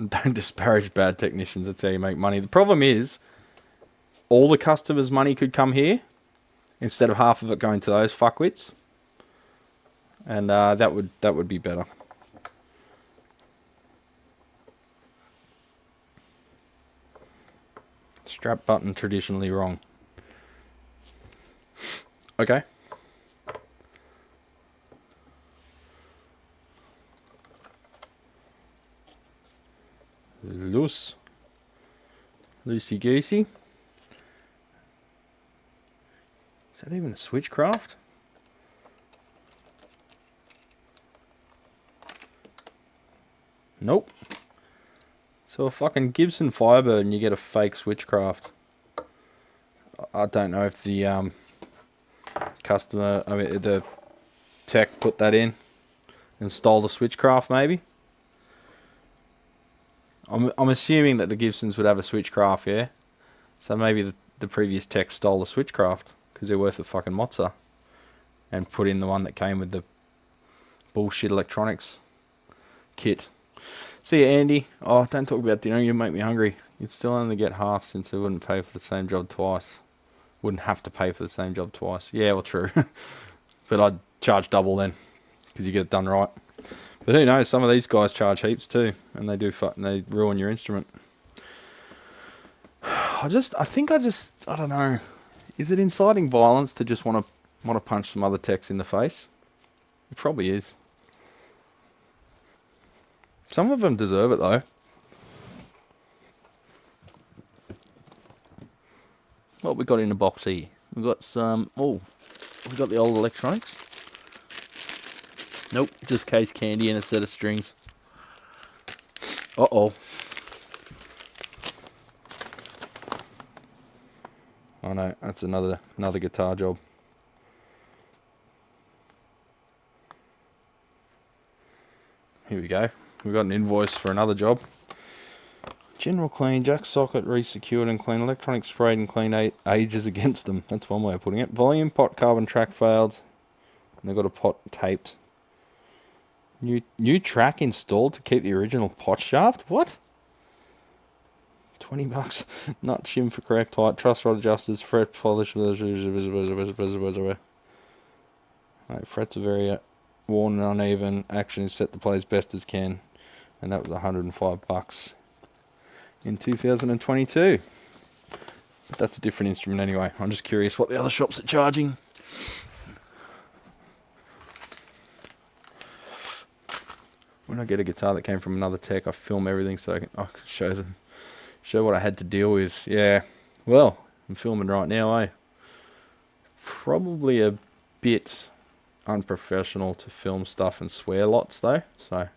Don't disparage bad technicians. That's how you make money. The problem is, all the customers' money could come here instead of half of it going to those fuckwits, and that would be better. Strap button traditionally wrong. Okay. Loosey goosey. Is that even a switchcraft? Nope. So a fucking Gibson Firebird and you get a fake Switchcraft. I don't know if the customer, I mean the tech put that in and stole the Switchcraft maybe. I'm assuming that the Gibsons would have a Switchcraft, yeah? So maybe the previous tech stole the Switchcraft because they're worth a fucking mozza and put in the one that came with the bullshit electronics kit. See you, Andy. Oh, don't talk about dinner. You make me hungry. You'd still only get half since they wouldn't pay for the same job twice. Wouldn't have to pay for the same job twice. Yeah, well, true. But I'd charge double then because you get it done right. But who knows? Some of these guys charge heaps too, and they do they ruin your instrument. I don't know. Is it inciting violence to just want to punch some other techs in the face? It probably is. Some of them deserve it though. What we got in the box here? We got some. Oh, we got the old electronics. Nope, just case candy and a set of strings. Uh-oh. Oh no, that's another guitar job. Here we go. We've got an invoice for another job. General clean, jack socket re-secured and clean, electronic sprayed and clean, ages against them. That's one way of putting it. Volume pot carbon track failed. And they've got a pot taped. New track installed to keep the original pot shaft? What? $20. Nut shim for correct height. Truss rod adjusters. Fret polish. Right, frets are very worn and uneven. Action is set to play as best as can. And that was $105 in 2022. But that's a different instrument anyway. I'm just curious what the other shops are charging. When I get a guitar that came from another tech, I film everything so I can show what I had to deal with. Yeah, well, I'm filming right now, eh? Probably a bit unprofessional to film stuff and swear lots though, so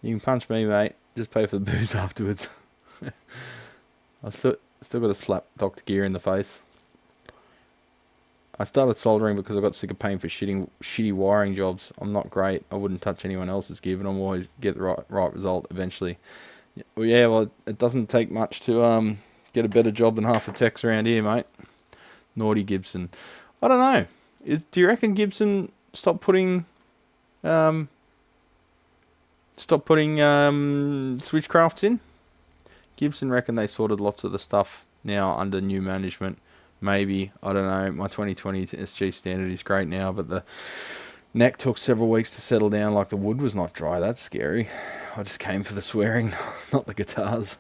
you can punch me, mate. Just pay for the booze afterwards. I've still got to slap Dr. Gear in the face. I started soldering because I got sick of paying for shitty wiring jobs. I'm not great. I wouldn't touch anyone else's gear, but I'm always get the right result eventually. Well, yeah, well, it doesn't take much to get a better job than half the techs around here, mate. Naughty Gibson. I don't know. Do you reckon Gibson stopped putting Switchcrafts in? Gibson reckon they sorted lots of the stuff now under new management. Maybe, I don't know. My 2020 SG standard is great now, but the neck took several weeks to settle down. Like the wood was not dry. That's scary. I just came for the swearing, not the guitars.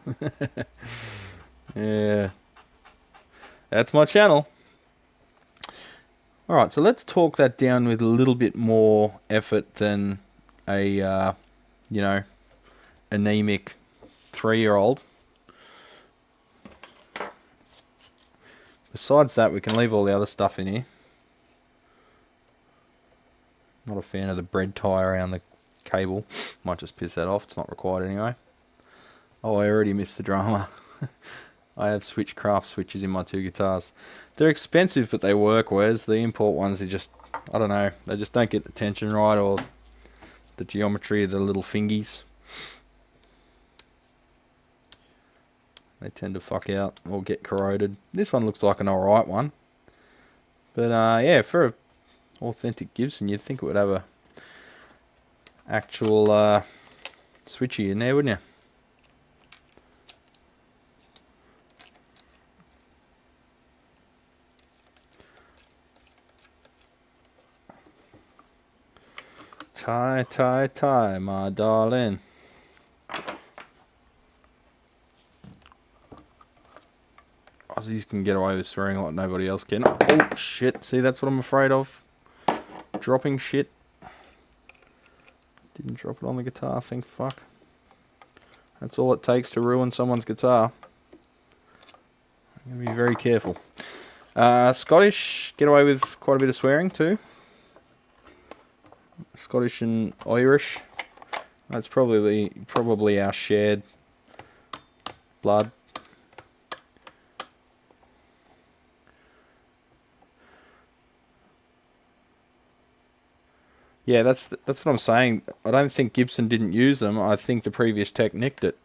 Yeah, that's my channel. All right, so let's talk that down with a little bit more effort than a anemic 3-year-old. Besides that, we can leave all the other stuff in here. Not a fan of the bread tie around the cable. Might just piss that off. It's not required anyway. Oh, I already missed the drama. I have Switchcraft switches in my 2 guitars. They're expensive, but they work, whereas the import ones are just, I don't know, they just don't get the tension right or the geometry of the little fingies. They tend to fuck out or get corroded. This one looks like an alright one. But yeah, for an authentic Gibson, you'd think it would have a actual switchy in there, wouldn't you? Tie, tie, tie, my darling. Aussies can get away with swearing like nobody else can. Oh shit, see, that's what I'm afraid of. Dropping shit. Didn't drop it on the guitar, thank fuck. That's all it takes to ruin someone's guitar. I'm going to be very careful. Scottish get away with quite a bit of swearing too. Scottish and Irish That's probably our shared blood. Yeah, that's what I'm saying. I don't think Gibson didn't use them. I think the previous tech nicked it.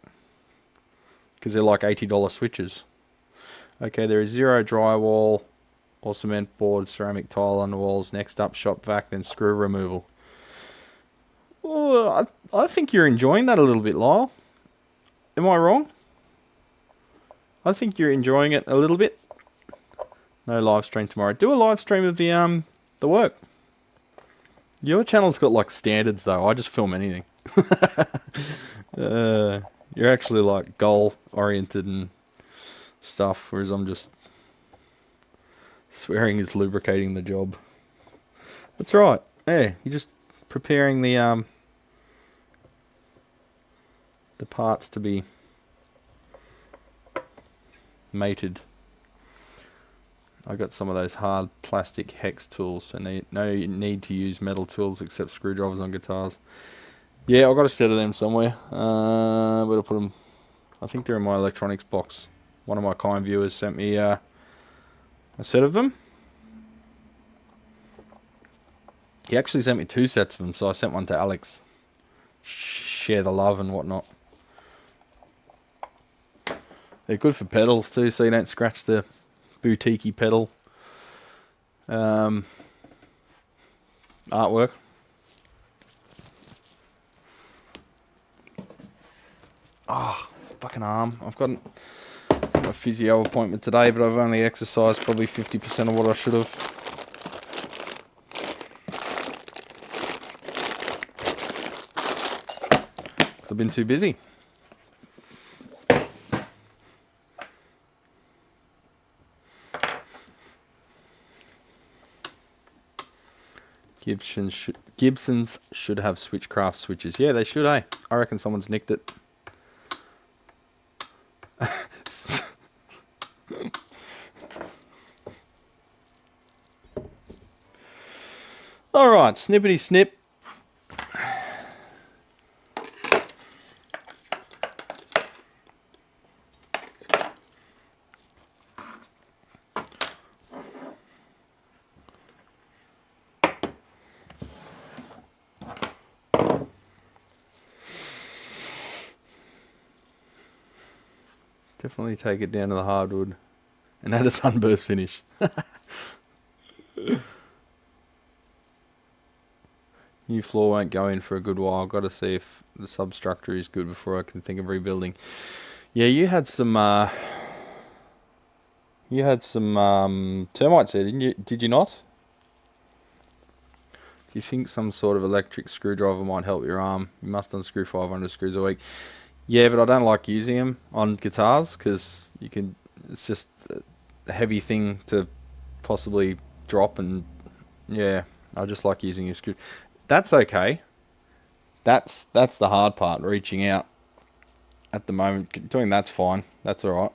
Because they're like $80 switches. Okay, there is 0 drywall or cement board, ceramic tile on the walls. Next up, shop vac, then screw removal. Oh, I think you're enjoying that a little bit, Lyle. Am I wrong? I think you're enjoying it a little bit. No live stream tomorrow. Do a live stream of the work. Your channel's got like standards though. I just film anything. You're actually like goal oriented and stuff, whereas I'm just swearing is lubricating the job. That's right. Yeah, you're just preparing the parts to be mated. I got some of those hard plastic hex tools, so no need to use metal tools except screwdrivers on guitars. Yeah, I've got a set of them somewhere. Where to put them? I think they're in my electronics box. One of my kind viewers sent me a set of them. He actually sent me 2 sets of them, so I sent one to Alex. Share the love and whatnot. They're good for pedals too, so you don't scratch the boutique-y pedal artwork. Ah, oh, fucking arm. I've got a physio appointment today, but I've only exercised probably 50% of what I should have. I've been too busy. Gibsons should have Switchcraft switches. Yeah, they should, eh? I reckon someone's nicked it. Alright, snippety snip. Definitely take it down to the hardwood and add a sunburst finish. New floor won't go in for a good while. Got to see if the substructure is good before I can think of rebuilding. Yeah, you had some termites there, didn't you? Did you not? Do you think some sort of electric screwdriver might help your arm? You must unscrew 500 screws a week. Yeah, but I don't like using them on guitars because it's just a heavy thing to possibly drop, and yeah, I just like using a screw. That's okay. That's the hard part, reaching out. At the moment, doing that's fine. That's alright.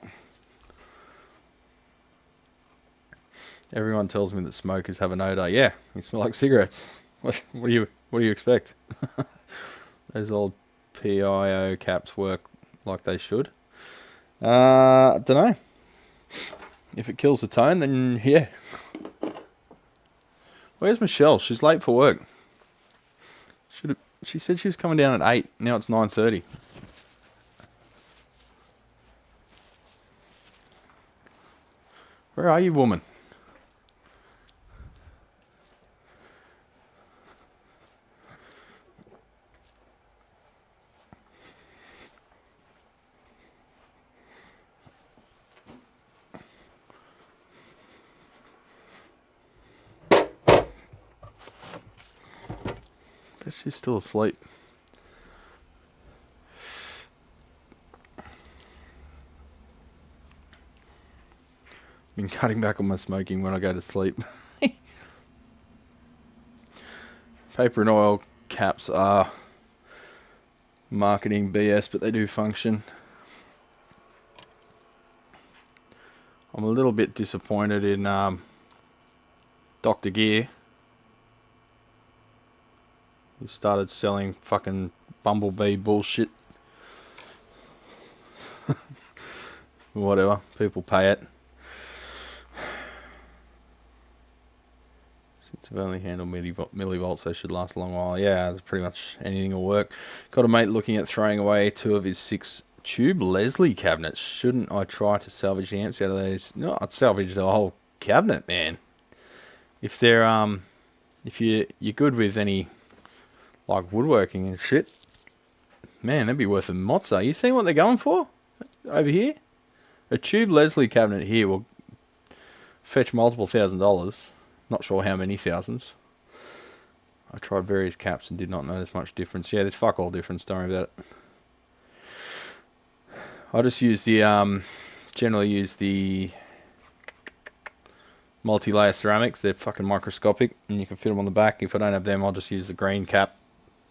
Everyone tells me that smokers have an odor. Yeah, you smell like cigarettes. What do you expect? Those old PIO caps work like they should. I don't know. If it kills the tone, then yeah. Where's Michelle? She's late for work. She said she was coming down at 8. Now it's 9:30. Where are you, woman? Bet she's still asleep. Been cutting back on my smoking when I go to sleep. Paper and oil caps are marketing BS, but they do function. I'm a little bit disappointed in Dr. Gear. He started selling fucking bumblebee bullshit. Whatever, people pay it. Since I've only handled millivolts, they should last a long while. Yeah, pretty much anything will work. Got a mate looking at throwing away 2 of his 6-tube Leslie cabinets. Shouldn't I try to salvage the amps out of these? No, I'd salvage the whole cabinet, man. If they're if you're good with any like woodworking and shit, man, that'd be worth a mozza. You seen what they're going for over here? A tube Leslie cabinet here will fetch multiple $1,000s. Not sure how many thousands. I tried various caps and did not notice much difference. Yeah, there's fuck all difference, don't worry about it. I just use the generally use the multi-layer ceramics. They're fucking microscopic and you can fit them on the back. If I don't have them, I'll just use the green cap,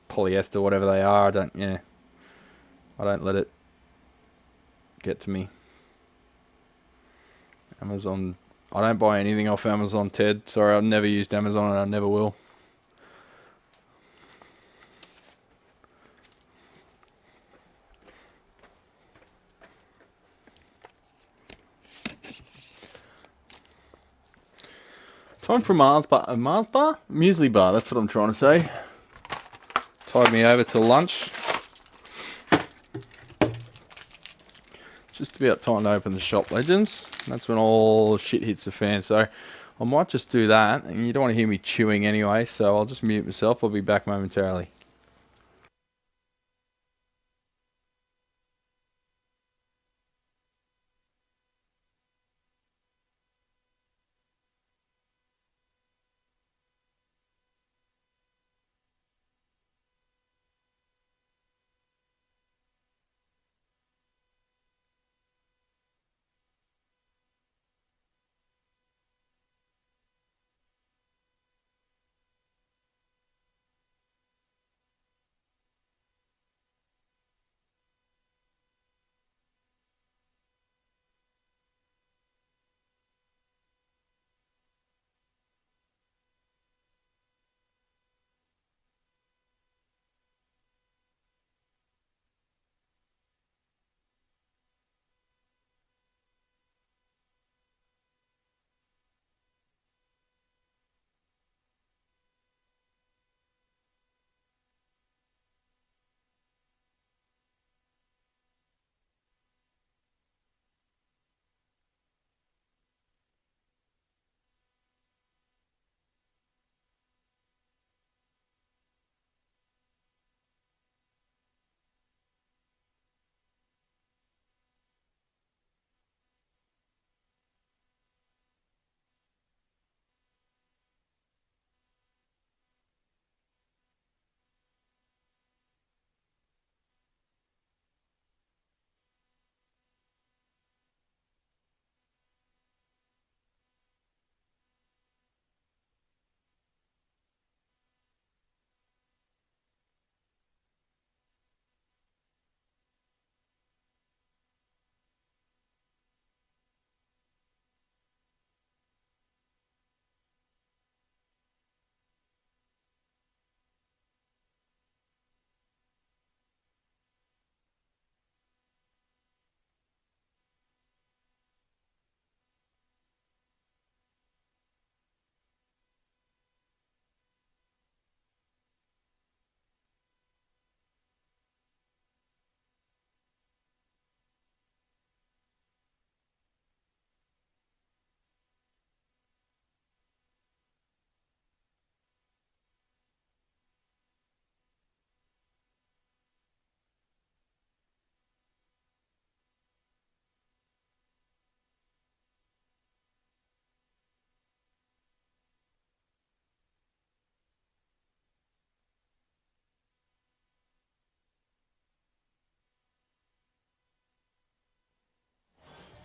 polyester, whatever they are. I don't let it get to me. Amazon, I don't buy anything off Amazon, Ted. Sorry, I've never used Amazon and I never will. Time for Mars bar, muesli bar. That's what I'm trying to say. Tied me over till lunch. Just about time to open the shop, legends. That's when all shit hits the fan. So I might just do that. And you don't want to hear me chewing anyway, so I'll just mute myself. I'll be back momentarily.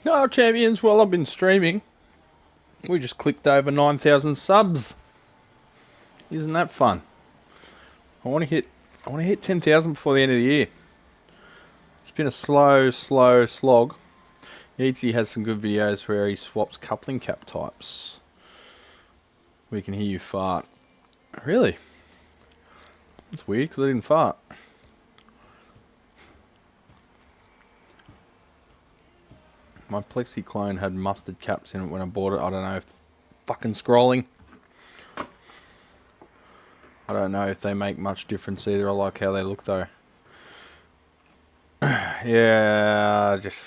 No, champions, well, I've been streaming. We just clicked over 9,000 subs. Isn't that fun? I want to hit 10,000 before the end of the year. It's been a slow slog. Yeezy has some good videos where he swaps coupling cap types. We can hear you fart. Really? That's weird because I didn't fart. My Plexi clone had mustard caps in it when I bought it. I don't know if fucking scrolling. I don't know if they make much difference either. I like how they look though. Yeah, just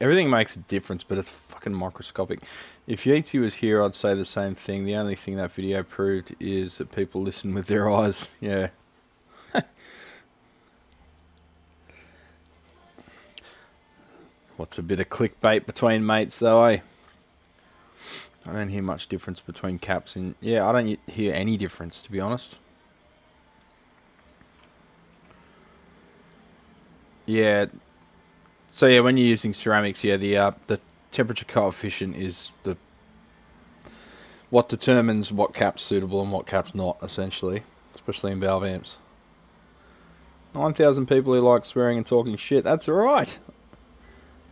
everything makes a difference, but it's fucking microscopic. If Yeatsy was here, I'd say the same thing. The only thing that video proved is that people listen with their eyes. Yeah. What's a bit of clickbait between mates though, eh? I don't hear much difference between caps and... Yeah, I don't hear any difference, to be honest. Yeah. So yeah, when you're using ceramics, yeah, the temperature coefficient is what determines what cap's suitable and what cap's not, essentially. Especially in valve amps. 9,000 people who like swearing and talking shit, that's alright.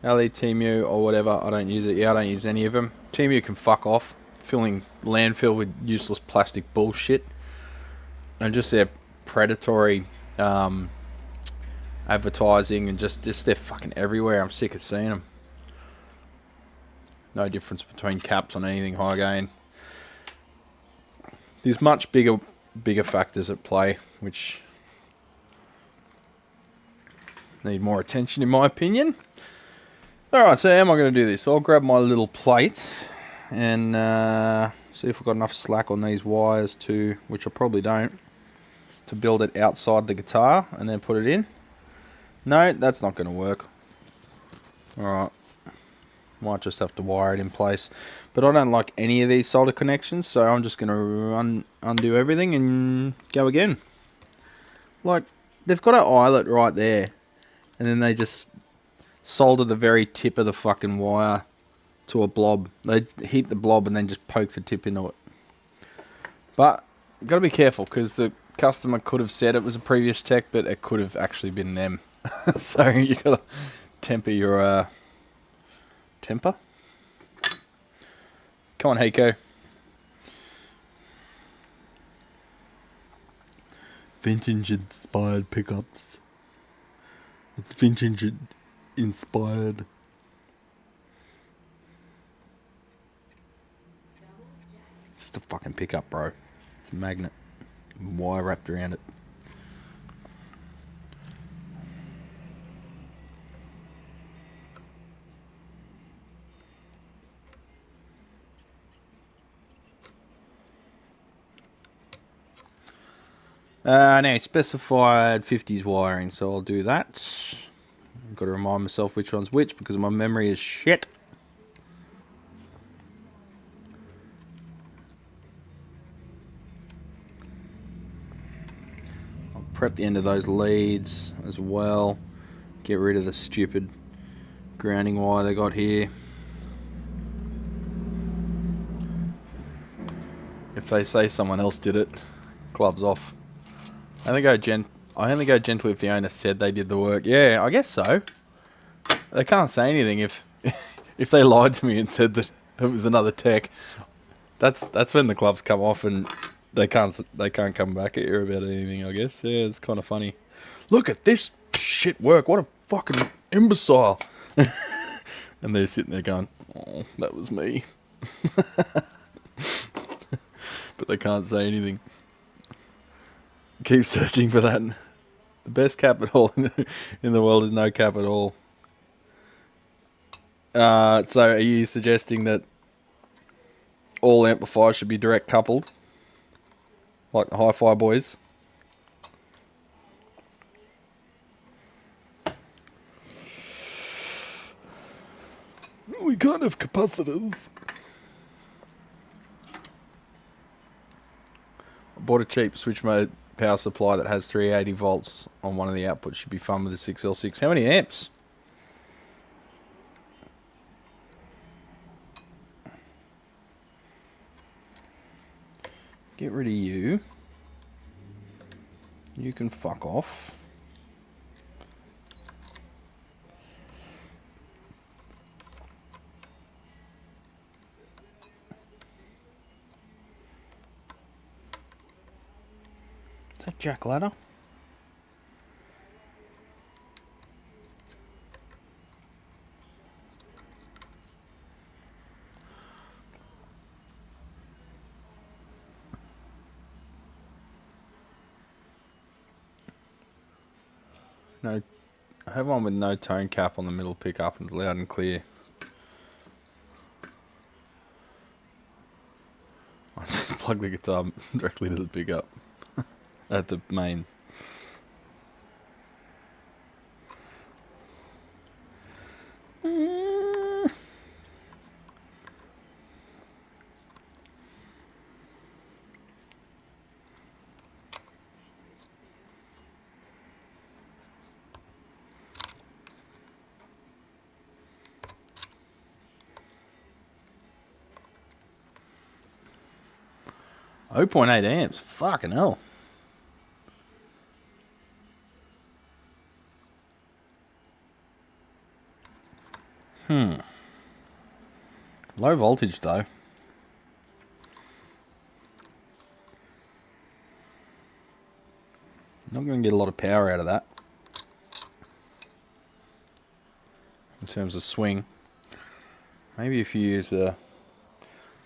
LE Temu or whatever, I don't use it. Yeah, I don't use any of them. Temu can fuck off. Filling landfill with useless plastic bullshit. And just their predatory advertising and just they're fucking everywhere. I'm sick of seeing them. No difference between caps on anything high gain. There's much bigger factors at play, which need more attention in my opinion. Alright, so how am I going to do this? I'll grab my little plate and see if I've got enough slack on these wires to, which I probably don't, to build it outside the guitar and then put it in. No, that's not going to work. Alright, might just have to wire it in place. But I don't like any of these solder connections, so I'm just going to undo everything and go again. Like, they've got an eyelet right there, and then they just solder the very tip of the fucking wire to a blob. They heat the blob and then just poke the tip into it. But you've got to be careful because the customer could have said it was a previous tech, but it could have actually been them. So you got to temper your temper. Come on, Hakko. Vintage inspired pickups. It's vintage inspired. It's just a fucking pickup, bro. It's a magnet. Wire wrapped around it. Now specified 50s wiring, so I'll do that. I've got to remind myself which one's which because my memory is shit. I'll prep the end of those leads as well. Get rid of the stupid grounding wire they got here. If they say someone else did it, gloves off. I only go gently if the owner said they did the work. Yeah, I guess so. They can't say anything if if they lied to me and said that it was another tech. That's when the gloves come off and they can't come back at you about anything, I guess. Yeah, it's kind of funny. Look at this shit work. What a fucking imbecile. And they're sitting there going, "Oh, that was me." But they can't say anything. Keep searching for that. The best cap at all in the world is no cap at all. So are you suggesting that all amplifiers should be direct coupled? Like the hi-fi boys? We can't have capacitors. I bought a cheap switch mode power supply that has 380 volts on one of the outputs. Should be fun with a 6L6. How many amps? Get rid of you. You can fuck off. Is that jack ladder? No, I have one with no tone cap on the middle pickup and loud and clear. I just plug the guitar directly to the pickup at the mains. Oh, 0.8 amps. Fucking hell. Low voltage though. Not going to get a lot of power out of that. In terms of swing. Maybe if you use a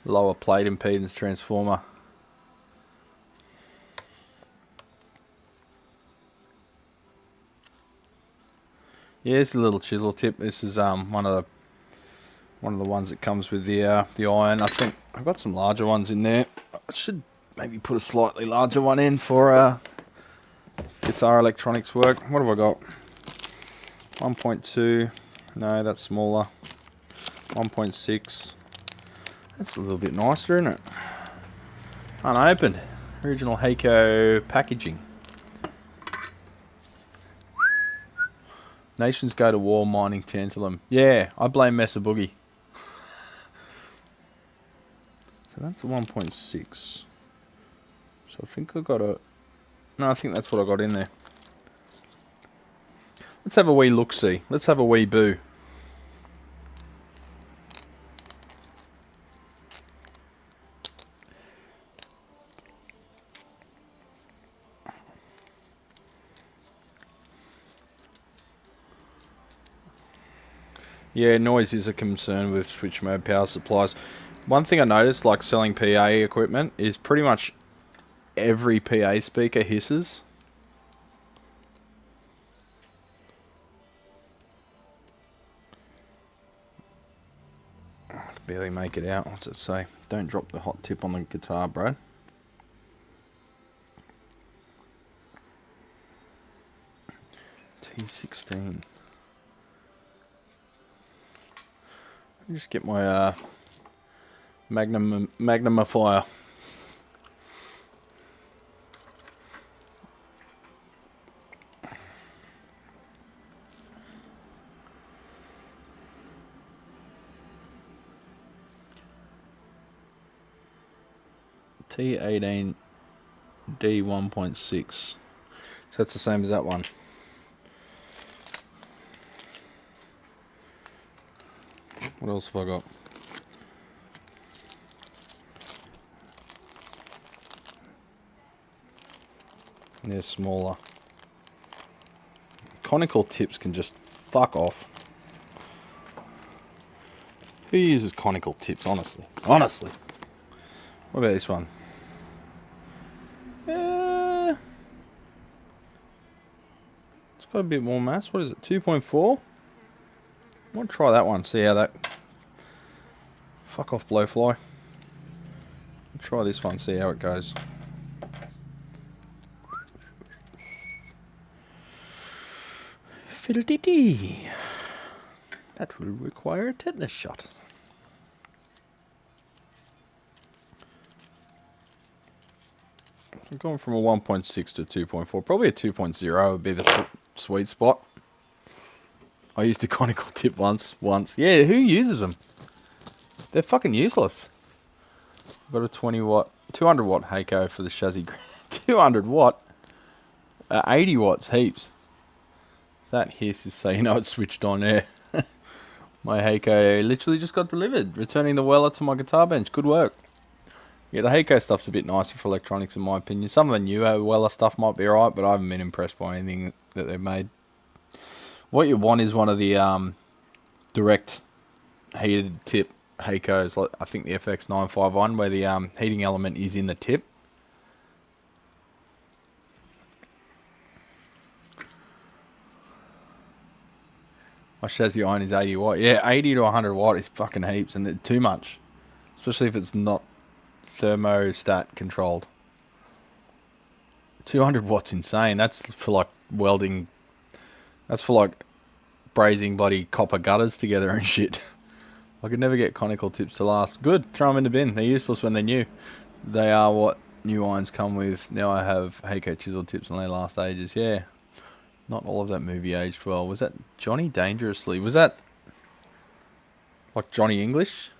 lower plate impedance transformer. Yeah, it's a little chisel tip. This is one of the ones that comes with the iron. I think I've got some larger ones in there. I should maybe put a slightly larger one in for guitar electronics work. What have I got? 1.2. No, that's smaller. 1.6. That's a little bit nicer, isn't it? Unopened. Original Hakko packaging. Nations go to war mining tantalum. Yeah, I blame Mesa Boogie. So that's a 1.6. So I think I got a... No, I think that's what I got in there. Let's have a wee look-see. Let's have a wee boo. Yeah, noise is a concern with switch mode power supplies. One thing I noticed, like selling PA equipment, is pretty much every PA speaker hisses. I can barely make it out. What's it say? Don't drop the hot tip on the guitar, Brad. T16. Just get my magnifier. T18D 1.6. So that's the same as that one. What else have I got? They're smaller. Conical tips can just fuck off. Who uses conical tips, honestly? Honestly. What about this one? It's got a bit more mass. What is it? 2.4? I want to try that one, see how that... Fuck off, blowfly. Try this one, see how it goes. Fiddle-dee-dee. That will require a tetanus shot. I'm going from a 1.6 to 2.4. Probably a 2.0 would be the sweet spot. I used a conical tip once. Yeah, who uses them? They're fucking useless. I've got a 20 watt, 200 watt Hakko for the chassis. 200 watt? 80 watts, heaps. That hiss is so you know it's switched on air. My Hakko literally just got delivered. Returning the Weller to my guitar bench. Good work. Yeah, the Hakko stuff's a bit nicer for electronics in my opinion. Some of the newer Weller stuff might be alright, but I haven't been impressed by anything that they've made. What you want is one of the direct heated tip Hakkos, like I think the FX951, where the heating element is in the tip. My chassis iron is 80 watt. Yeah, 80 to 100 watt is fucking heaps, and it's too much. Especially if it's not thermostat controlled. 200 watts insane. That's for like welding. That's for like brazing bloody copper gutters together and shit. I could never get conical tips to last. Good, throw them in the bin. They're useless when they're new. They are what new irons come with. Now I have Hakko chisel tips and they last ages. Yeah. Not all of that movie aged well. Was that Johnny Dangerously? Was that like Johnny English?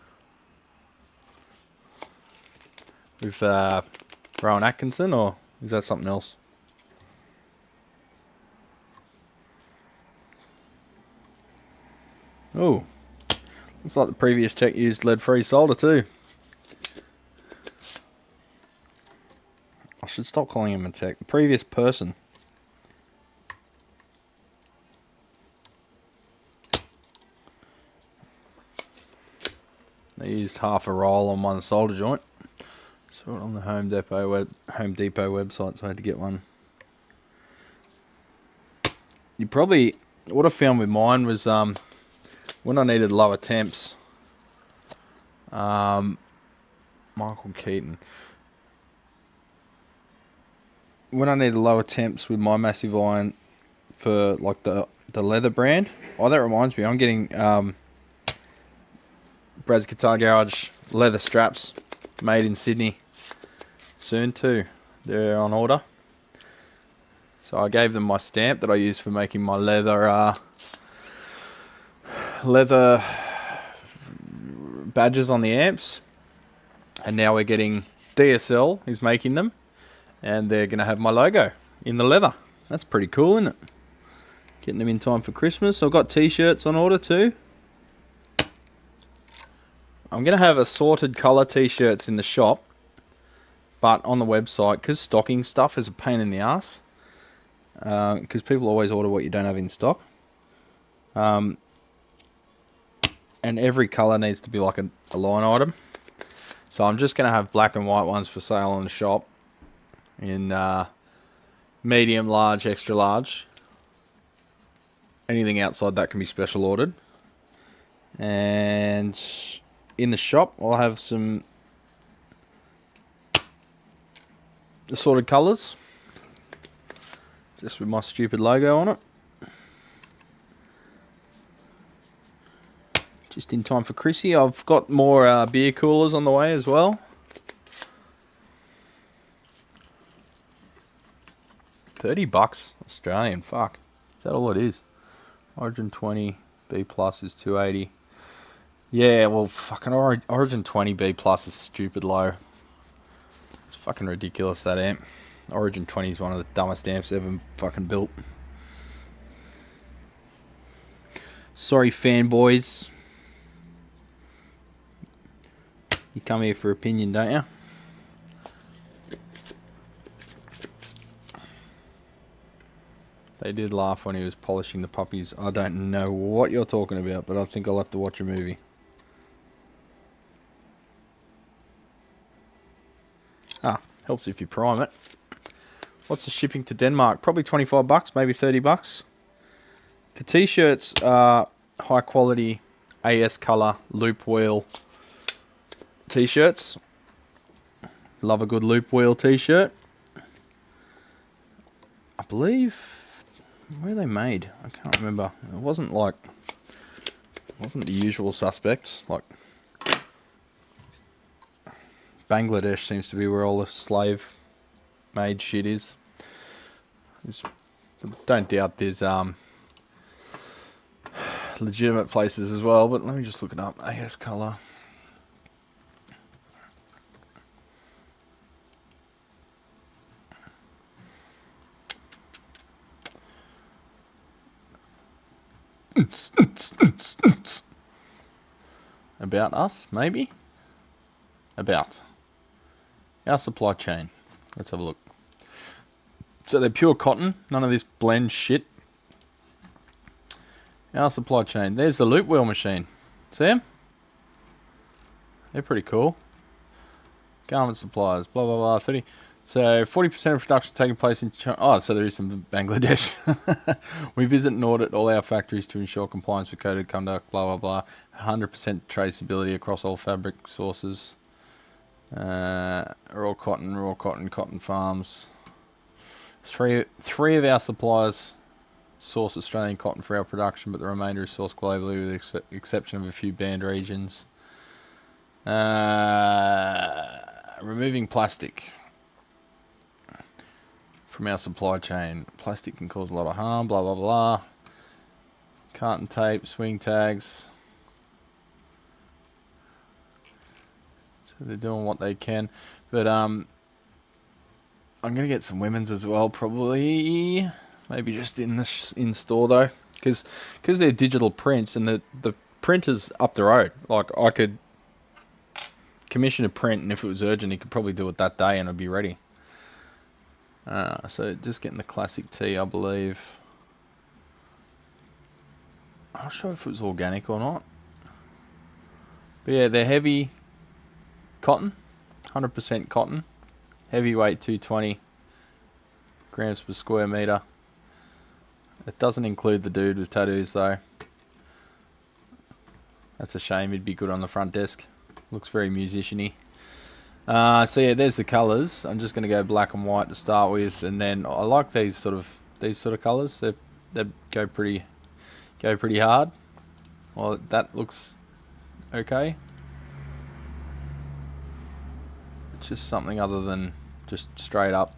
With Rowan Atkinson, or is that something else? Oh. Looks like the previous tech used lead-free solder too. I should stop calling him a tech. The previous person. They used half a roll on one solder joint. Saw it on the Home Depot website, so I had to get one. You probably, what I found with mine was when I needed lower temps. Michael Keaton. When I needed lower temps with my massive iron for like the leather brand. Oh, that reminds me, I'm getting Brad's Guitar Garage leather straps made in Sydney soon too. They're on order. So I gave them my stamp that I use for making my leather badges on the amps. And now we're getting DSL is making them. And they're going to have my logo in the leather. That's pretty cool, isn't it? Getting them in time for Christmas. I've got t-shirts on order too. I'm going to have assorted colour t-shirts in the shop. But on the website, because stocking stuff is a pain in the ass. Because people always order what you don't have in stock. And every colour needs to be like a line item. So I'm just going to have black and white ones for sale in the shop. In medium, large, extra large. Anything outside that can be special ordered. And in the shop, I'll have some assorted colours. Just with my stupid logo on it. Just in time for Chrissy. I've got more beer coolers on the way as well. $30 Australian, fuck. Is that all it is? Origin 20 B plus is 280. Yeah, well, fucking Origin 20 B plus is stupid low. It's fucking ridiculous, that amp. Origin 20 is one of the dumbest amps ever fucking built. Sorry, fanboys. You come here for opinion, don't you? They did laugh when he was polishing the puppies. I don't know what you're talking about, but I think I'll have to watch a movie. Ah, helps if you prime it. What's the shipping to Denmark? Probably $25, maybe $30. The t-shirts are high quality AEST colour loop wheel t-shirts. Love a good loop wheel t-shirt. I believe... where are they made? I can't remember. It wasn't the usual suspects. Like Bangladesh seems to be where all the slave made shit is. Don't doubt there's legitimate places as well, but let me just look it up. AEST colour. About us, maybe? About our supply chain. Let's have a look. So they're pure cotton, none of this blend shit. Our supply chain. There's the loop wheel machine. See them? They're pretty cool. Garment suppliers, blah blah blah. So 40% of production taking place in China. Oh, so there is some Bangladesh. We visit and audit all our factories to ensure compliance with code of conduct, blah, blah, blah. 100% traceability across all fabric sources. Raw cotton, cotton farms. Three of our suppliers source Australian cotton for our production, but the remainder is sourced globally with the exception of a few banned regions. Removing plastic from our supply chain. Plastic can cause a lot of harm, blah, blah, blah. Carton tape, swing tags. So they're doing what they can. But I'm going to get some women's as well, probably. Maybe just in store though. Because they're digital prints and the printer's up the road. Like, I could commission a print, and if it was urgent, he could probably do it that day and it'd be ready. So just getting the classic tee, I believe. I'm not sure if it was organic or not. But yeah, they're heavy cotton, 100% cotton. Heavyweight 220 grams per square meter. It doesn't include the dude with tattoos though. That's a shame, he'd be good on the front desk. Looks very musician-y. So yeah, there's the colours. I'm just going to go black and white to start with, and then I like these sort of colours. They go pretty hard. Well, that looks okay. It's just something other than just straight up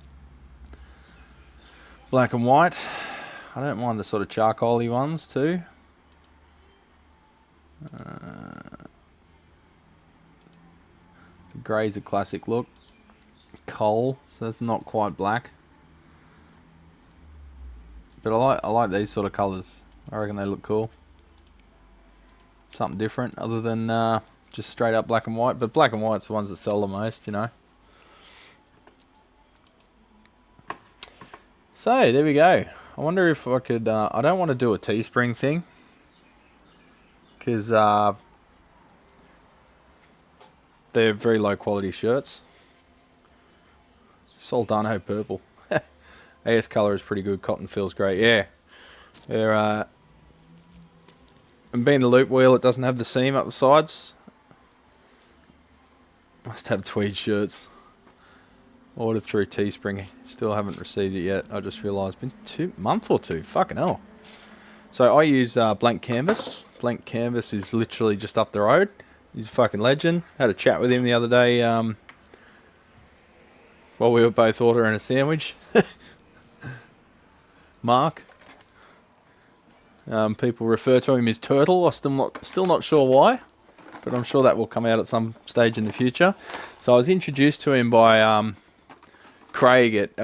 black and white. I don't mind the sort of charcoaly ones too. Grey's a classic look. Coal, so that's not quite black. But I like these sort of colours. I reckon they look cool. Something different other than just straight up black and white. But black and white's the ones that sell the most, you know. So there we go. I wonder if I could. I don't want to do a Teespring thing because they're very low quality shirts. Soldano purple. AS color is pretty good. Cotton feels great. Yeah. They're and being a loop wheel, it doesn't have the seam up the sides. Must have tweed shirts. Ordered through Teespring. Still haven't received it yet. I just realised. Been 2 months or two. Fucking hell. So I use Blank Canvas. Blank Canvas is literally just up the road. He's a fucking legend. Had a chat with him the other day while we were both ordering a sandwich. Mark. People refer to him as Turtle. I'm still not sure why, but I'm sure that will come out at some stage in the future. So I was introduced to him by Craig at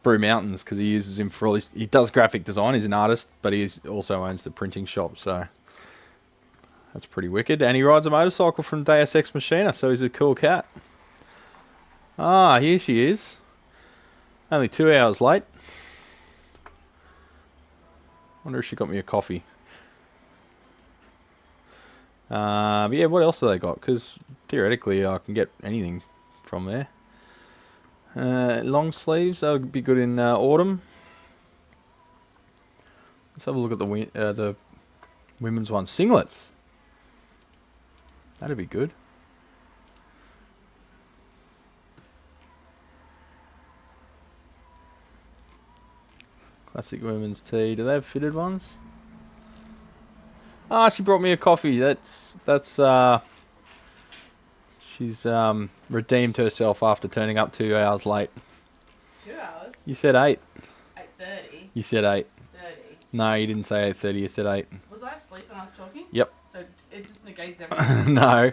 Brew Mountains because he uses him for all his... He does graphic design. He's an artist, but he also owns the printing shop, so... That's pretty wicked. And he rides a motorcycle from Deus Ex Machina, so he's a cool cat. Ah, here she is. Only 2 hours late. Wonder if she got me a coffee. But yeah, what else have they got? Because theoretically I can get anything from there. Long sleeves, that would be good in autumn. Let's have a look at the women's one. Singlets. That'd be good. Classic women's tee. Do they have fitted ones? Ah, she brought me a coffee. She's redeemed herself after turning up 2 hours late. 2 hours? You said 8. 8:30. You said 8. 30. No, you didn't say 8:30. You said 8. Was I asleep when I was talking? Yep. So it just negates everything. No.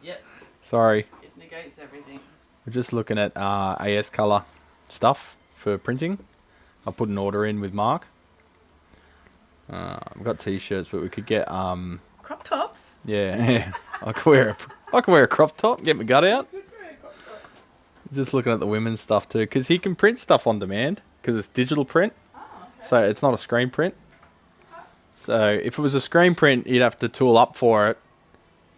Yep. Sorry. It negates everything. We're just looking at AS color stuff for printing. I put an order in with Mark. We've got t-shirts, but we could get Crop tops? yeah. I could wear a crop top, get my gut out. Just looking at the women's stuff too, because he can print stuff on demand because it's digital print. Oh, okay. So it's not a screen print. So if it was a screen print, you'd have to tool up for it,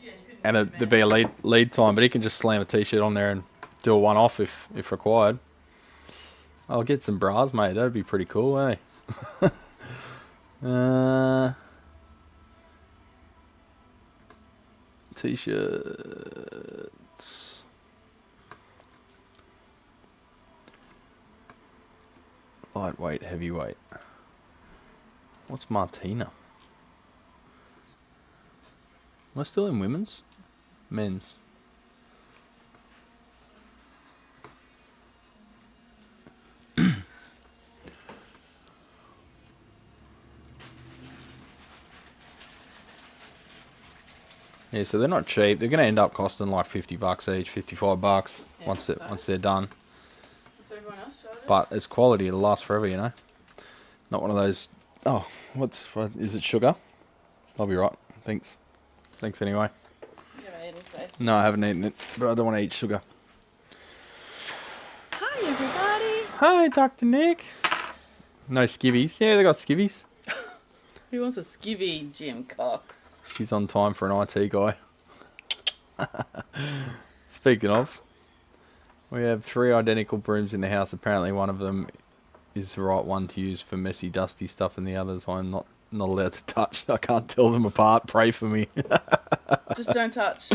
Yeah, you couldn't and do there'd be a lead time. But he can just slam a t-shirt on there and do a one-off if required. I'll get some bras, mate. That'd be pretty cool, eh? T-shirts. Lightweight, heavyweight. What's Martina? Am I still in women's? Men's. Yeah, so they're not cheap. They're going to end up costing like $50 each, $55 Yeah, once they're done. Does everyone else show this? But it's quality. It'll last forever, you know. Not one of those. Oh, what is it? Sugar? I'll be right. Thanks. Thanks anyway. You haven't eaten today. No, I haven't eaten it, but I don't want to eat sugar. Hi, everybody. Hi, Dr. Nick. No skivvies. Yeah, they got skivvies. Who wants a skivvy, Jim Cox? She's on time for an IT guy. Speaking of, we have 3 identical brooms in the house. Apparently one of them is the right one to use for messy, dusty stuff, and the others I'm not allowed to touch. I can't tell them apart. Pray for me. Just don't touch.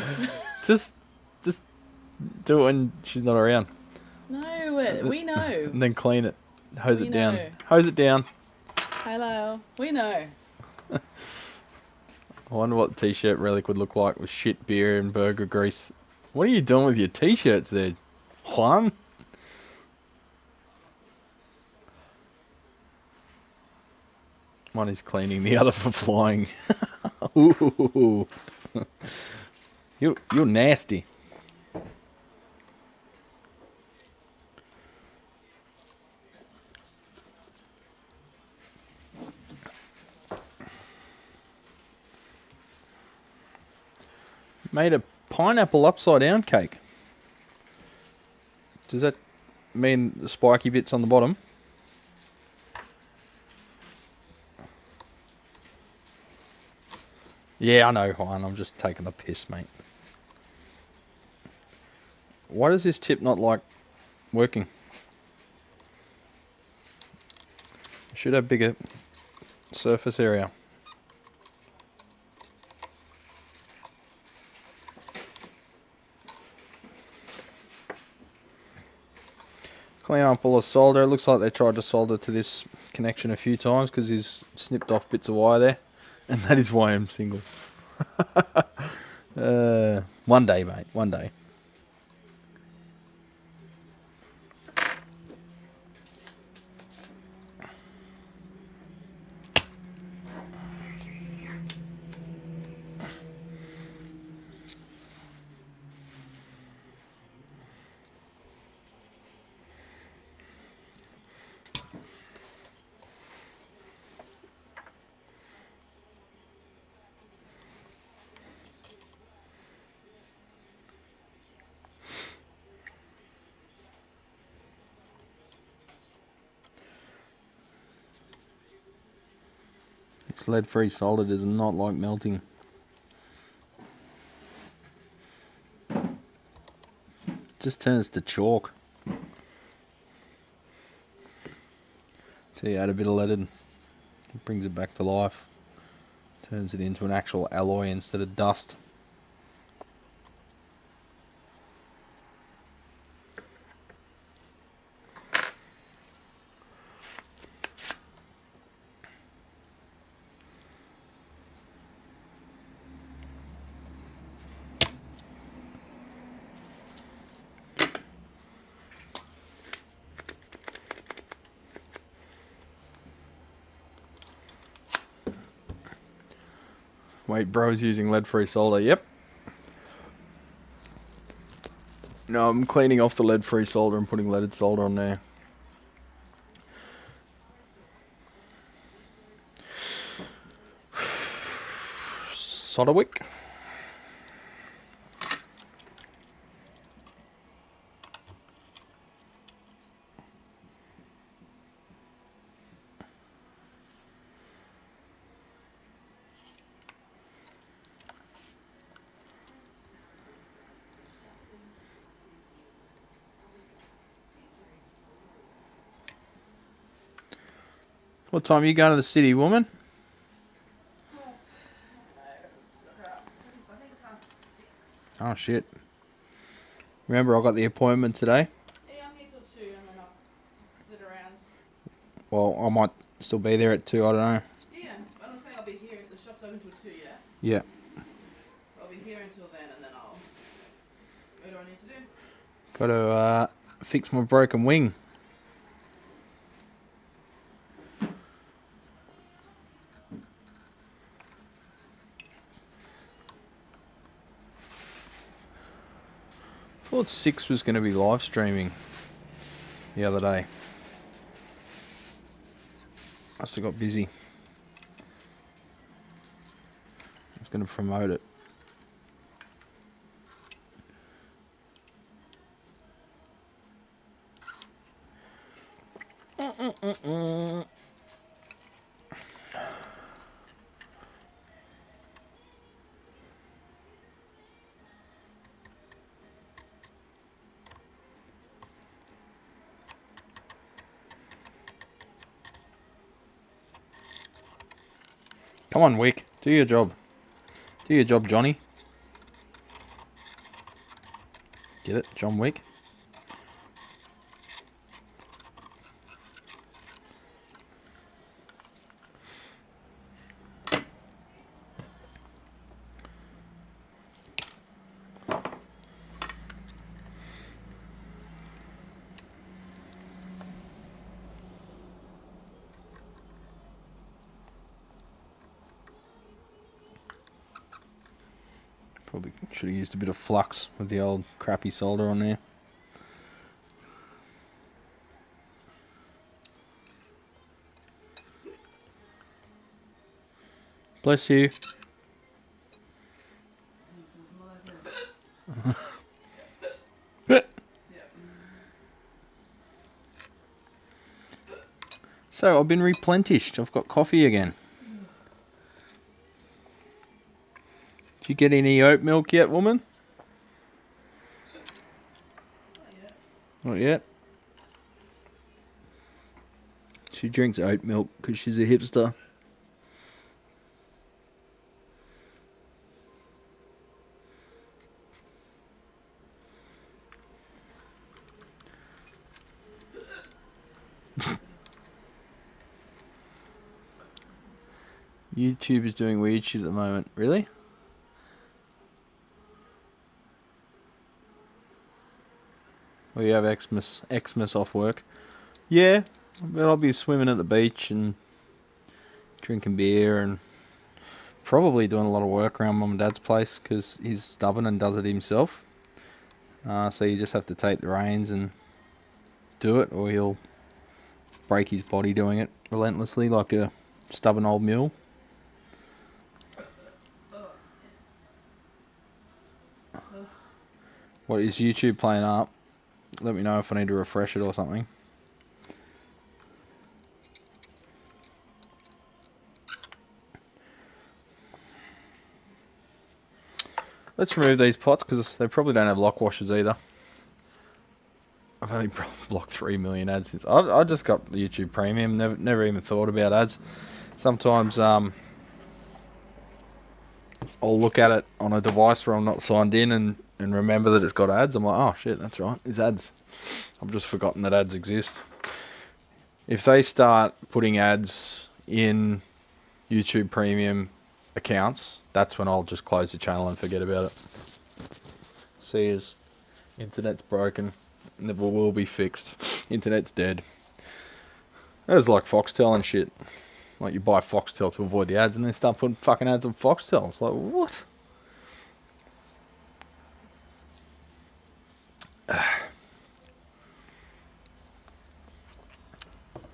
Just do it when she's not around. No, we know. And then clean it. Hose We it down. know. Hose it down. Hello. We know. I wonder what the t-shirt relic would look like with shit beer and burger grease. What are you doing with your t-shirts there, Juan? One is cleaning, the other for flying. Ooh. You're nasty. Made a pineapple upside down cake. Does that mean the spiky bits on the bottom? Yeah, I know, Juan. I'm just taking the piss, mate. Why does this tip not like working? It should have bigger surface area. Clean up all the solder. It looks like they tried to solder to this connection a few times because he's snipped off bits of wire there. And that is why I'm single. One day, mate. One day. This lead-free solder does not like melting. It just turns to chalk. So you add a bit of lead in, it brings it back to life. Turns it into an actual alloy instead of dust. Wait, bro's using lead-free solder. Yep. No, I'm cleaning off the lead-free solder and putting leaded solder on there. Solder wick. What time are you going to the city, woman? Oh shit. Remember I got the appointment today? Yeah, I'm here till 2 and then I'll flit around. Well, I might still be there at 2, I don't know. Yeah, but I'm saying I'll be here. The shop's open till 2, yeah? Yeah. So I'll be here until then and then I'll... What do I need to do? Got to fix my broken wing. I thought 6 was going to be live streaming the other day. Must have got busy. I was going to promote it. Come on, Wick. Do your job. Do your job, Johnny. Get it? John Wick? Probably should have used a bit of flux with the old crappy solder on there. Bless you. So I've been replenished. I've got coffee again. Did you get any oat milk yet, woman? Not yet. She drinks oat milk because she's a hipster. YouTube is doing weird shit at the moment. Really? Well, you have Xmas off work. Yeah, but I'll be swimming at the beach and drinking beer and probably doing a lot of work around Mum and Dad's place because he's stubborn and does it himself. So you just have to take the reins and do it, or he'll break his body doing it relentlessly like a stubborn old mule. What is YouTube playing up? Let me know if I need to refresh it or something. Let's remove these pots because they probably don't have lock washers either. I've only blocked 3 million ads since I just got the YouTube Premium. Never even thought about ads. Sometimes I'll look at it on a device where I'm not signed in and remember that it's got ads. I'm like, oh shit, that's right, it's ads. I've just forgotten that ads exist. If they start putting ads in YouTube Premium accounts, that's when I'll just close the channel and forget about it. See, as internet's broken, never will be fixed. Internet's dead. It's like Foxtel and shit. Like you buy Foxtel to avoid the ads and then start putting fucking ads on Foxtel. It's like, what?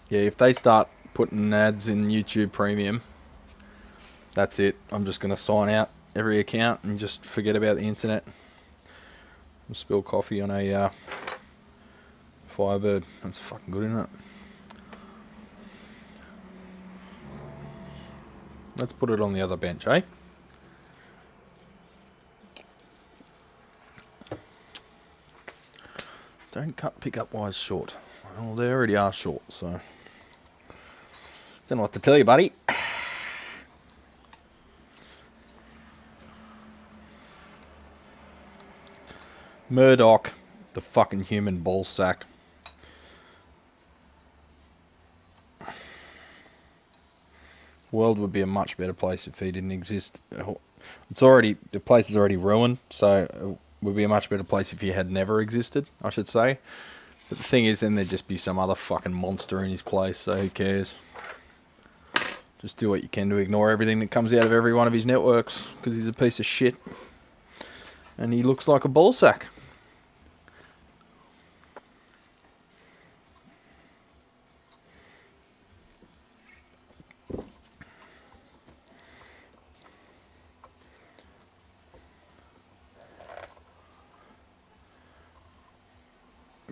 Yeah, if they start putting ads in YouTube Premium, that's it. I'm just going to sign out every account and just forget about the internet. I'll spill coffee on a Firebird. That's fucking good, isn't it? Let's put it on the other bench, eh? Don't cut pickup wires short. Well, they already are short, so... Don't know what to tell you, buddy. Murdoch, the fucking human ball sack. World would be a much better place if he didn't exist. The place is already ruined, so it would be a much better place if he had never existed, I should say. But the thing is, then there'd just be some other fucking monster in his place, so who cares? Just do what you can to ignore everything that comes out of every one of his networks, because he's a piece of shit. And he looks like a ball sack.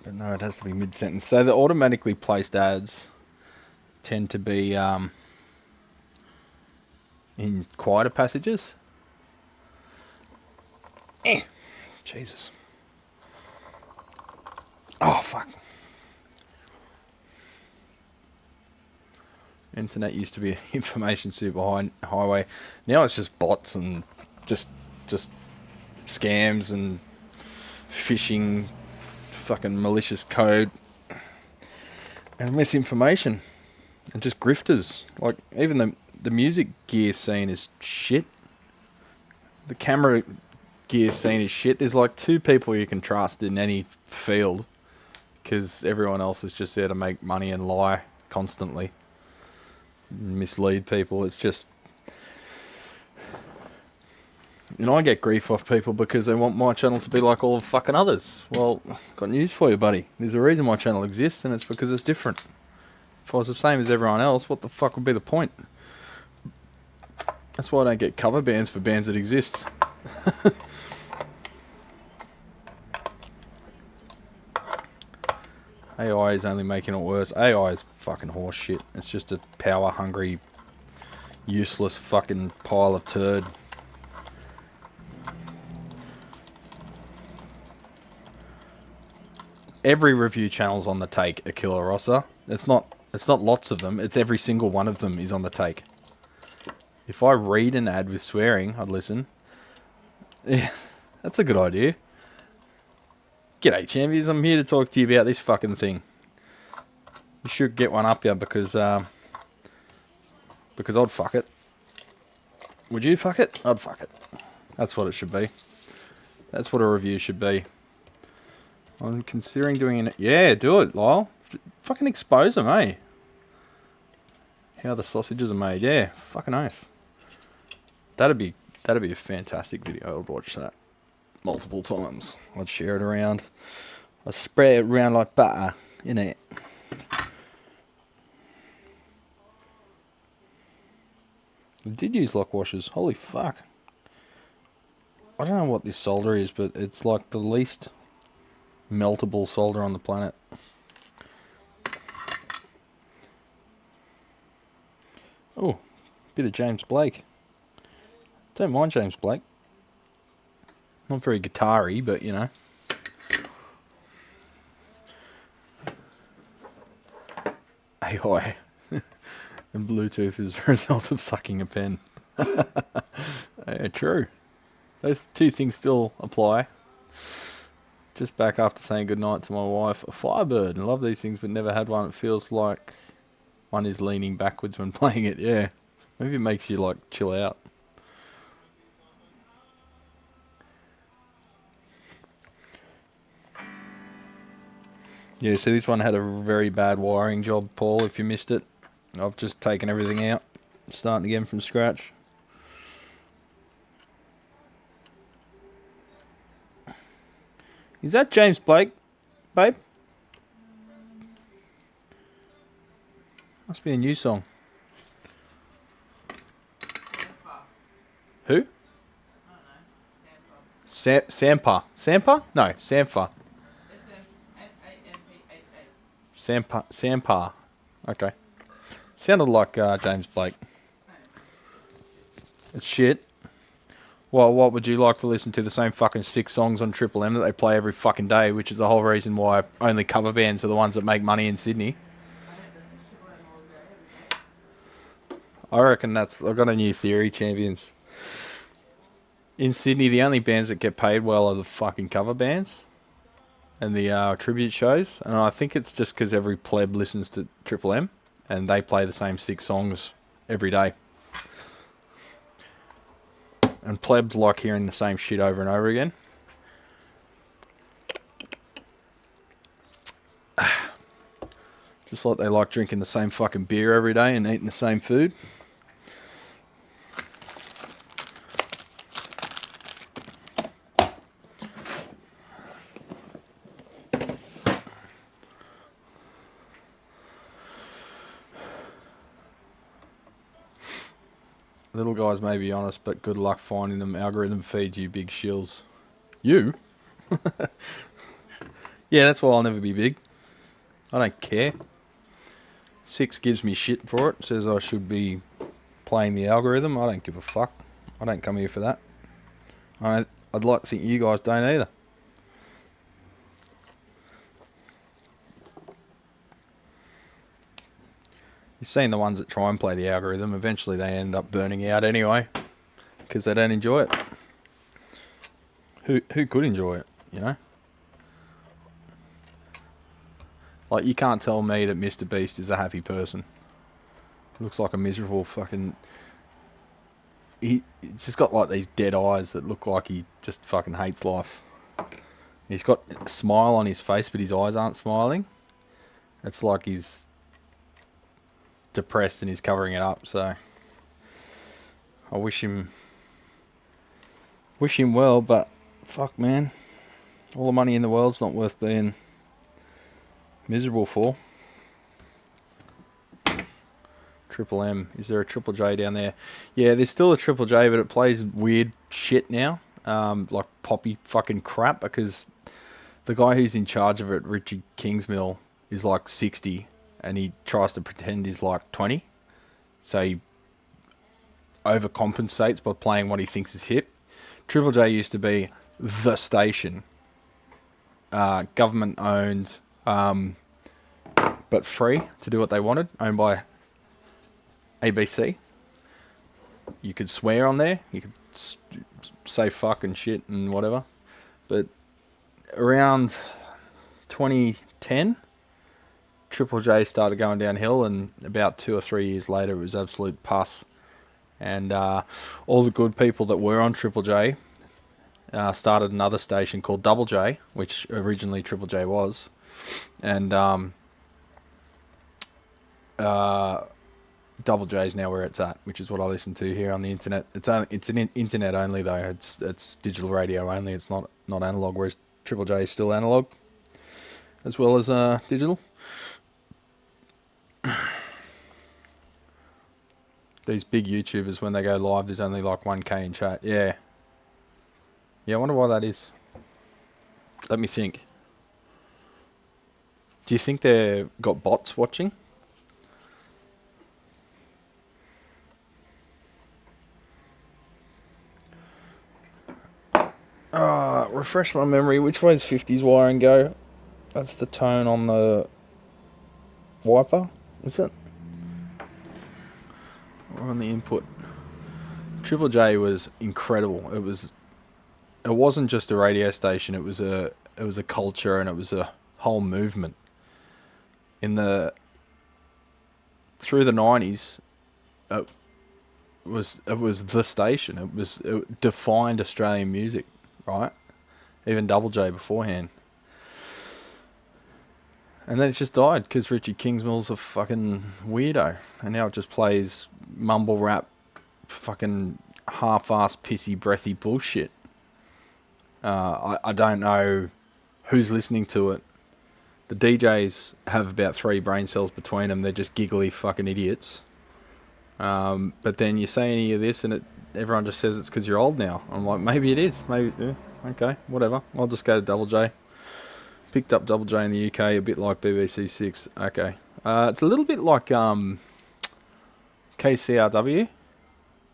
But no, it has to be mid-sentence. So the automatically placed ads tend to be in quieter passages. Jesus. Oh, fuck. Internet used to be an information super highway. Now it's just bots and just scams and phishing, fucking malicious code and misinformation and just grifters. Like, even the music gear scene is shit. The camera gear scene is shit. There's like 2 people you can trust in any field, because everyone else is just there to make money and lie constantly, mislead people. It's just, you know, I get grief off people because they want my channel to be like all the fucking others. Well, got news for you, buddy. There's a reason my channel exists, and it's because it's different. If I was the same as everyone else, what the fuck would be the point? That's why I don't get cover bands for bands that exist. AI is only making it worse. AI is fucking horse shit. It's just a power-hungry, useless fucking pile of turd. Every review channel's on the take, Aquila Rossa. It's not lots of them, it's every single one of them is on the take. If I read an ad with swearing, I'd listen. Yeah, that's a good idea. G'day, champions, I'm here to talk to you about this fucking thing. You should get one up here because I'd fuck it. Would you fuck it? I'd fuck it. That's what it should be. That's what a review should be. I'm considering doing it. Yeah, do it, Lyle. Fucking expose them, eh? How the sausages are made. Yeah, fucking oath. That'd be a fantastic video. I'd watch that multiple times. I'd share it around. I'd spread it around like butter, innit? I did use lock washers. Holy fuck. I don't know what this solder is, but it's like the least meltable solder on the planet. Oh, bit of James Blake. Don't mind James Blake. Not very guitar-y, but you know. AI. And Bluetooth is a result of sucking a pen. Yeah, true. Those 2 things still apply. Just back after saying goodnight to my wife. A Firebird. I love these things, but never had one. It feels like one is leaning backwards when playing it. Yeah. Maybe it makes you like chill out. Yeah, so this one had a very bad wiring job, Paul, if you missed it. I've just taken everything out. Starting again from scratch. Is that James Blake, babe? Must be a new song. Who? Sampa. Sampa? No, Sampa. Sampa. Okay. Sounded like James Blake. It's shit. Well, what would you like to listen to? The same fucking 6 songs on Triple M that they play every fucking day, which is the whole reason why only cover bands are the ones that make money in Sydney. I reckon that's... I've got a new theory, champions. In Sydney, the only bands that get paid well are the fucking cover bands and the tribute shows. And I think it's just because every pleb listens to Triple M and they play the same 6 songs every day. And plebs like hearing the same shit over and over again. Just like they like drinking the same fucking beer every day and eating the same food. Little guys may be honest, but good luck finding them. Algorithm feeds you big shills. You? Yeah, that's why I'll never be big. I don't care. 6 gives me shit for it. Says I should be playing the algorithm. I don't give a fuck. I don't come here for that. I'd like to think you guys don't either. You've seen the ones that try and play the algorithm. Eventually they end up burning out anyway. Because they don't enjoy it. Who could enjoy it, you know? Like, you can't tell me that Mr. Beast is a happy person. He looks like a miserable fucking... He's just got like these dead eyes that look like he just fucking hates life. He's got a smile on his face, but his eyes aren't smiling. It's like he's depressed and he's covering it up, so... I wish him well, but... Fuck, man. All the money in the world's not worth being... miserable for. Triple M. Is there a Triple J down there? Yeah, there's still a Triple J, but it plays weird shit now. Like poppy fucking crap, because the guy who's in charge of it, Richie Kingsmill, is like 60 and he tries to pretend he's like 20. So he overcompensates by playing what he thinks is hip. Triple J used to be the station. Government owned, but free to do what they wanted, owned by ABC. You could swear on there, you could say fuck and shit and whatever, but around 2010 Triple J started going downhill, and about 2 or 3 years later it was absolute pus, and all the good people that were on Triple J started another station called Double J, which originally Triple J was, and Double J is now where it's at, which is what I listen to here on the internet. It's an internet only though. It's digital radio only. It's not analog. Whereas Triple J is still analog, as well as digital. These big YouTubers, when they go live, there's only like 1K in chat. Yeah. Yeah, I wonder why that is. Let me think. Do you think they've got bots watching? Refresh my memory. Which way's 50's wiring go? That's the tone on the wiper, is it? Or on the input? Triple J was incredible. It wasn't just a radio station. It was a culture, and it was a whole movement. Through the 90s, it was the station. It defined Australian music, right? Even Double J beforehand. And then it just died because Richie Kingsmill's a fucking weirdo, and now it just plays mumble rap, fucking half-ass pissy breathy bullshit. I don't know who's listening to it. The DJs have about 3 brain cells between them. They're just giggly fucking idiots. But then you say any of this and everyone just says it's because you're old now. I'm like, maybe it is. Maybe, yeah, okay, whatever. I'll just go to Double J. Picked up Double J in the UK, a bit like BBC 6. Okay. It's a little bit like KCRW,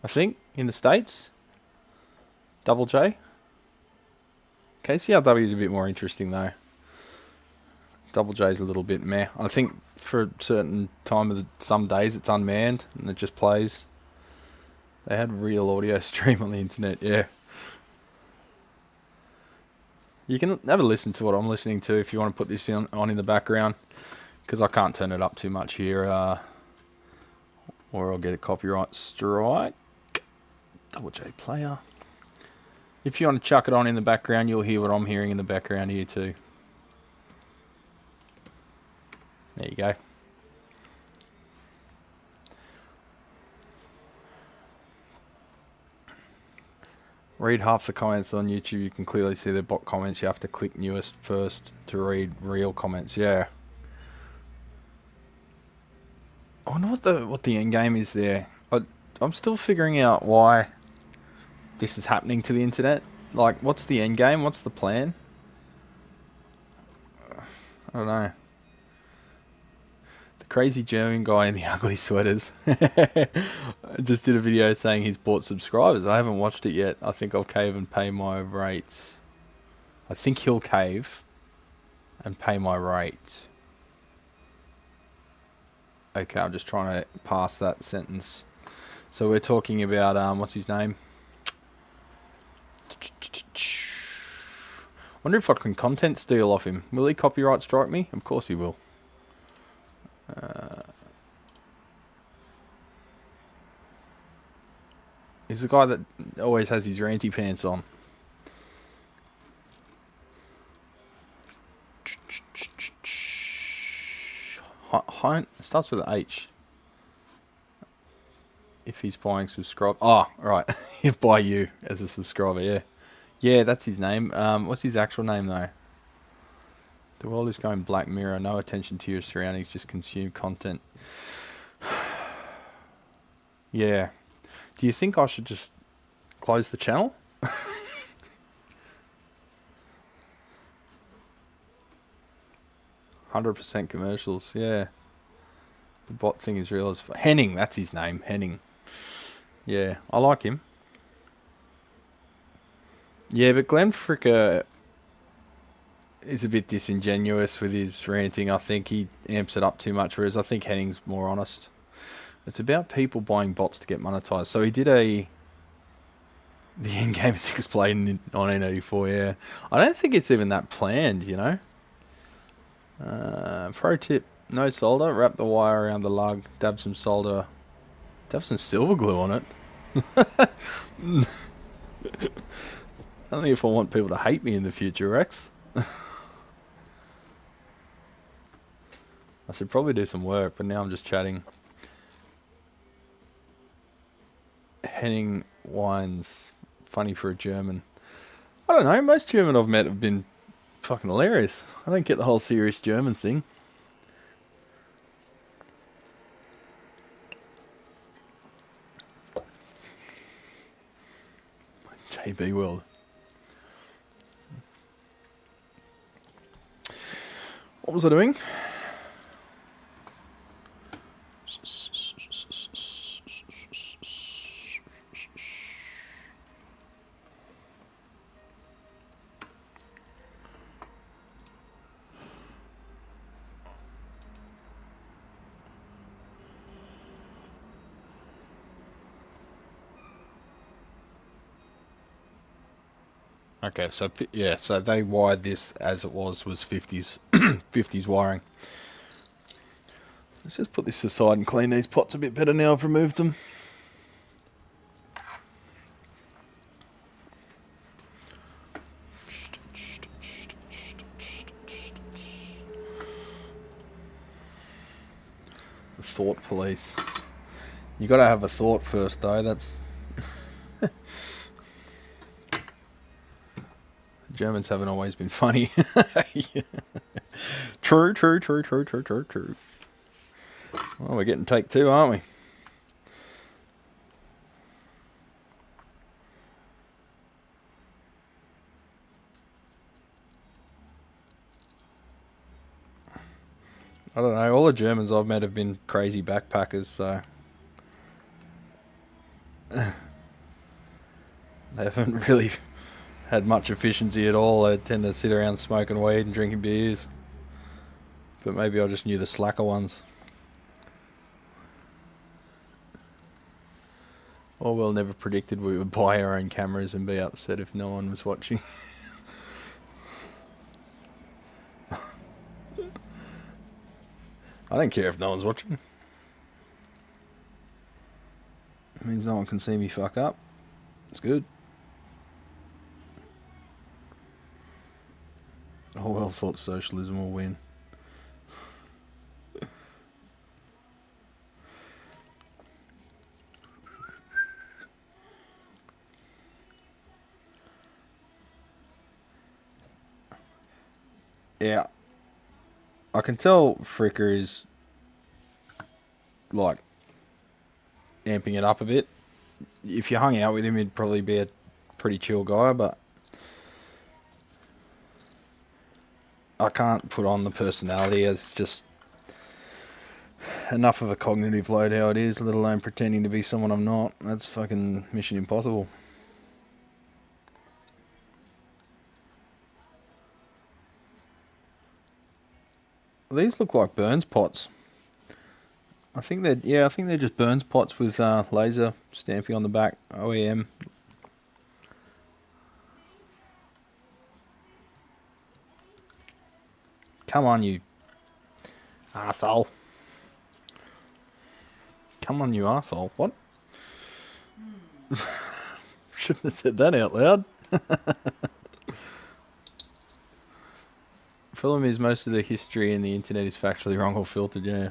I think, in the States. Double J. KCRW is a bit more interesting though. Double J is a little bit meh. I think for a certain time of some days it's unmanned and it just plays. They had real audio stream on the internet, yeah. You can have a listen to what I'm listening to if you want to put this on in the background, because I can't turn it up too much here, or I'll get a copyright strike. Double J player. If you want to chuck it on in the background, you'll hear what I'm hearing in the background here too. There you go. Read half the comments on YouTube. You can clearly see the bot comments. You have to click newest first to read real comments. Yeah. I wonder what the end game is there. I'm still figuring out why this is happening to the internet. Like, what's the end game? What's the plan? I don't know. The crazy German guy in the ugly sweaters just did a video saying he's bought subscribers. I haven't watched it yet. I think I'll cave and pay my rates. I think he'll cave and pay my rate. Okay, I'm just trying to pass that sentence. So we're talking about, what's his name? Wonder if I can content steal off him. Will he copyright strike me? Of course he will. He's the guy that always has his ranty pants on. Starts with an H. If he's buying subscribe. Oh, right. He'll buy you as a subscriber, yeah. Yeah, that's his name. What's his actual name, though? The world is going Black Mirror. No attention to your surroundings. Just consume content. Yeah. Do you think I should just close the channel? 100% commercials, yeah. The bot thing is real as Henning, that's his name, Henning. Yeah, I like him. Yeah, but Glenn Fricker is a bit disingenuous with his ranting. I think he amps it up too much, whereas I think Henning's more honest. It's about people buying bots to get monetized. So he did the end game is explained in 1984, yeah. I don't think it's even that planned, you know. Pro tip, no solder, wrap the wire around the lug, dab some solder, dab some silver glue on it. Only if I want people to hate me in the future, Rex. I should probably do some work, but now I'm just chatting. Henning Wines, funny for a German. I don't know, most German I've met have been fucking hilarious. I don't get the whole serious German thing. JB World. What was I doing? Okay, so yeah, so they wired this as it was 50s 50s wiring. Let's just put this aside and clean these pots a bit better now I've removed them. The thought police. You gotta have a thought first though, that's Germans haven't always been funny. Yeah. True. Well, we're getting take two, aren't we? I don't know, all the Germans I've met have been crazy backpackers, so they haven't really had much efficiency at all. They tend to sit around smoking weed and drinking beers. But maybe I just knew the slacker ones. Orwell never predicted we would buy our own cameras and be upset if no one was watching. I don't care if no one's watching. It means no one can see me fuck up. It's good. Orwell thought socialism will win. Yeah. I can tell Fricker is like amping it up a bit. If you hung out with him, he'd probably be a pretty chill guy, but I can't put on the personality as just enough of a cognitive load how it is, let alone pretending to be someone I'm not. That's fucking mission impossible. These look like Burns pots. I think they're just Burns pots with laser stamping on the back. OEM. Come on, you arsehole. Come on, you arsehole. What? Shouldn't have said that out loud. Problem is, most of the history in the internet is factually wrong or filtered, yeah.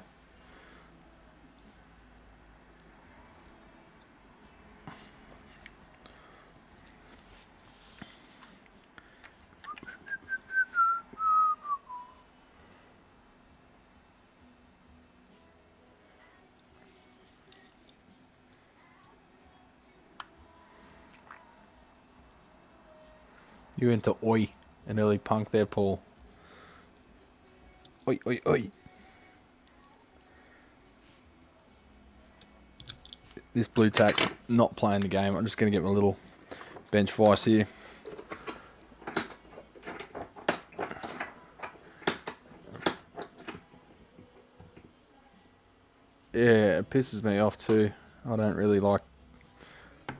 You into oi, an early punk there, Paul. Oi, oi, oi. This blue tack's not playing the game. I'm just going to get my little bench vice here. Yeah, it pisses me off too. I don't really like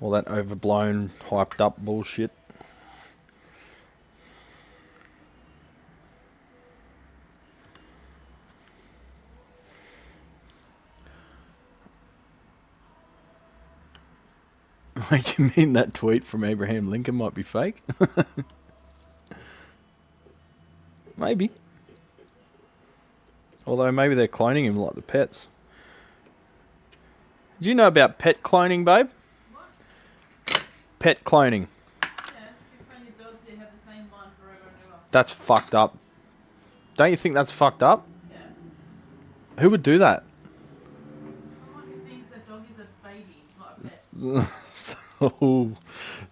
all that overblown, hyped up bullshit. Like, you mean that tweet from Abraham Lincoln might be fake? Maybe. Although maybe they're cloning him like the pets. Do you know about pet cloning, babe? What? Pet cloning. Yeah, you find your dogs that have the same one forever and ever. That's fucked up. Don't you think that's fucked up? Yeah. Who would do that? Someone who thinks a dog is a baby, not a pet. So,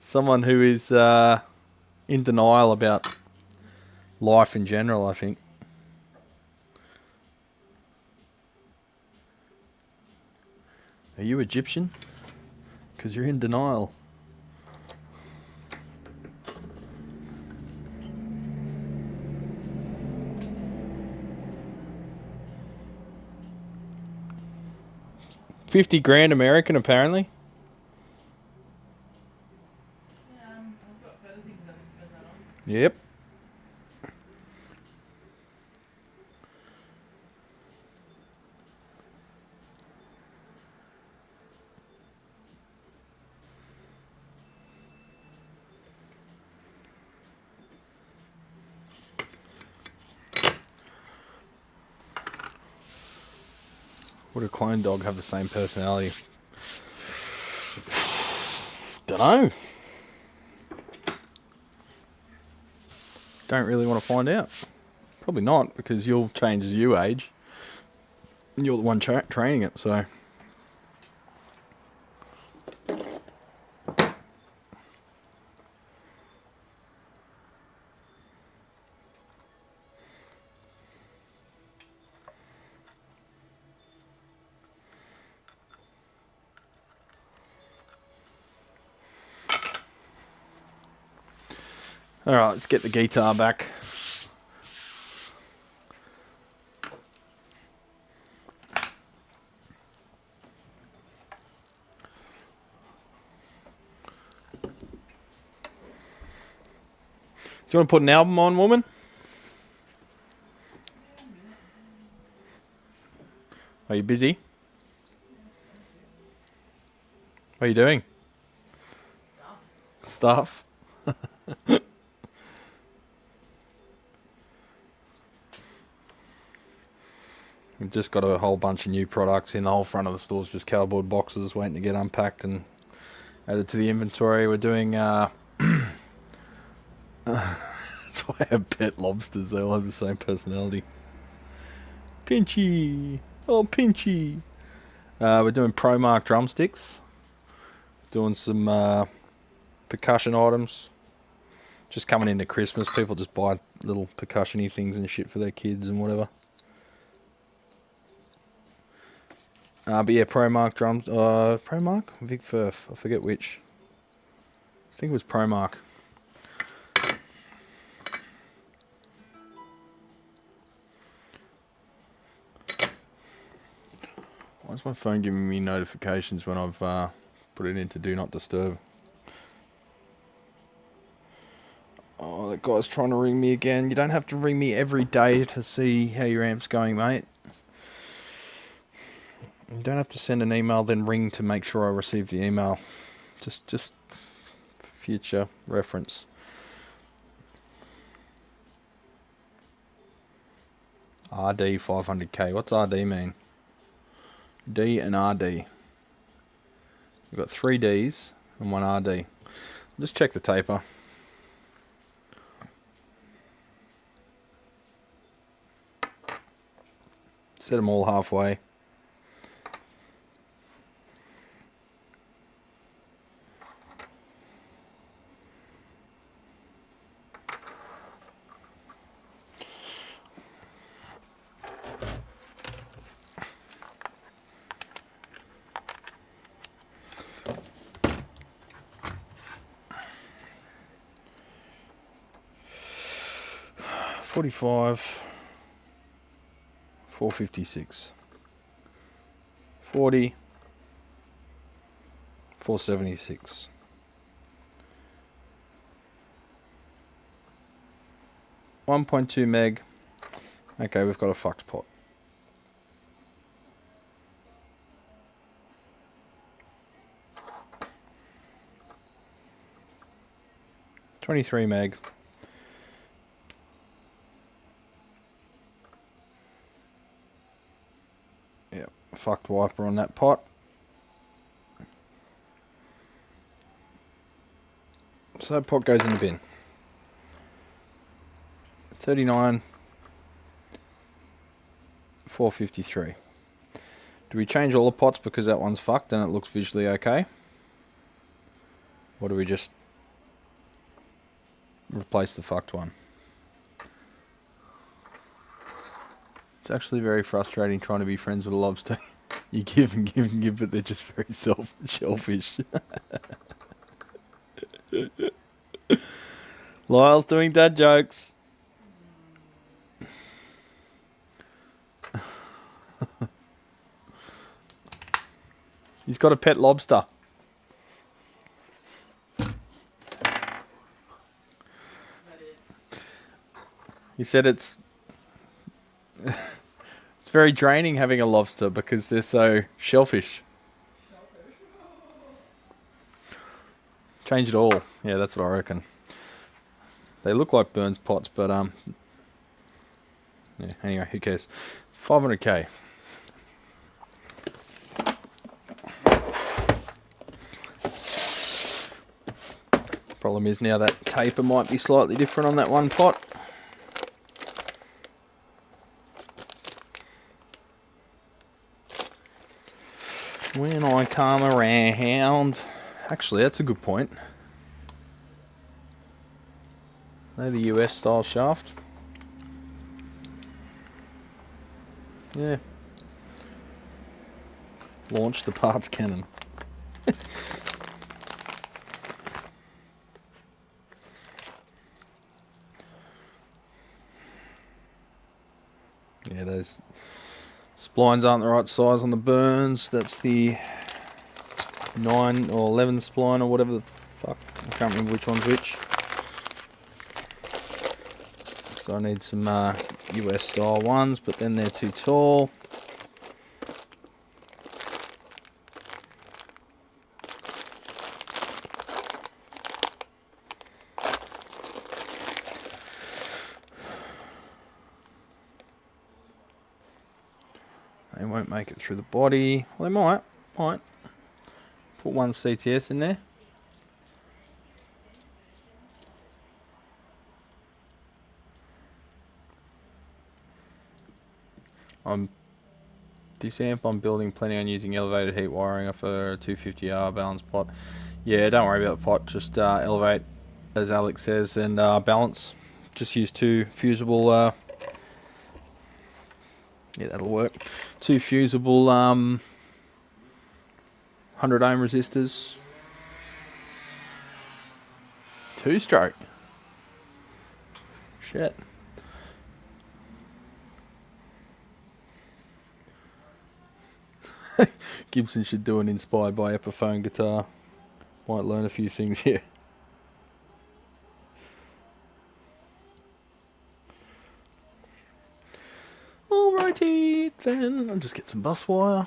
someone who is in denial about life in general, I think. Are you Egyptian? Because you're in denial. $50,000 American, apparently. I've got better things I can spend that on. Yep. Would a clone dog have the same personality? Dunno. Don't really want to find out. Probably not, because you'll change as you age. And you're the one training it, so. Alright, let's get the guitar back. you want to put an album on, woman? Are you busy? What are you doing? Stuff? We've just got a whole bunch of new products in. The whole front of the store's just cardboard boxes waiting to get unpacked and added to the inventory. We're doing that's why I have pet lobsters. They all have the same personality. Pinchy! Oh, Pinchy! We're doing ProMark drumsticks. Doing some percussion items. Just coming into Christmas, people just buy little percussion-y things and shit for their kids and whatever. But yeah, ProMark drums. ProMark? Vic Firth. I forget which. I think it was ProMark. Why is my phone giving me notifications when I've put it into Do Not Disturb? Oh, that guy's trying to ring me again. You don't have to ring me every day to see how your amp's going, mate. You don't have to send an email then ring to make sure I receive the email. Just future reference. RD 500k. What's RD mean? D and RD. We've got 3 Ds and 1 RD. Just check the taper. Set them all halfway. $45, $456, $40, $476, $1.2 meg. Okay, we've got a fucked pot. $23 meg. Yep, fucked wiper on that pot. So that pot goes in the bin. 39, 453. Do we change all the pots because that one's fucked and it looks visually okay? Or do we just replace the fucked one? It's actually very frustrating trying to be friends with a lobster. You give and give and give, but they're just very shellfish. Lyle's doing dad jokes. He's got a pet lobster. He said it's very draining having a lobster because they're so shellfish. Change it all. Yeah, that's what I reckon. They look like Burns pots, but yeah, anyway, who cares? 500k. Problem is now that taper might be slightly different on that one pot. When I come around, actually that's a good point. They're the US style shaft. Yeah. Launch the parts cannon. Yeah, those splines aren't the right size on the Burns. That's the 9 or 11 spline or whatever the fuck. I can't remember which one's which. So I need some US style ones, but then they're too tall. They won't make it through the body. Well, they might. Put one CTS in there. This amp I'm building, planning on using elevated heat wiring for a 250R balance pot. Yeah, don't worry about the pot, just elevate, as Alex says, and balance. Just use two fusible, yeah, that'll work. Two fusible 100 ohm resistors. 2-stroke. Shit. Gibson should do an inspired by Epiphone guitar. Might learn a few things here. Alrighty then, I'll just get some bus wire.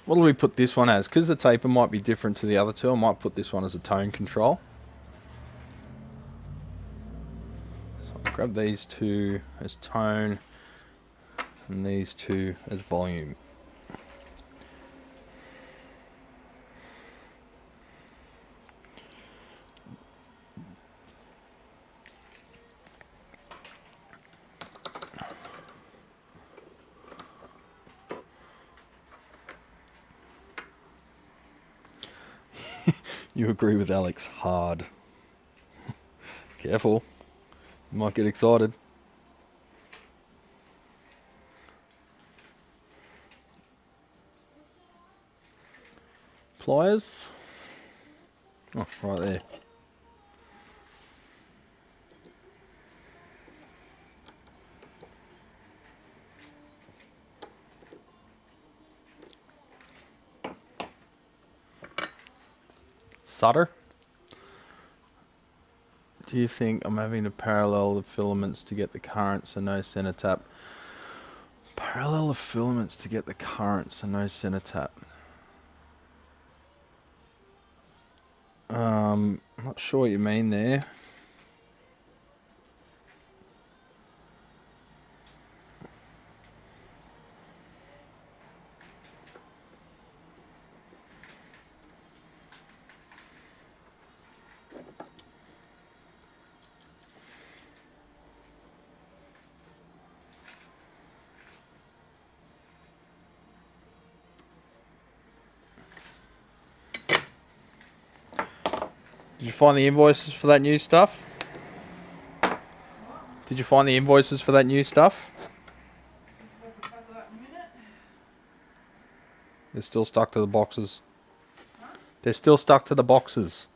What do we put this one as? Because the taper might be different to the other two, I might put this one as a tone control. So I'll grab these two as tone and these two as volume. You agree with Alex hard. Careful, you might get excited. Pliers. Oh, right there. Solder. Do you think I'm having to parallel the filaments to get the current so no center tap? Parallel the filaments to get the current so no center tap. Not sure what you mean there. Did you find the invoices for that new stuff? Did you find the invoices for that new stuff? They're still stuck to the boxes. They're still stuck to the boxes.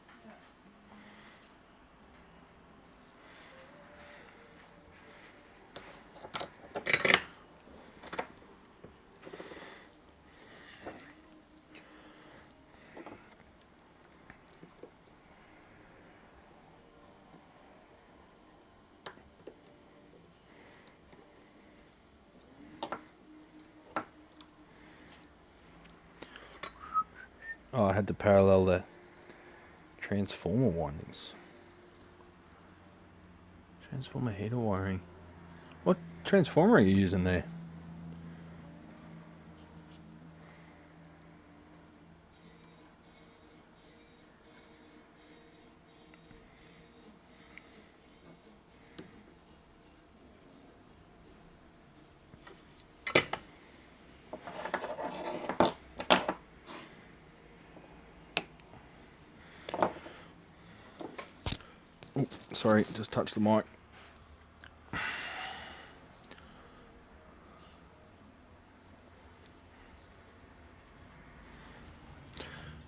Oh, I had to parallel the transformer windings. Transformer heater wiring. What transformer are you using there? Oh, sorry, just touched the mic.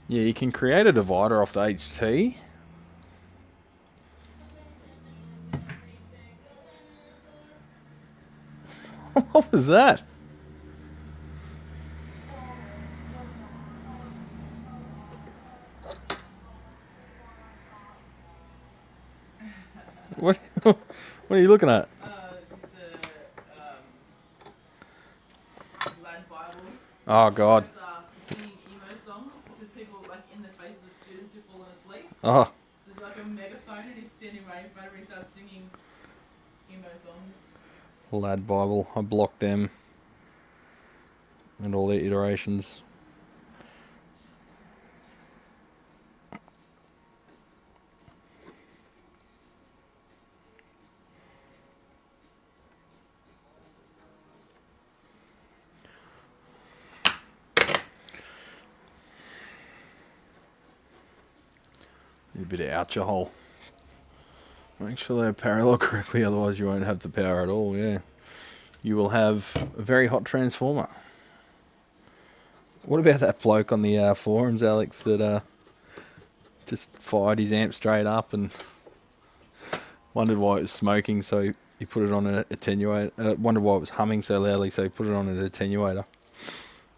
Yeah, you can create a divider off the HT. What was that? What? What are you looking at? Just a lad Bible. Oh God. Singing emo songs to people like in the faces of students who've fallen asleep. Oh. There's like a megaphone and he's standing right in front of her and he starts singing emo songs. Lad Bible. I blocked them. And all their iterations. Need a bit of oucher hole. Make sure they're parallel correctly, otherwise you won't have the power at all, yeah. You will have a very hot transformer. What about that bloke on the forums, Alex, that just fired his amp straight up and wondered why it was smoking, so he put it on an attenuator. Wondered why it was humming so loudly, so he put it on an attenuator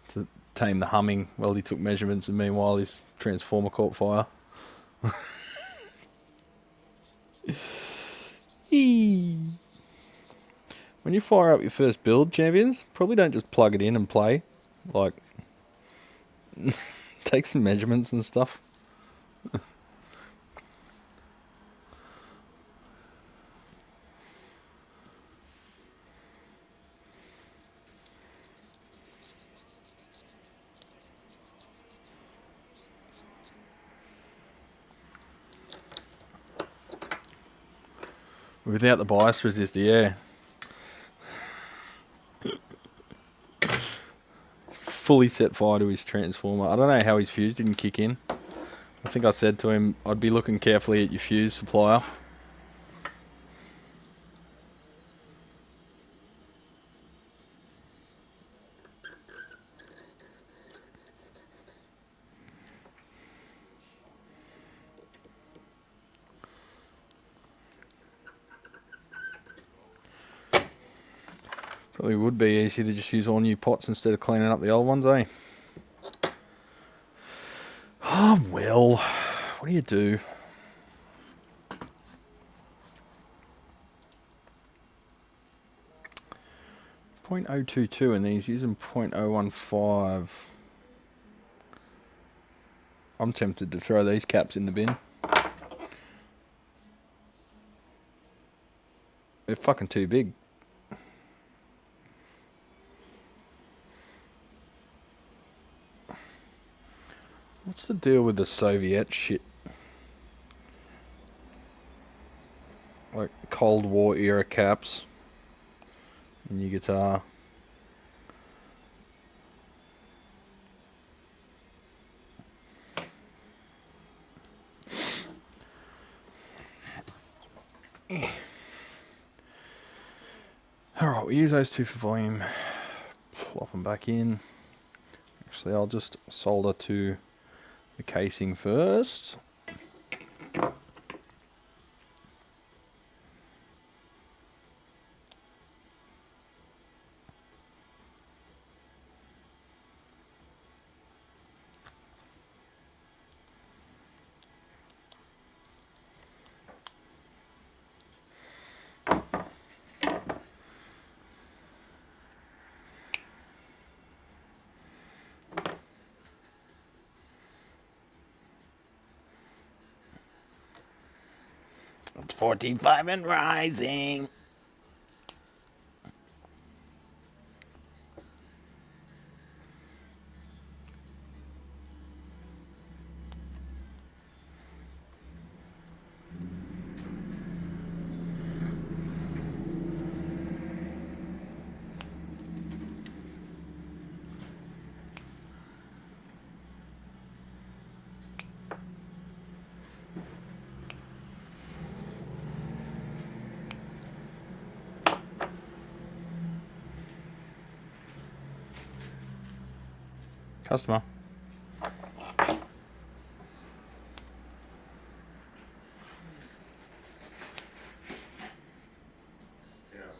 to tame the humming while he took measurements, and meanwhile his transformer caught fire. When you fire up your first build, champions, probably don't just plug it in and play. Like, take some measurements and stuff. Without the bias resistor, yeah. Fully set fire to his transformer. I don't know how his fuse didn't kick in. I think I said to him, I'd be looking carefully at your fuse supplier. Probably would be easy to just use all new pots instead of cleaning up the old ones, eh? Oh, well, what do you do? .022 and he's using .015. I'm tempted to throw these caps in the bin. They're fucking too big. What's the deal with the Soviet shit? Like Cold War era caps in your guitar. Alright, we use those two for volume. Plop them back in. Actually, I'll just solder to the casing first. It's 45 and rising. Customer. Yeah,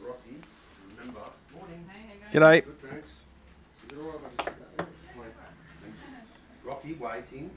Rocky, remember. Morning. G'day. Good, thanks. Is it alright if I just sit that there? Rocky, waiting.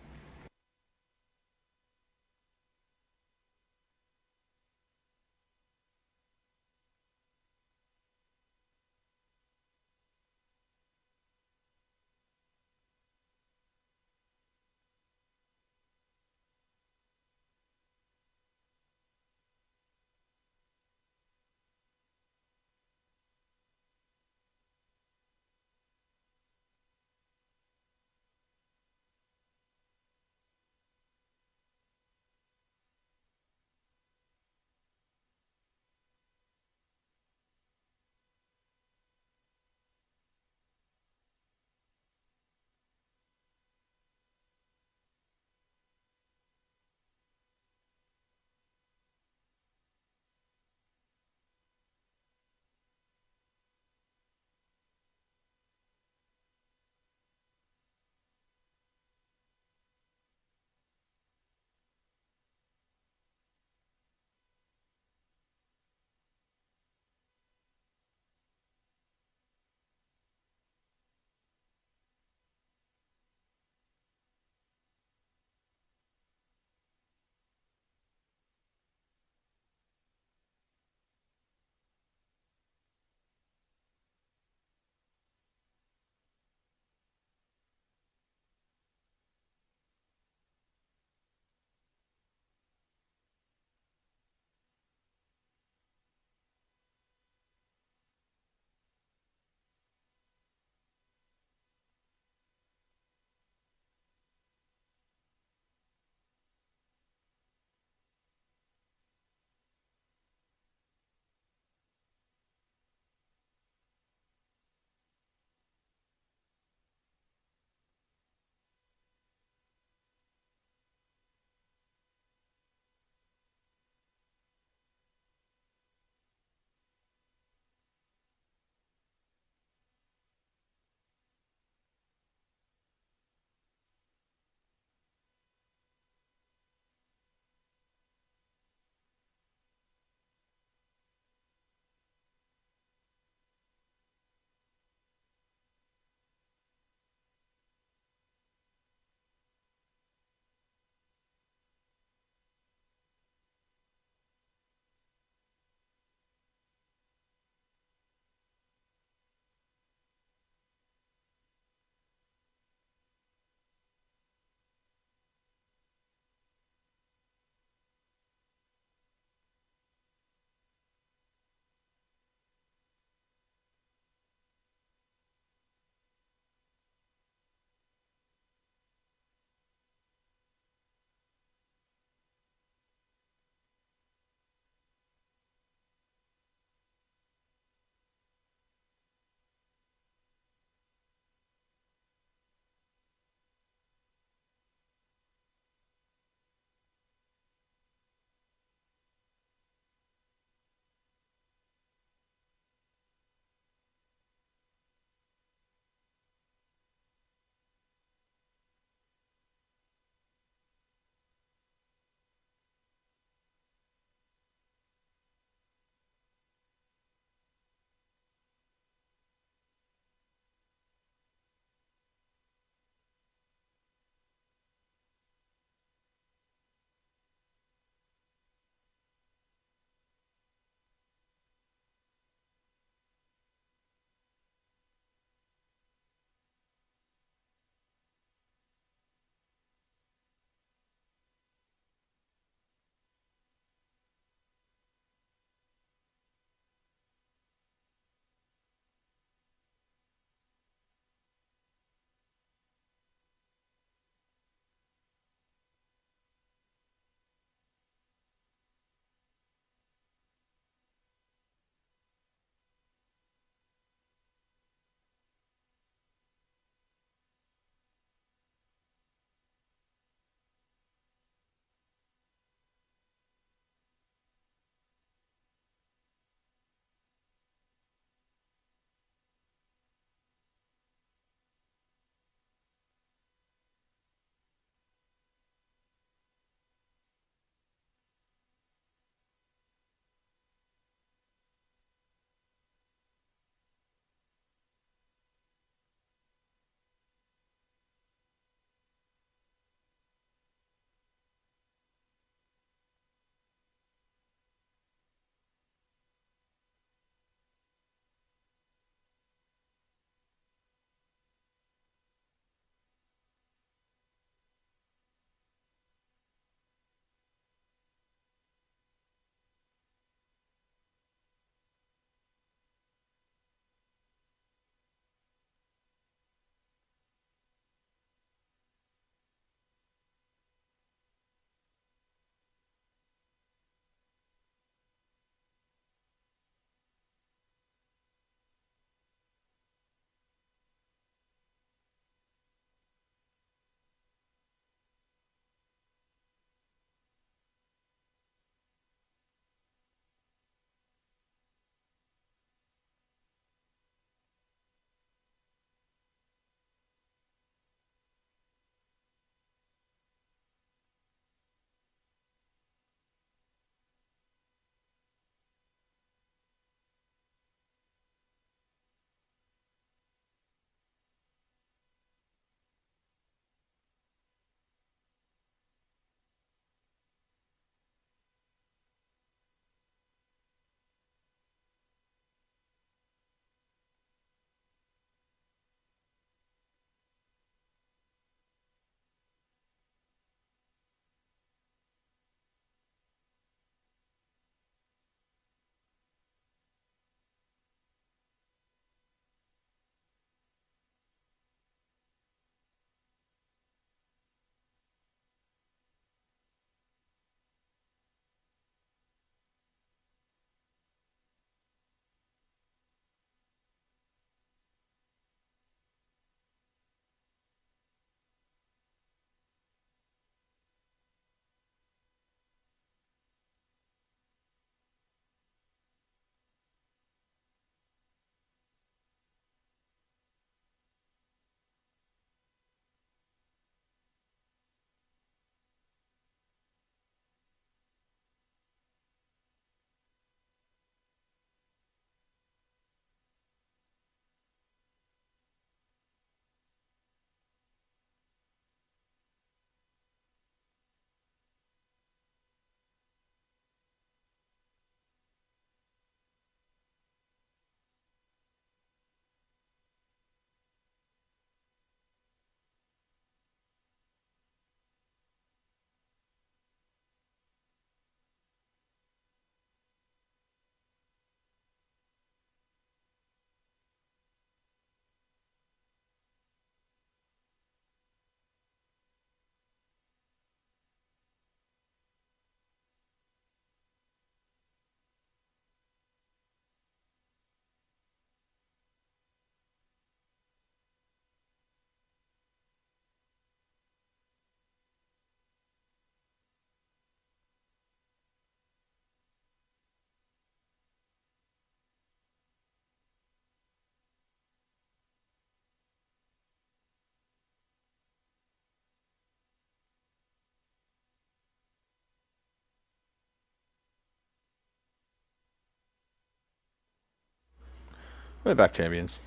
We're back, champions.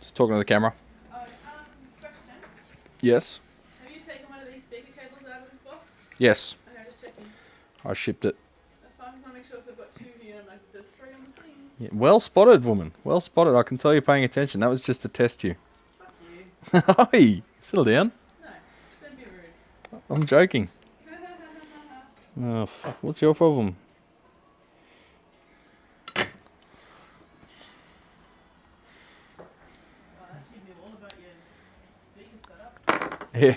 Just talking to the camera. Oh, question. Yes. Have you taken one of these speaker cables out of this box? Yes. Okay, just checking. I shipped it. That's fine. I just want to make sure because I've got 2 here and like it says 3 on the thing. Yeah, well spotted, woman. Well spotted. I can tell you're paying attention. That was just to test you. Fuck you. Hey, settle down. No, don't be rude. I'm joking. Oh, fuck. What's your problem? Oh, that kid knew all about your speaker setup. Yeah.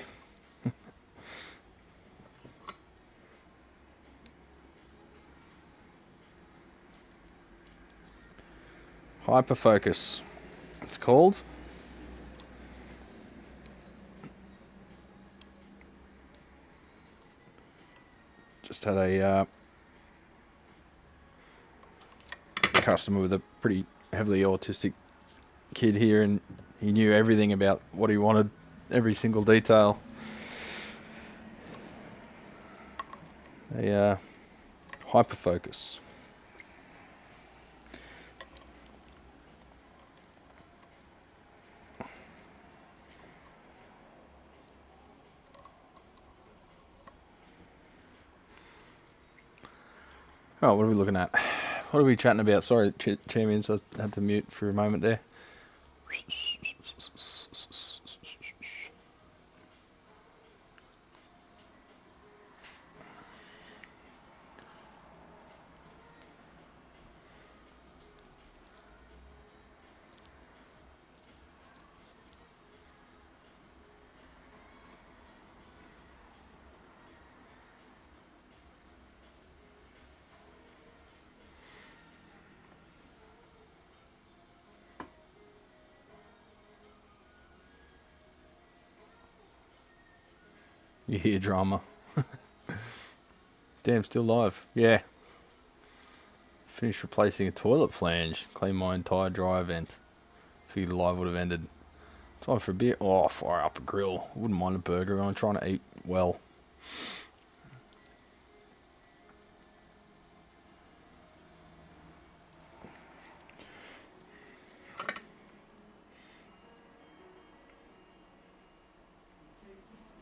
Hyperfocus. It's called. Just had a customer with a pretty heavily autistic kid here, and he knew everything about what he wanted, every single detail. A hyperfocus. Oh, what are we looking at? What are we chatting about? Sorry, champions, I had to mute for a moment there. You hear drama. Damn, still live. Yeah. Finished replacing a toilet flange. Clean my entire dry vent. Figured the live would have ended. Time for a beer. Oh, fire up a grill. Wouldn't mind a burger. I'm trying to eat well.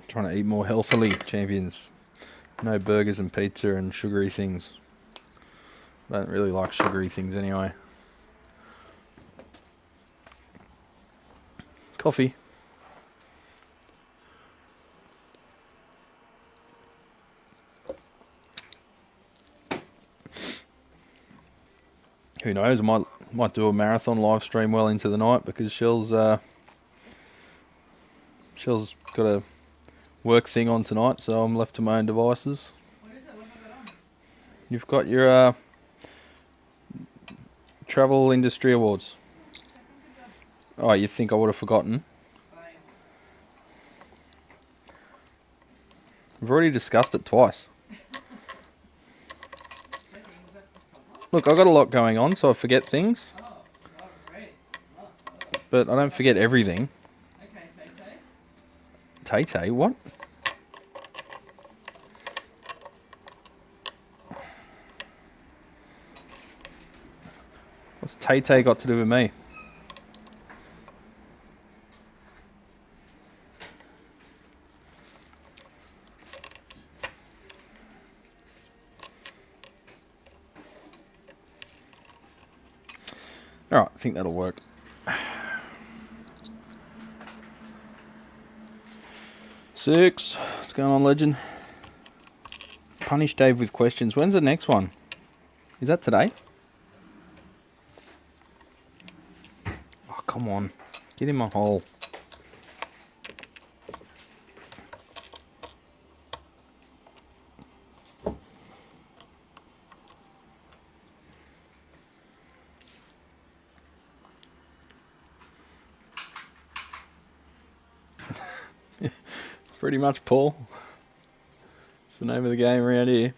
Trying to eat more healthily, champions. No burgers and pizza and sugary things. I don't really like sugary things anyway. Coffee. Who knows? I might do a marathon live stream well into the night because Shell's got a work thing on tonight, so I'm left to my own devices. What is it? What have I got on? You've got your Travel Industry Awards. Oh, you think I would have forgotten? Fine. We've already discussed it twice. Checking, is that the problem? Look, I've got a lot going on, so I forget things, Oh, great. Oh, but I don't forget everything. okay, Tay-Tay, what? What's Tay-Tay got to do with me? Alright, I think that'll work. Six. What's going on, legend? Punish Dave with questions. When's the next one? Is that today? Oh, come on. Get in my hole. Pretty much, Paul. It's the name of the game around here.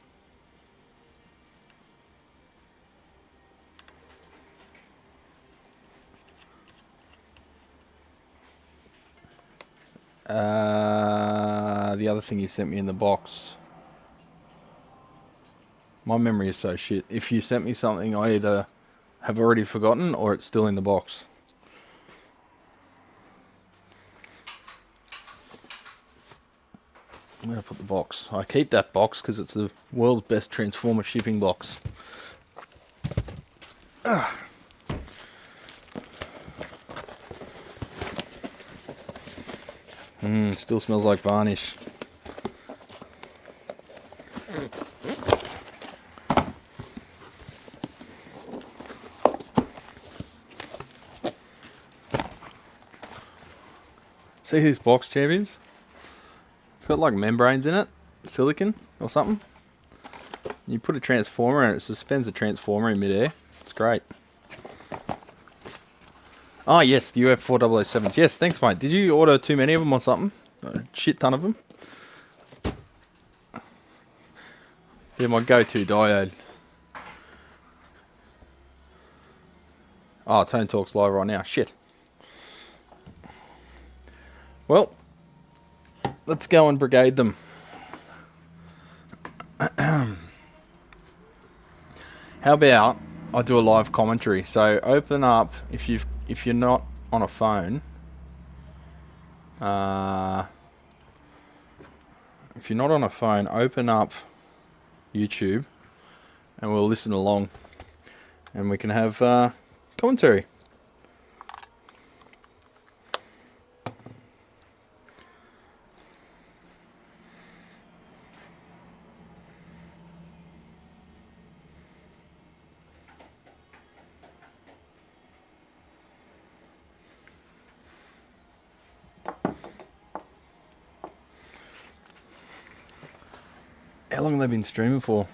The other thing you sent me in the box. My memory is so shit. If you sent me something, I either have already forgotten, or it's still in the box. I'm going to put the box. I keep that box because it's the world's best transformer shipping box. Still smells like varnish. See this box, champions? It's got like membranes in it, silicon or something. You put a transformer in it, it suspends the transformer in midair. It's great. Oh yes, the UF4007s. Yes, thanks mate. Did you order too many of them or something? A shit ton of them. They're my go-to diode. Oh, Tone Talk's live right now. Shit. Well, let's go and brigade them. How about I do a live commentary? So open up if you're not on a phone. If you're not on a phone, open up YouTube, and we'll listen along, and we can have commentary. How long have they been streaming for?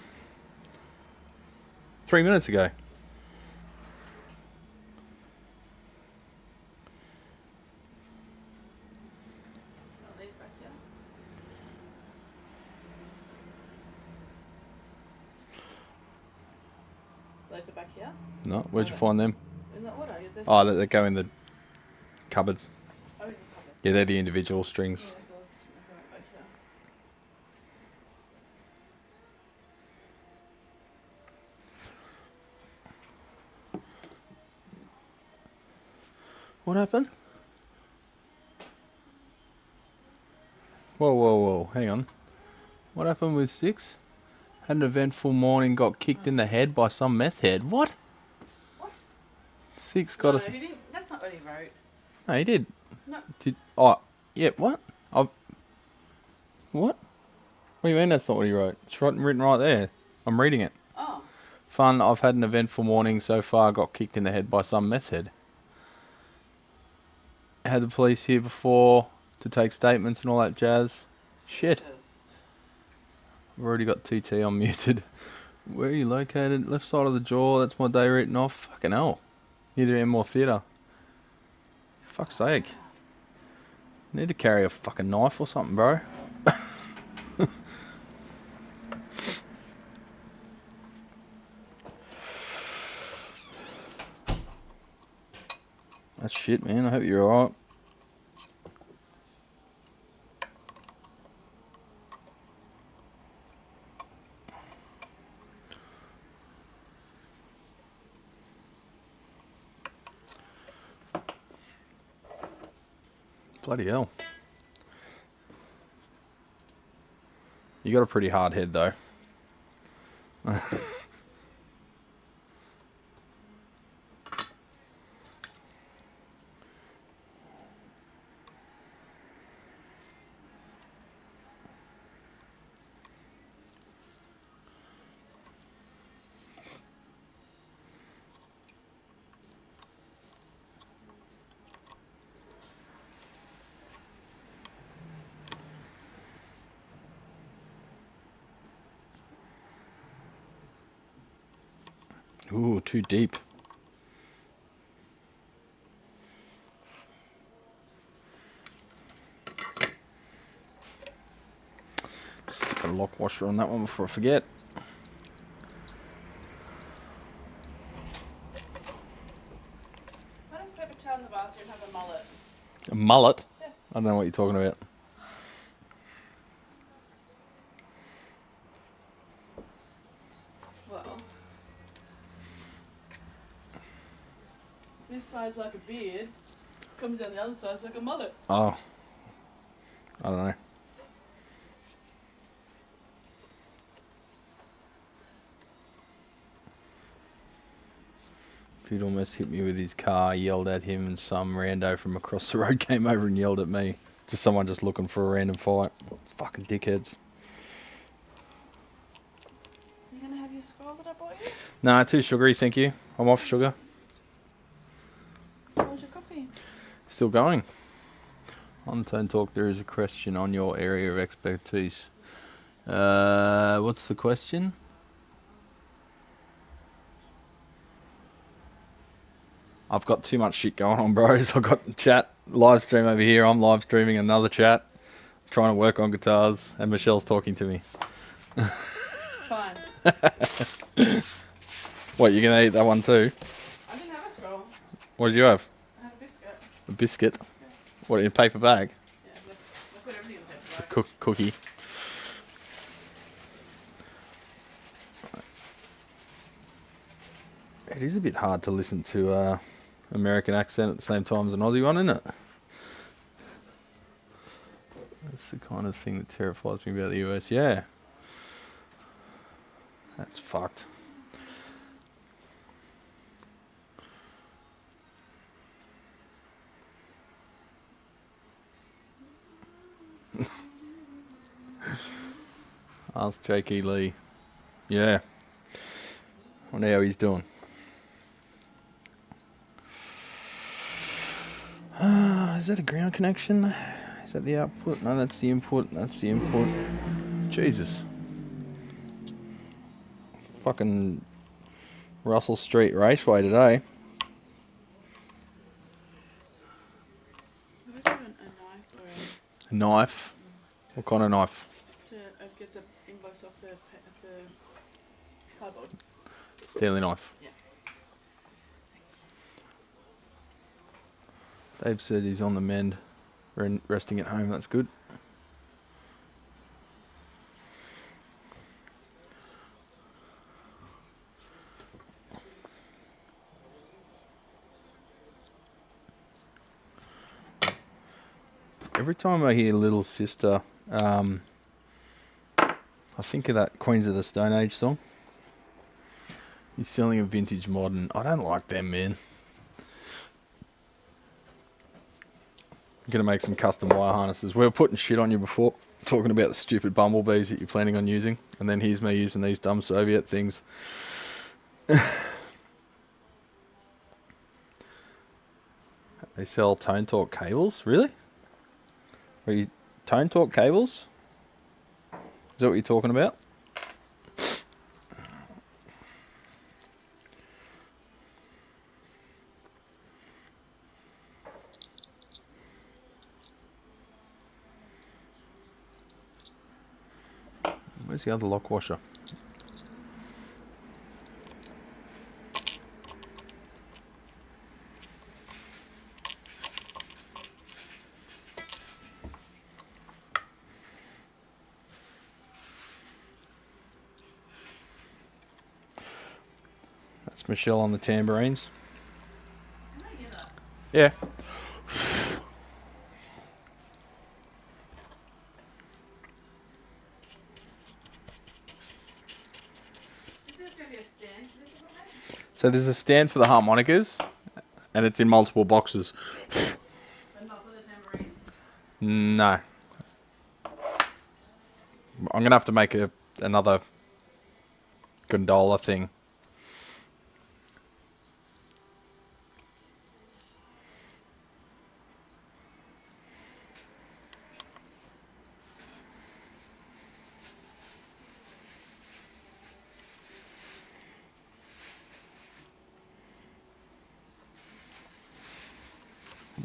3 minutes ago. Oh, these back here. Those are back here. No, where'd you find them? In the order. Yeah, there's Oh, six. they go in the cupboard. Oh, in the cupboard. Yeah, they're the individual strings. Yeah, so I was back here. What happened? Whoa, whoa, whoa, hang on. What happened with 6? Had an eventful morning, got kicked in the head by some meth head. What? What? 6 got No, a... he didn't. That's not what he wrote. No, he did. No. Did... Oh, yeah, what? What? What do you mean that's not what he wrote? It's written right there. I'm reading it. Oh. Fun, I've had an eventful morning so far, got kicked in the head by some meth head. Had the police here before to take statements and all that jazz. Shit. I've already got TT unmuted. Where are you located? Left side of the jaw, that's my day written off. Fucking hell. Neither M or theatre. Fuck's sake. Need to carry a fucking knife or something, bro. That's shit, man. I hope you're alright. Bloody hell. You got a pretty hard head though. Ooh, too deep. Stick a lock washer on that one before I forget. Why does paper towel in the bathroom have a mullet? A mullet? Yeah. I don't know what you're talking about. Well. this side's like a beard, comes down the other side's like a mullet. Oh. I don't know. He'd almost hit me with his car, yelled at him, and some rando from across the road came over and yelled at me. Just someone just looking for a random fight. Fucking dickheads. You gonna have your scroll that I bought you? Nah, too sugary, thank you. I'm off sugar. How's your coffee? Still going. On Tone Talk, there is a question on your area of expertise. What's the question? I've got too much shit going on, bros. I've got chat, live stream over here. I'm live streaming another chat, trying to work on guitars, and Michelle's talking to me. Fine. What, you gonna eat that one too? I didn't have a scroll. What did you have? I had a biscuit. A biscuit? Yeah. What, in a paper bag? Yeah, I put everything in the paper bag. Cookie. It is a bit hard to listen to American accent at the same time as an Aussie one, isn't it? That's the kind of thing that terrifies me about the US. Yeah. That's fucked. Ask J.K. Lee. Yeah. Wonder how he's doing. Is that a ground connection? Is that the output? No, that's the input. That's the input. Jesus. Fucking Russell Street Raceway today. What if I want a knife or A knife. What kind of knife? to get the invoice off the cardboard? Stanley knife. Yeah. Dave said he's on the mend, resting at home. That's good. Every time I hear Little Sister, I think of that Queens of the Stone Age song. He's selling a vintage modern. I don't like them, man. I'm going to make some custom wire harnesses. We were putting shit on you before, talking about the stupid bumblebees that you're planning on using. And then here's me using these dumb Soviet things. They sell Tone Talk cables? Really? Are you Tone Talk cables? Is that what you're talking about? Where's the other lock washer? That's Michelle on the tambourines. Can I hear that? Yeah. Is there going to be a stand for this or something? So there's a stand for the harmonicas, and it's in multiple boxes. But not for the tambourines? No. I'm going to have to make another gondola thing.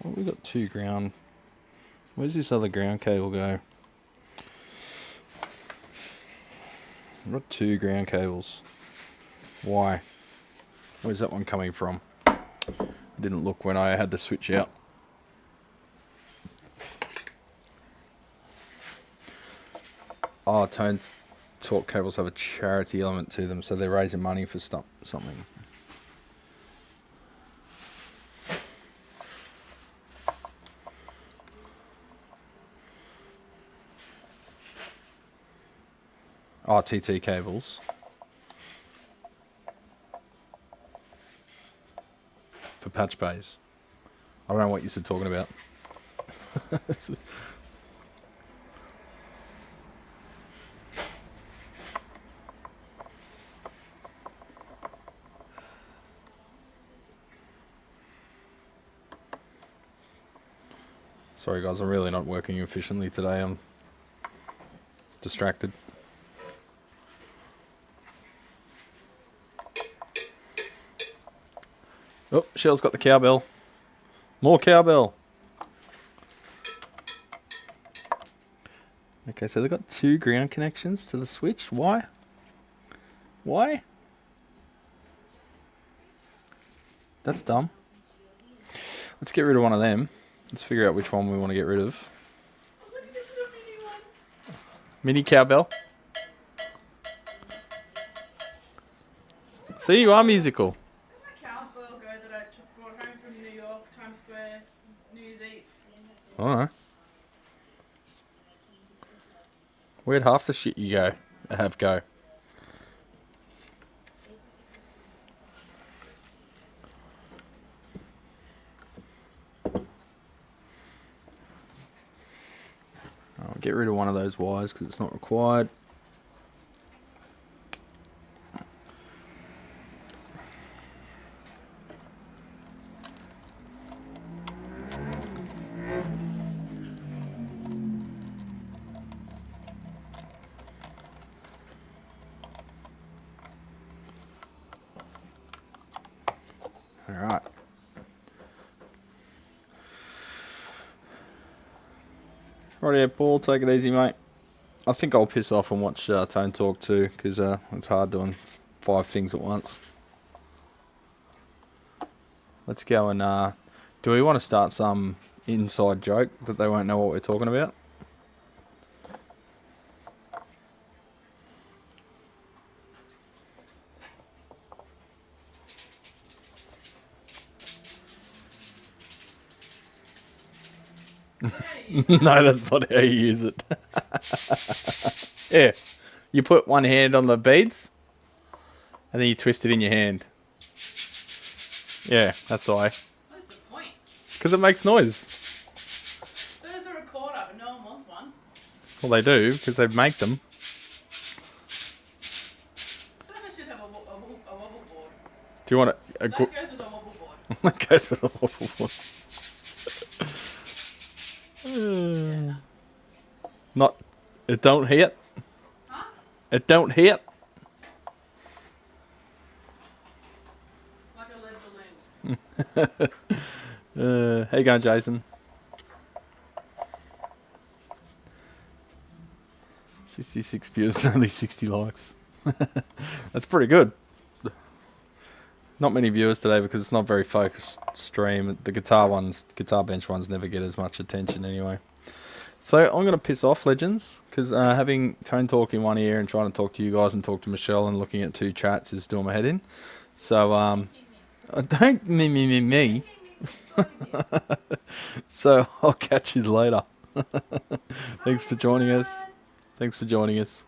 Well, we got two ground. Where's this other ground cable go? We've got two ground cables. Why? Where's that one coming from? I didn't look when I had the switch out. Oh, Tone Talk cables have a charity element to them, so they're raising money for something. Oh, TT cables. For patch bays. I don't know what you're talking about. Sorry guys, I'm really not working efficiently today. I'm distracted. Oh, Shell's got the cowbell. More cowbell. Okay, so they've got 2 ground connections to the switch. Why? Why? That's dumb. Let's get rid of one of them. Let's figure out which one we want to get rid of. Oh, look at this little mini one. Mini cowbell. See, you are musical. That cowbell go that I brought home from New York, Times Square, New Year's Eve. Alright. Where'd half the shit you go? I'll get rid of one of those wires because it's not required. Alright. Righty, Paul, take it easy, mate. I think I'll piss off and watch Tone Talk too, because it's hard doing 5 things at once. Let's go and, do we want to start some inside joke that they won't know what we're talking about? No, that's not how you use it. Yeah, you put one hand on the beads, and then you twist it in your hand. Yeah, that's why. What's the point? Because it makes noise. There's a recorder, but no one wants one. Well, they do, because they make them. I think I should have a wobble board. Do you want a That goes with a wobble board. that goes with a waffle board. Not, it don't hit. Huh? It don't hit. Like a lead balloon. How you going, Jason? 66 views and only 60 likes. That's pretty good. Not many viewers today because it's not very focused stream. The guitar bench ones never get as much attention anyway. So I'm going to piss off, legends, because having Tone Talk in one ear and trying to talk to you guys and talk to Michelle and looking at 2 chats is doing my head in. So don't me. So I'll catch you later. Thanks for joining us. Thanks for joining us.